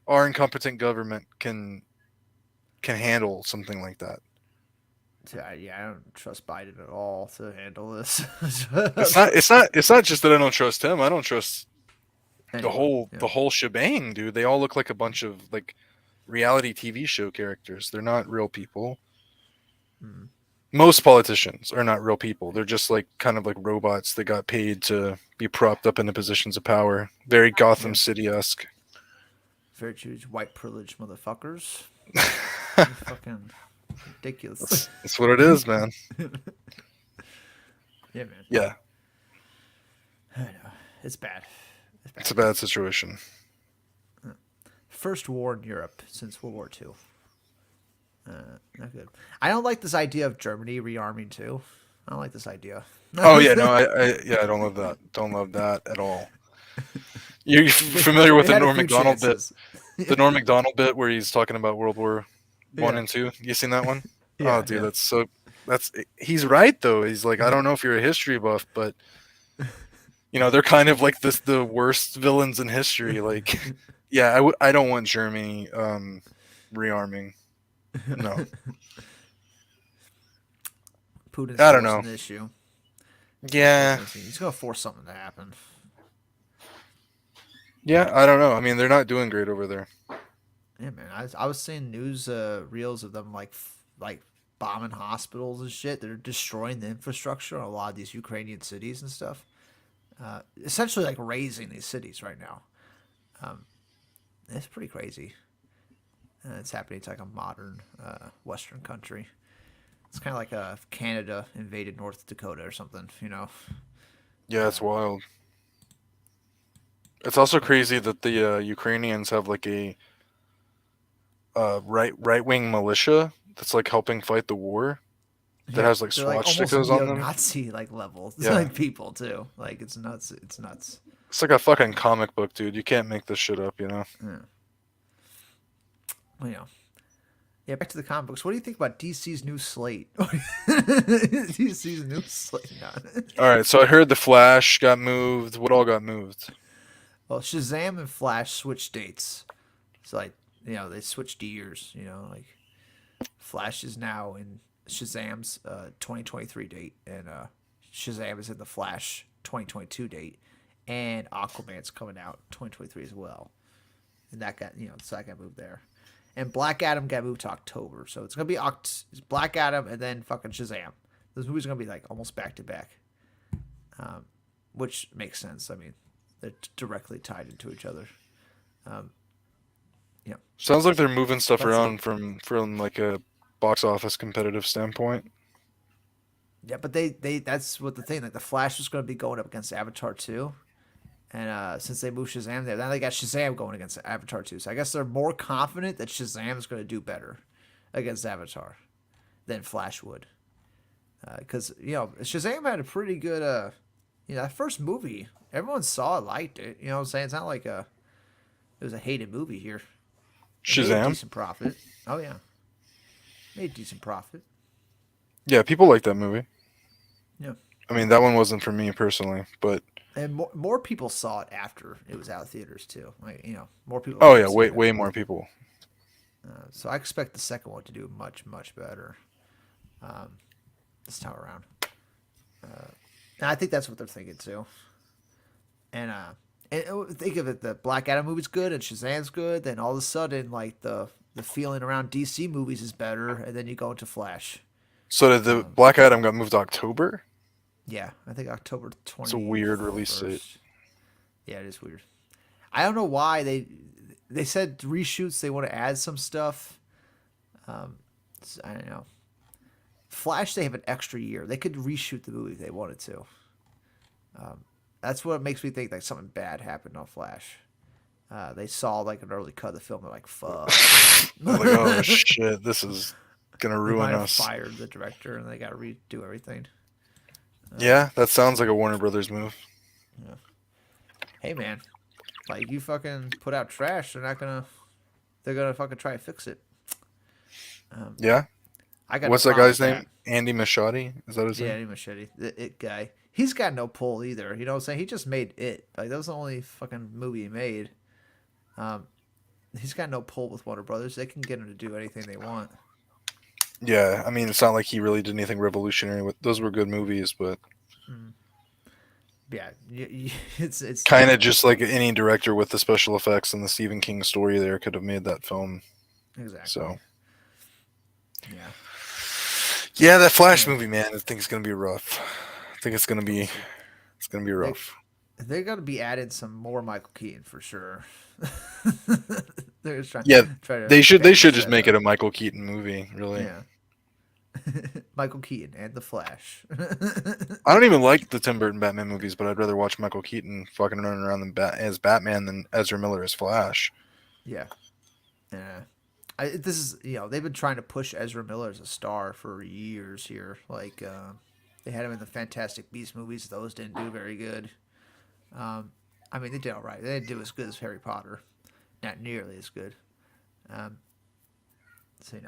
our incompetent government can handle something like that. Yeah, I don't trust Biden at all to handle this. It's not just that I don't trust him. I don't trust the Anyone. whole Yeah. the whole shebang, dude. They all look like a bunch of like reality TV show characters. They're not real people. Mm. Most politicians are not real people. They're just like kind of like robots that got paid to be propped up into positions of power. Very Gotham Yeah. City-esque. Very huge white privilege motherfuckers. Fucking ridiculous. That's what it is, man. Yeah, man. Yeah, I know. It's bad. It's it's bad. a bad situation. First war in Europe since World War II. Not good. I don't like this idea of Germany rearming too. I don't like this idea. Oh yeah, no, I don't love that. Don't love that at all. You're familiar with They the had a Norm few Macdonald bit? chances. The Norm Macdonald bit where he's talking about World War One Yeah, and Two. You seen that one? Oh, yeah, dude, yeah. that's he's right though. He's like, I don't know if you're a history buff, but they're kind of like the worst villains in history. Like, yeah, I don't want Germany rearming. No, Putin's I don't know. forcing the issue. Yeah, He's gonna force something to happen. yeah, I don't know. I mean, they're not doing great over there. Yeah, man. I was seeing news reels of them like bombing hospitals and shit. They're destroying the infrastructure in a lot of these Ukrainian cities and stuff. Essentially, like razing these cities right now. It's pretty crazy. It's happening to like a modern Western country. It's kind of like if Canada invaded North Dakota or something. Yeah, it's wild. It's also crazy that the Ukrainians have like a right wing militia that's like helping fight the war that Yeah, has like they're like almost swastikas on them. neo-Nazi like levels. It's Yeah, like people too. Like it's nuts. It's nuts. it's like a fucking comic book, dude. You can't make this shit up, Yeah. Well, yeah. Yeah. Back to the comic books. What do you think about DC's new slate? DC's new slate. No. All right, so I heard the Flash got moved. What all got moved? Well, Shazam and Flash switch dates. It's like they switched years. Like Flash is now in Shazam's 2023 date, and Shazam is in the Flash 2022 date, and Aquaman's coming out 2023 as well. And that got so that got moved there. And Black Adam got moved to October, so it's gonna be Black Adam and then fucking Shazam. Those movies are gonna be like almost back to back, which makes sense. I mean, they're directly tied into each other. Um, yeah, Sounds like they're moving stuff that's around from like a box office competitive standpoint. yeah, but they that's what the thing. Like the Flash was gonna be going up against Avatar 2. And since they moved Shazam there, now they got Shazam going against Avatar 2. So I guess they're more confident that Shazam is going to do better against Avatar than Flash would. Because, Shazam had a pretty good, that first movie, everyone saw it, liked it. You know what I'm saying? It's not like it was a hated movie here. It made a Shazam? decent profit. Oh, yeah. Made decent profit. Yeah, people like that movie. Yeah. I mean, that one wasn't for me personally, but And more people saw it after it was out of theaters, too. Like, more people oh ended yeah, up seeing it. way more people. So I expect the second one to do much, much better this time around. And I think that's what they're thinking too. And think of it, the Black Adam movie's good and Shazam's good. Then all of a sudden, like the feeling around DC movies is better, and then you go into Flash. So did the Black Adam got moved to October? Yeah, I think October It's a weird release date. 21st. Yeah, it is weird. I don't know why they said reshoots. They want to add some stuff. I don't know. Flash, they have an extra year. They could reshoot the movie if they wanted to. That's what makes me think like something bad happened on Flash. They saw like an early cut of the film. They're like, "Fuck!" I'm like, oh shit, this is gonna They ruin might have us. fired the director, and they got to redo everything. Yeah, that sounds like a Warner Brothers move. Hey, man, like you fucking put out trash, they're gonna fucking try to fix it. Yeah. I got What's no that problem guy's with name? Andy Machete? Is that his Yeah, name? Eddie Machete, the It guy. He's got no pull either. You know what I'm saying? He just made It. Like that was the only fucking movie he made. He's got no pull with Warner Brothers. They can get him to do anything they want. Yeah, I mean, it's not like he really did anything revolutionary. Those were good movies, but Yeah, it's kind of just like any director with the special effects and the Stephen King story there could have made that film. exactly. So Yeah. yeah, that Flash Yeah. movie, man, I think it's gonna be rough. I think it's gonna be rough. They're gonna be adding some more Michael Keaton for sure. They're just Yeah, try to they should bandage just that make up. it a Michael Keaton movie, really. Yeah. Michael Keaton and the Flash. I don't even like the Tim Burton Batman movies, but I'd rather watch Michael Keaton fucking running around as Batman than Ezra Miller as Flash. Yeah. Yeah. This is they've been trying to push Ezra Miller as a star for years here. Like they had him in the Fantastic Beasts movies; those didn't do very good. I mean, they did all right. They didn't do as good as Harry Potter, not nearly as good. Um, so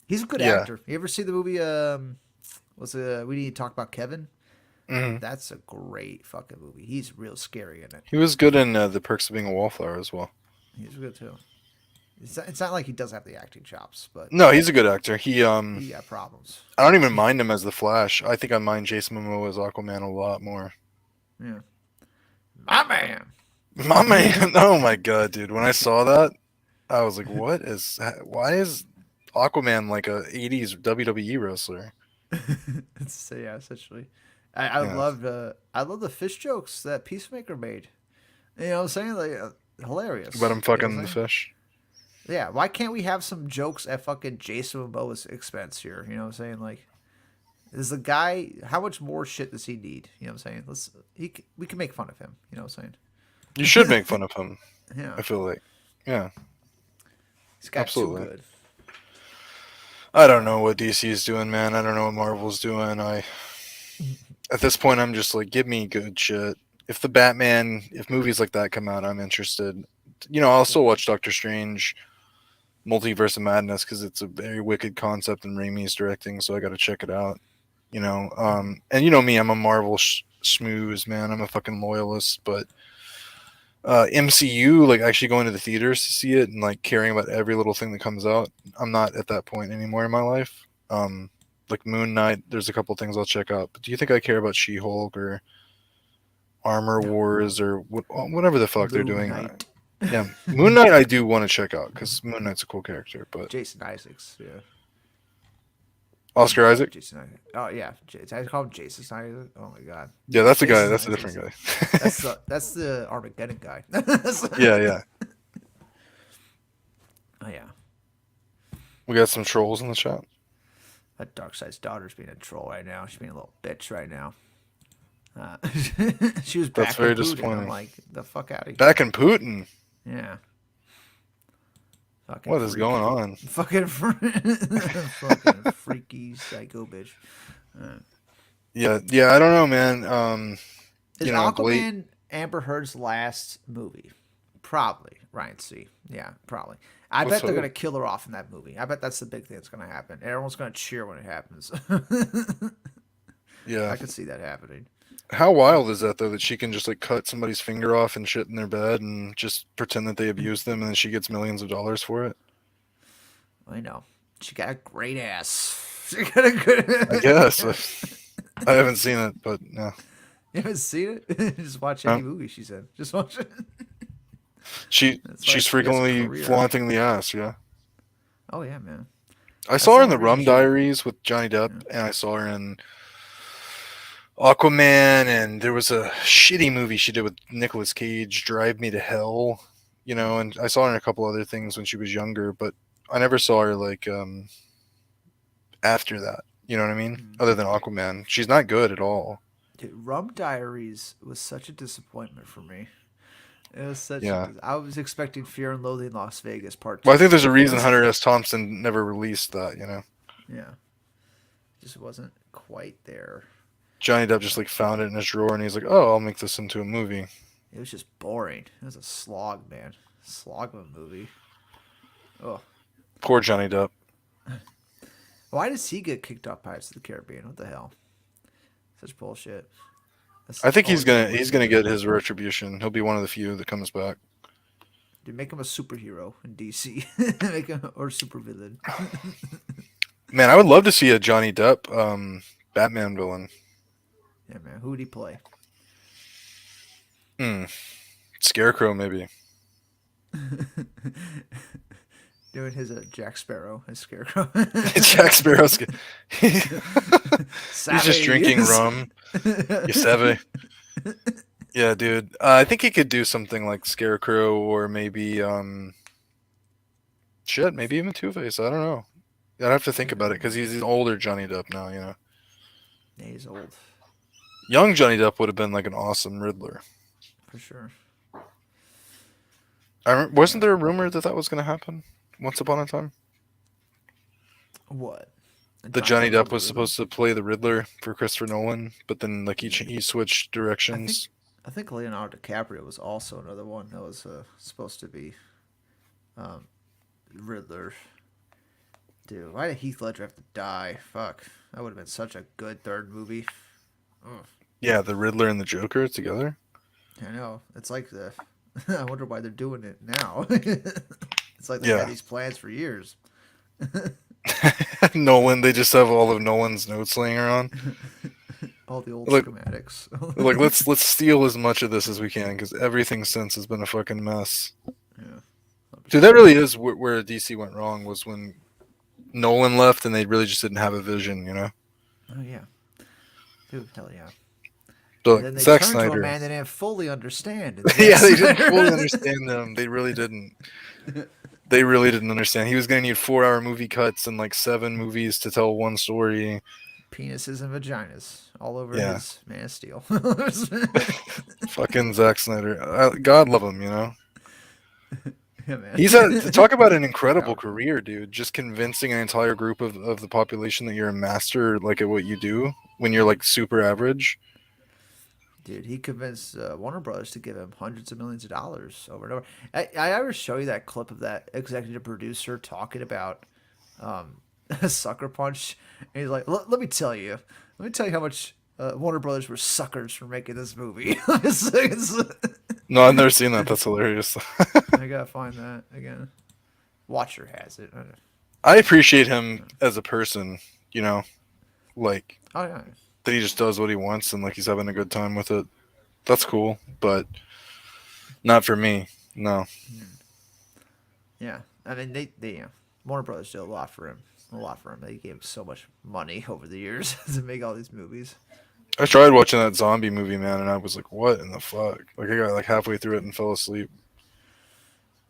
he's a good Yeah. actor. You ever see the movie? We need to talk about Kevin. Hmm. That's a great fucking movie. He's real scary in it. He was good in The Perks of Being a Wallflower as well. He's good too. It's not like he doesn't have the acting chops, but No, he's a good actor. he got problems. I don't even mind him as the Flash. I think I mind Jason Momoa as Aquaman a lot more. Yeah. My man. My man, oh my god, dude! When I saw that, I was like, why is Aquaman like a '80s WWE wrestler?" Yeah, essentially. I Yeah, love the fish jokes that Peacemaker made. You know what I'm saying? Like hilarious. about him You know fucking what I'm the saying? fish. Yeah, why can't we have some jokes at fucking Jason Momoa's expense here? You know what I'm saying? Like, is the guy how much more shit does he need? You know what I'm saying? We can make fun of him. You know what I'm saying? You should make fun of him. Yeah, I feel like, yeah, he's got absolutely. too good. I don't know what DC is doing, man. I don't know what Marvel's doing. At this point, I'm just like, give me good shit. If movies like that come out, I'm interested. I'll still watch Doctor Strange, Multiverse of Madness, because it's a very wicked concept and Raimi's directing, so I got to check it out. And you know me, I'm a Marvel schmooze, man. I'm a fucking loyalist, but MCU, like actually going to the theaters to see it and like caring about every little thing that comes out, I'm not at that point anymore in my life. Like Moon Knight, there's a couple things I'll check out. But do you think I care about She-Hulk or Armor No. Wars or whatever the fuck they're doing? Knight. Yeah, Moon Knight I do want to check out because Moon Knight's a cool character. But Jason Isaacs. Yeah. Oscar Isaac. Jason Isaac. Oh yeah, I call him Jason Isaac. Oh my god, Yeah, that's the guy. Jason That's a Isaac. different guy. That's the Armageddon guy. Yeah, yeah. Oh yeah, We got some trolls in the chat. that Darkseid's daughter's being a troll right now. She's being a little bitch right now. Uh, she was That's back in very Putin. I'm disappointing. like, the fuck out of here. Back in Putin. Yeah. Fucking What is freak. going on? Fucking freaky psycho bitch. Yeah, yeah. I don't know, man. Is Blade. Aquaman Amber Heard's last movie? Probably. Ryan C. Yeah, probably. I Let's bet they're hope. gonna kill her off in that movie. I bet that's the big thing that's gonna happen. Everyone's gonna cheer when it happens. Yeah. I could see that happening. How wild is that though? That she can just like cut somebody's finger off and shit in their bed and just pretend that they abused them, and then she gets millions of dollars for it. I know. She got a great ass. She got a good. I guess. I haven't seen it, but no. You haven't seen it? Just watch Huh? any movie she's in. Just watch it. She's She has a frequently career. flaunting the ass. Yeah. Oh yeah, man. I saw her in the the Rum range. Diaries with Johnny Depp, and I saw her in Aquaman, and there was a shitty movie she did with Nicolas Cage, Drive Me to Hell. And I saw her in a couple other things when she was younger, but I never saw her like after that. You know what I mean? Other than Aquaman, she's not good at all. Dude, Rum Diaries was such a disappointment for me. It was such. Yeah. I was expecting Fear and Loathing in Las Vegas Part 2. Well, I think there's a reason Hunter S. Thompson never released that. Yeah, just wasn't quite there. Johnny Depp just like found it in his drawer, and he's like, "Oh, I'll make this into a movie." It was just boring. It was a slog, man. Slog of a movie. Oh, Poor Johnny Depp. why does he get kicked off Pirates of the Caribbean? What the hell? Such bullshit. That's I think he's bullshit. gonna get his retribution. He'll be one of the few that comes back. Dude, make him a superhero in DC. Make him or supervillain. Man, I would love to see a Johnny Depp Batman villain. Yeah, man. Who would he play? Scarecrow, maybe. Doing his Jack Sparrow, his Scarecrow. Jack Sparrow. He's just drinking rum. Yuseve. Yeah, dude. I think he could do something like Scarecrow, or maybe maybe even Two-Face. I don't know. I'd have to think about it because he's an older Johnny Depp now. Yeah, he's old Young Johnny Depp would have been like an awesome Riddler. for sure. Wasn't there a rumor that was going to happen once upon a time? What? That Johnny Depp was supposed to play the Riddler for Christopher Nolan, but then like he switched directions. I think Leonardo DiCaprio was also another one that was supposed to be Riddler. Dude, why did Heath Ledger have to die? Fuck, that would have been such a good third movie. Ugh. Yeah, the Riddler and the Joker together. I know. It's like the. I wonder why they're doing it now. It's like they had these plans for years. Nolan, they just have all of Nolan's notes laying around. All the old schematics. Like let's steal as much of this as we can because everything since has been a fucking mess. Yeah. Dude, that really is where DC went wrong, was when Nolan left and they really just didn't have a vision, Oh yeah. Dude, hell yeah. So And then they Zack turned Snyder. to a man they didn't fully understand. Yeah, they didn't fully understand them. They really didn't. They really didn't understand. He was going to need 4-hour movie cuts and like 7 movies to tell one story. Penises and vaginas all over his Man of Steel. Fucking Zack Snyder. God love him, Yeah, man. He's talk about an incredible career, dude. Just convincing an entire group of the population that you're a master like at what you do when you're like super average. Dude, he convinced Warner Brothers to give him hundreds of millions of dollars over and over. I ever show you that clip of that executive producer talking about Sucker Punch? And he's like, let me tell you how much Warner Brothers were suckers for making this movie. No, I've never seen that. That's hilarious. I gotta find that again. Watcher has it. I appreciate him as a person, like Oh yeah. that he just does what he wants and like he's having a good time with it. That's cool, but not for me. No. Yeah, I mean they Warner Brothers did a lot for him. a lot for him. They gave him so much money over the years to make all these movies. I tried watching that zombie movie, man, and I was like, "What in the fuck?" Like I got like halfway through it and fell asleep.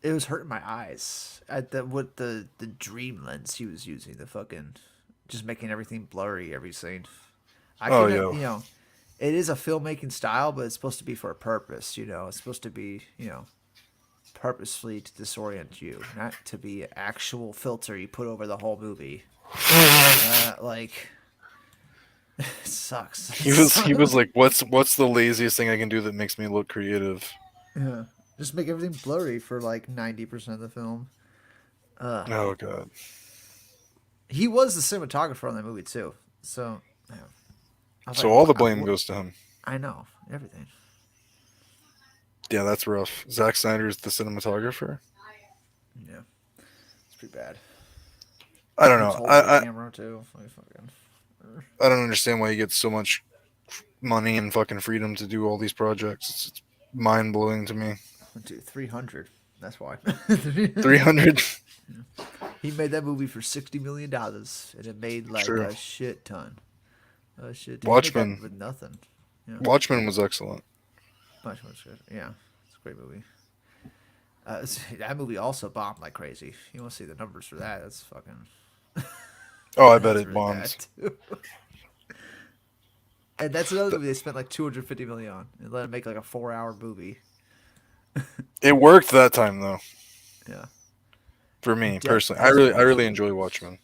It was hurting my eyes at the dream lens he was using. The fucking just making everything blurry every scene. I Oh can yeah, it is a filmmaking style, but it's supposed to be for a purpose. It's supposed to be purposefully to disorient you, not to be an actual filter you put over the whole movie. Like it sucks. he was like, "What's the laziest thing I can do that makes me look creative?" Yeah, just make everything blurry for like 90% of the film. Oh god. He was the cinematographer on that movie too. So yeah. I was So like, all the what? blame goes to him. I know everything. Yeah, that's rough. Zack Snyder's the cinematographer. Yeah, it's pretty bad. I don't He was know. holding the camera too. Like fucking. I don't understand why he gets so much money and fucking freedom to do all these projects. It's mind blowing to me. Dude, 300. That's why. 300. He made that movie for $60 million, and it made like Sure. a shit ton. A shit ton. He made that Watchmen. with nothing. Yeah, Watchmen was excellent. much good. Yeah, it's a great movie. That movie also bombed like crazy. You want to see the numbers for that? That's fucking. Oh, I bet That's it really bad bombs. too. And that's another movie they spent like 250 million on and let it make like a 4-hour movie. It worked that time though. Yeah, For me Depp personally, I as really, I Putin. really enjoy Watchmen.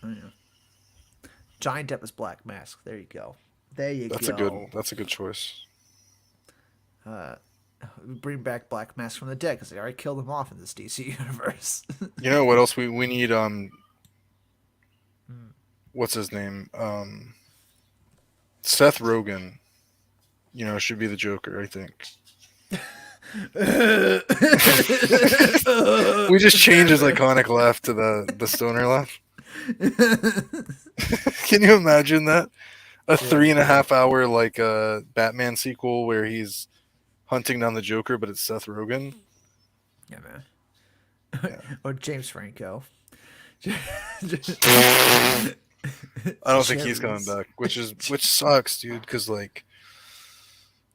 Oh, yeah. Johnny Depp as Black Mask. There you go. There you That's a good. go. That's a good choice. Bring back Black Mask from the dead because they already killed him off in this DC universe. You know what else we need? What's his name? Seth Rogen. Should be the Joker. I think. We just changed his iconic laugh to the stoner laugh. Can you imagine that? A Yeah, 3.5 hour like Batman sequel where he's hunting down the Joker, but it's Seth Rogen. yeah, man. Yeah. Or James Franco. I don't think he's coming Cherries. back, which sucks, dude. Because like,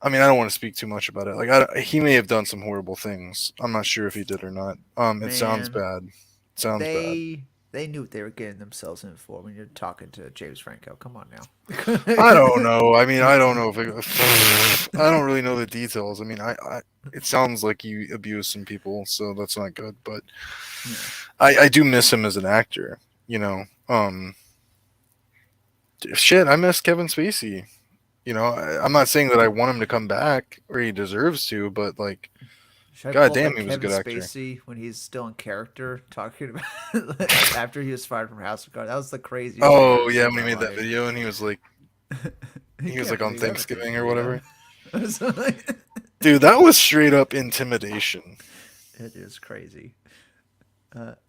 I mean, I don't want to speak too much about it. Like, he may have done some horrible things. I'm not sure if he did or not. It sounds Man, bad. It sounds bad. they knew what they were getting themselves in for when you're talking to James Franco. Come on now. I don't know. I mean, I don't know if I don't really know the details. I mean, it sounds like he abused some people, so that's not good. But Yeah. I do miss him as an actor. Shit, I miss Kevin Spacey. I'm not saying that I want him to come back or he deserves to, but like, Should I god pull up damn, like he was a Kevin good actor. Spacey when he's still in character talking about after he was fired from House of Cards? That was the craziest thing I've Oh ever yeah, seen in when he my made that life. video and You he was can't like on believe everything Thanksgiving you or read whatever. on. So, like, Dude, that was straight up intimidation. it is crazy.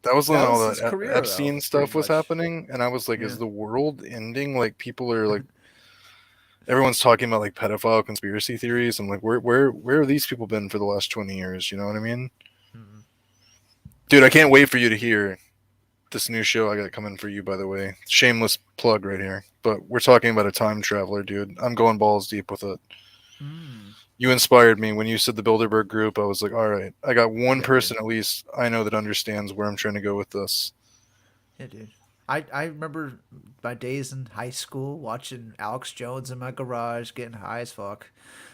That was when That all was his that career, though, Epstein pretty stuff was much. happening, and I was like, Yeah. is the world ending? Like, people are like, everyone's talking about like pedophile conspiracy theories. I'm like, where have these people been for the last 20 years? You know what I mean? Mm. Dude, I can't wait for you to hear this new show I got coming for you, by the way. Shameless plug right here. But we're talking about a time traveler, dude. I'm going balls deep with it. Mm. You inspired me when you said the Bilderberg group. I was like, all right, I got one Yeah, dude. person at least I know that understands where I'm trying to go with this. Yeah, dude. I remember my days in high school watching Alex Jones in my garage getting high as fuck.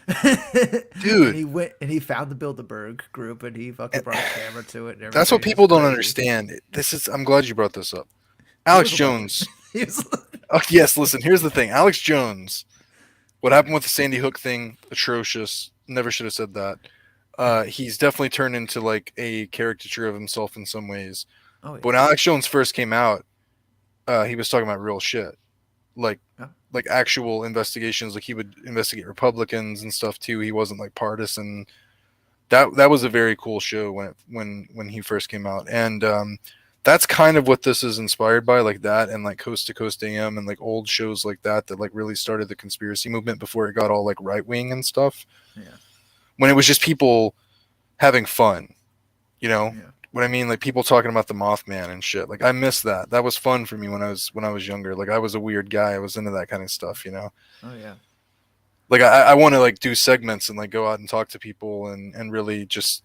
And Dude, he found the Bilderberg group and he fucking brought a camera to it and that's what everything. It was people don't crazy. understand. I'm glad you brought this up. He Alex was a legend. Jones. He was Oh, yes, listen, here's the thing. Alex Jones. What happened with the Sandy Hook thing? Atrocious. Never should have said that. He's definitely turned into like a caricature of himself in some ways. Oh But when yeah. Alex Jones first came out, he was talking about real shit, like Yeah. like actual investigations. Like he would investigate Republicans and stuff too. He wasn't like partisan. That was a very cool show when he first came out, and that's kind of what this is inspired by, like that, and like Coast to Coast AM and like old shows like that like really started the conspiracy movement before it got all like right wing and stuff. Yeah. When it was just people having fun, you know, Yeah. what I mean, like people talking about the Mothman and shit. Like I miss that. That was fun for me when I was younger. Like I was a weird guy. I was into that kind of stuff, you know. Oh yeah. Like I want to like do segments and like go out and talk to people and really just,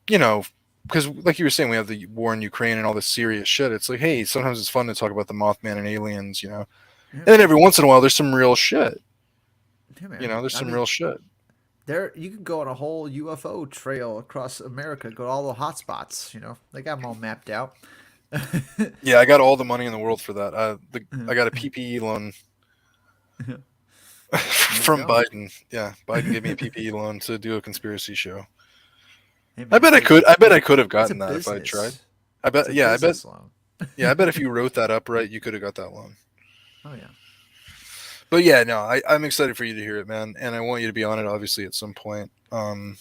you know, because like you were saying, we have the war in Ukraine and all this serious shit. It's like, hey, sometimes it's fun to talk about the Mothman and aliens, you know. Yeah, And then every once in a while, there's some real shit. yeah, You man. know, there's I some mean, real shit. there you can go on a whole UFO trail across America, go to all the hot spots. You know, they got them all mapped out. Yeah, I got all the money in the world for that. I got a PPE loan There you from go. Biden. Yeah, Biden gave me a PPE loan to do a conspiracy show. Hey I man, bet I hey, could. I bet I could have it's a gotten that if I tried. business. I It's bet. a Yeah, I bet. business loan. Yeah, I bet if you wrote that up right, you could have got that loan. Oh yeah. But yeah, no, I'm excited for you to hear it, man, and I want you to be on it, obviously, at some point. I'm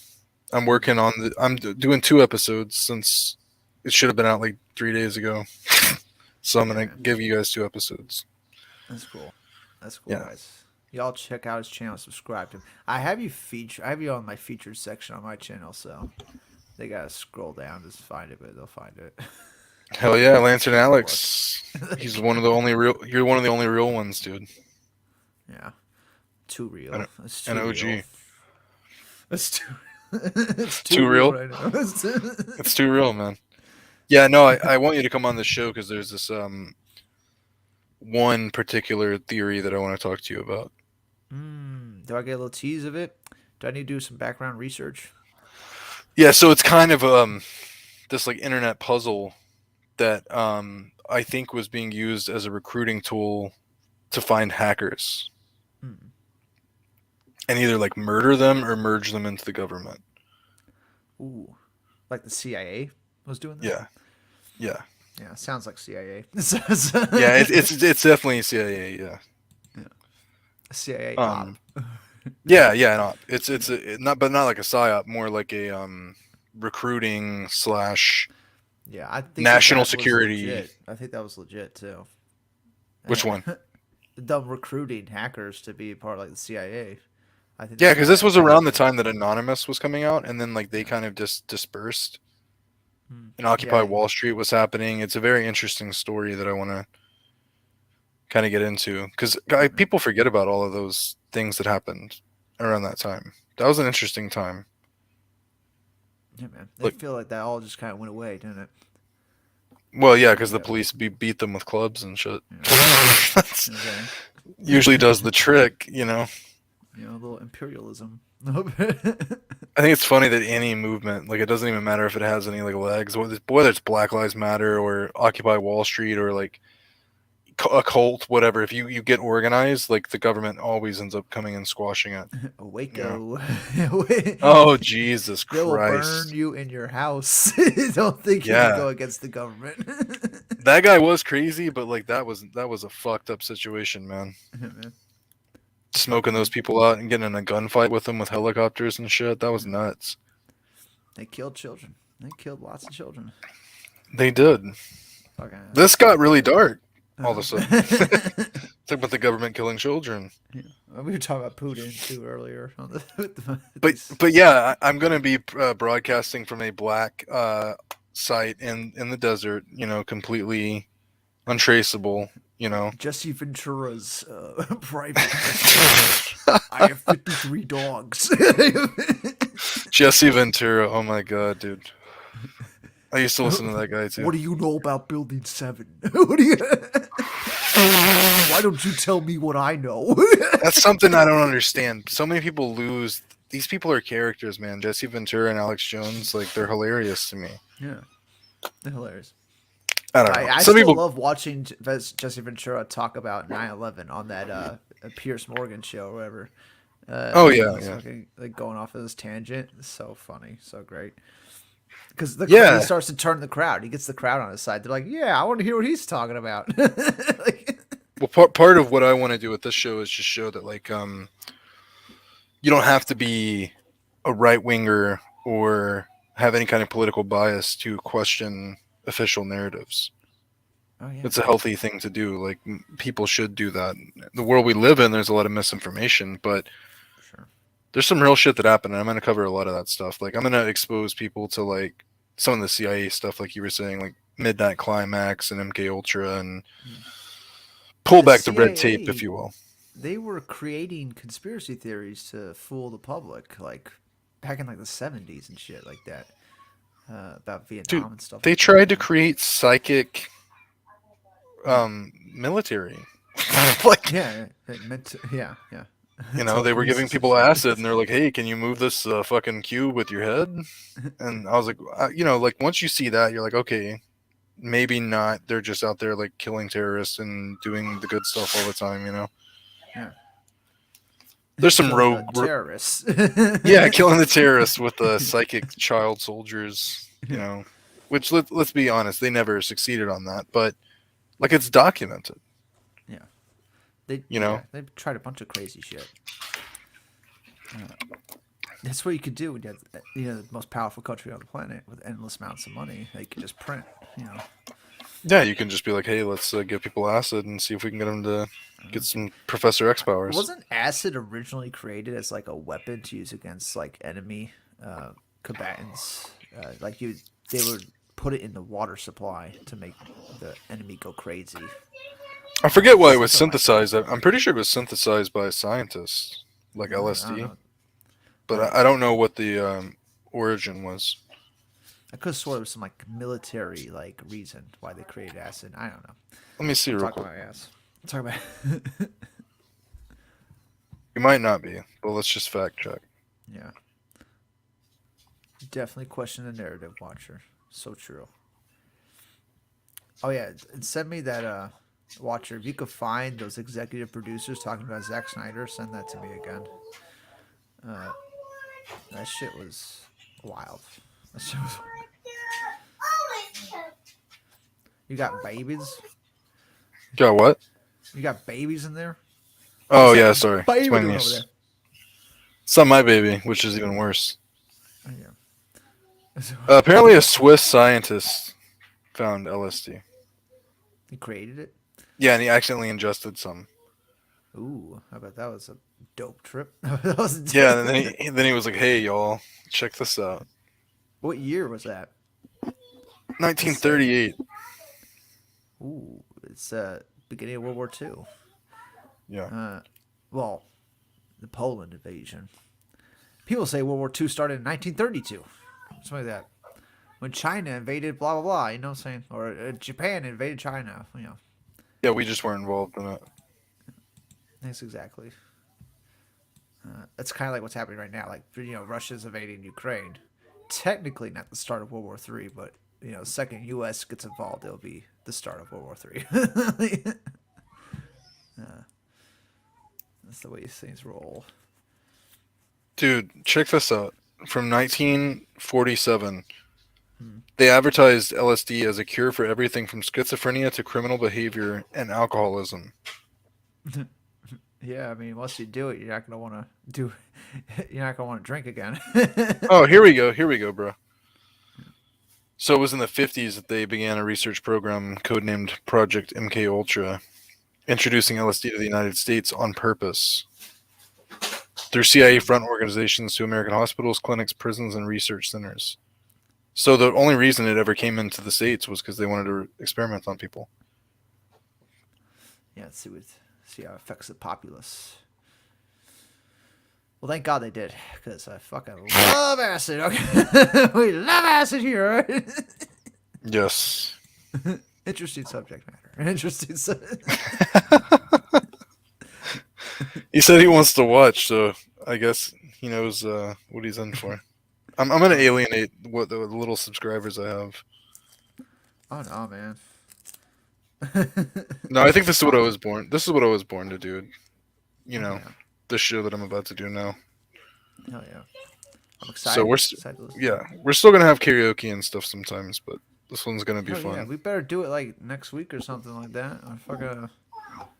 working on doing 2 episodes since it should have been out like 3 days ago. So I'm Yeah, gonna man. give you guys 2 episodes. That's cool. That's cool, Yeah. guys. Y'all check out his channel, subscribe to him. I have you on my featured section on my channel, so they gotta scroll down to find it, but they'll find it. Hell yeah, Lantern Of Alex. He's one of the only real. You're one of the only real ones, dude. Yeah, too real. An, That's an too real. OG. That's too. It's too Too real real. right now. It's too real, man. Yeah, no, I want you to come on the show because there's this one particular theory that I want to talk to you about. Do I get a little tease of it? Do I need to do some background research? Yeah, so it's kind of this like internet puzzle that I think was being used as a recruiting tool to find hackers Hmm. and either like murder them or merge them into the government. Ooh, like the CIA was doing that. Yeah, yeah, Yeah, sounds like CIA. yeah. It's definitely CIA. Yeah, CIA op. um, yeah, yeah. No, not, but not like a psyop, more like a recruiting slash Yeah, I think national that was security. legit. I think that was legit too. Which one? Them recruiting hackers to be part of like the CIA. I think Yeah, that's because probably this was actually around the legit. time that Anonymous was coming out, and then like they kind of just dispersed, and Occupy Yeah, Wall Street was happening. It's a very interesting story that I want to kind of get into because people forget about all of those things that happened around that time. That was an interesting time. yeah, man. They Like, feel like that all just kind of went away, didn't it? well, yeah, because the Yeah. police beat them with clubs and shit. Yeah. That's Okay. usually does the trick, you know. You know, a little imperialism. I think it's funny that any movement, like it doesn't even matter if it has any like legs, whether it's Black Lives Matter or Occupy Wall Street or like a cult, whatever. If you get organized, like the government always ends up coming and squashing it. You know? Waco. Oh Jesus They will burn Christ! you in your house. Don't think you can Yeah, go against the government. that guy was crazy, but like that was a fucked up situation, man. Man, Smoking those people out and getting in a gunfight with them with helicopters and shit. That was nuts. they killed children. They killed lots of children. They did. Fucking. This got really dark all of a sudden. Uh-huh. Talk about the government killing children. Yeah. We were talking about Putin too earlier on But yeah, I'm gonna be broadcasting from a black site in the desert. You know, completely untraceable. You know, Jesse Ventura's private. I have 53 dogs. Jesse Ventura. Oh my god, dude. I used to listen to that guy too. What do you know about Building 7? What do you... Why don't you tell me what I know? That's something I don't understand. So many people lose. These people are characters, man. Jesse Ventura and Alex Jones, like they're hilarious to me. Yeah, they're hilarious. I don't know. I Some still people. love watching Jesse Ventura talk about 9/11 on that Pierce Morgan show or whatever. Oh yeah, he's yeah. fucking, like going off of this tangent. It's so funny, so great. Because Yeah. he starts to turn the crowd. He gets the crowd on his side. They're like, "Yeah, I want to hear what he's talking about." Like, Well, part of what I want to do with this show is just show that like you don't have to be a right winger or have any kind of political bias to question official narratives. oh yeah, It's a healthy thing to do. Like people should do that. The world we live in, there's a lot of misinformation, but for sure. there's some real shit that happened. And I'm going to cover a lot of that stuff. Like I'm going to expose people to like some of the CIA stuff, like you were saying, like Midnight Climax and MK Ultra, and pull The back the red tape, if CIA, you will. they were creating conspiracy theories to fool the public, like back in like the 70s and shit like that, about Dude, Vietnam and stuff they like that. tried to create psychic Yeah, military. Like, yeah, it meant to, yeah, yeah. they were giving Telekinesis and people shit. acid, and they're like, "Hey, can you move this fucking cube with your head?" And I was like, like once you see that, you're like, okay, maybe not. They're just out there like killing terrorists and doing the good stuff all the time. Yeah, There's some killing rogue, the terrorists. yeah, killing the terrorists with the psychic child soldiers. Yeah, Which let's be honest, they never succeeded on that, but like it's documented. yeah. They You know, they tried a bunch of crazy shit. That's what you could do when you have the most powerful country on the planet with endless amounts of money. They could just print. yeah, you can just be like, hey, let's give people acid and see if we can get them to get some Professor X powers. Wasn't acid originally created as like a weapon to use against like enemy combatants? They would put it in the water supply to make the enemy go crazy. I forget why it was Something like synthesized. I'm pretty sure it was synthesized by scientists, like I don't LSD. know. But I don't know what the origin was. I could have swore there was some like military like reason why they created acid. I don't know. Let me see real Talk quick. about ass. Talk about. It might not be, but let's just fact check. Yeah. Definitely question the narrative, Watcher. So true. Oh yeah, and send me that Watcher. If you could find those executive producers talking about Zack Snyder, send that to me again. That shit was wild. That shit was. You got babies. Got what? You got babies in there. Oh What's yeah, that sorry. baby It's my doing niece. over It's not my baby, which is even worse. there? Yeah. Apparently, a Swiss scientist found LSD. He created it. Yeah, and he accidentally ingested some. Ooh, I bet that was a dope trip. That was Yeah, and then he was like, "Hey, y'all, check this out." What year was that? 1938. Ooh, it's beginning of World War II. Yeah. Well, the Poland invasion. People say World War II started in 1932. Something like that. When China invaded blah, blah, blah. You know what I'm saying? Or Japan invaded China. Yeah, we just weren't involved in it. That's exactly. That's kind of like what's happening right now. Like, Russia's invading Ukraine. Technically not the start of World War III, but, second U.S. gets involved, it'll be the start of World War III. That's the way these things roll. Dude, check this out. From 1947, they advertised LSD as a cure for everything from schizophrenia to criminal behavior and alcoholism. Yeah, I mean, once you do it, you're not gonna want to do. You're not gonna want to drink again. Oh, here we go, bro. So it was in the 50s that they began a research program codenamed Project MK Ultra, introducing LSD to the United States on purpose. Through CIA front organizations to American hospitals, clinics, prisons, and research centers. So the only reason it ever came into the States was because they wanted to experiment on people. Yeah, let's see how it affects the populace. Well, thank God they did, because I fucking love acid. Okay, we love acid here. Right? Yes. Interesting subject matter. Interesting. He said he wants to watch, so I guess he knows what he's in for. I'm going to alienate what the little subscribers I have. Oh no, man. No, I think this is what I was born. This is what I was born to do. Yeah. The show that I'm about to do now. Hell yeah. I'm excited. So we're still gonna have karaoke and stuff sometimes, but this one's gonna be fun. Yeah, we better do it like next week or something like that. I fucking.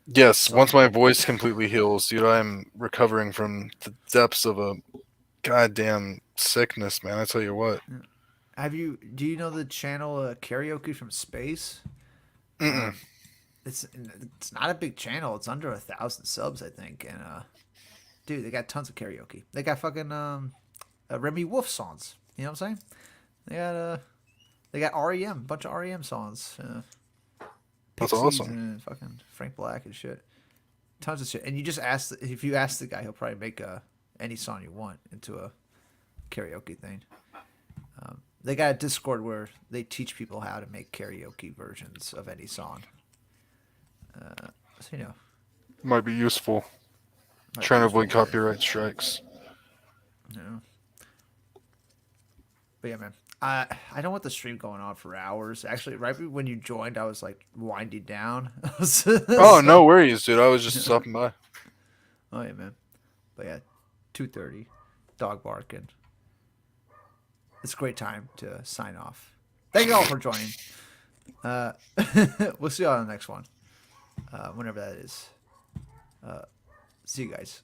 Yes, once my voice completely heals, dude, I'm recovering from the depths of a goddamn sickness, man. I tell you what. Do you know the channel Karaoke from Space? It's not a big channel. It's under 1,000 subs, I think. And dude, they got tons of karaoke. They got fucking Remy Wolf songs. You know what I'm saying? They got They got REM, a bunch of REM songs. That's Pixies awesome. and fucking Frank Black and shit. Tons of shit. And you just ask, if you ask the guy, he'll probably make any song you want into a karaoke thing. They got a Discord where they teach people how to make karaoke versions of any song. So, Might be useful. might Trying be to avoid useful, copyright strikes. But yeah, man. I don't want the stream going on for hours. Actually, right when you joined, I was like winding down. Oh, no worries, dude. I was just stopping by. Oh yeah, man. But yeah, 2:30, dog barking. It's a great time to sign off. Thank you all for joining. We'll see you all on the next one, whenever that is. See you guys.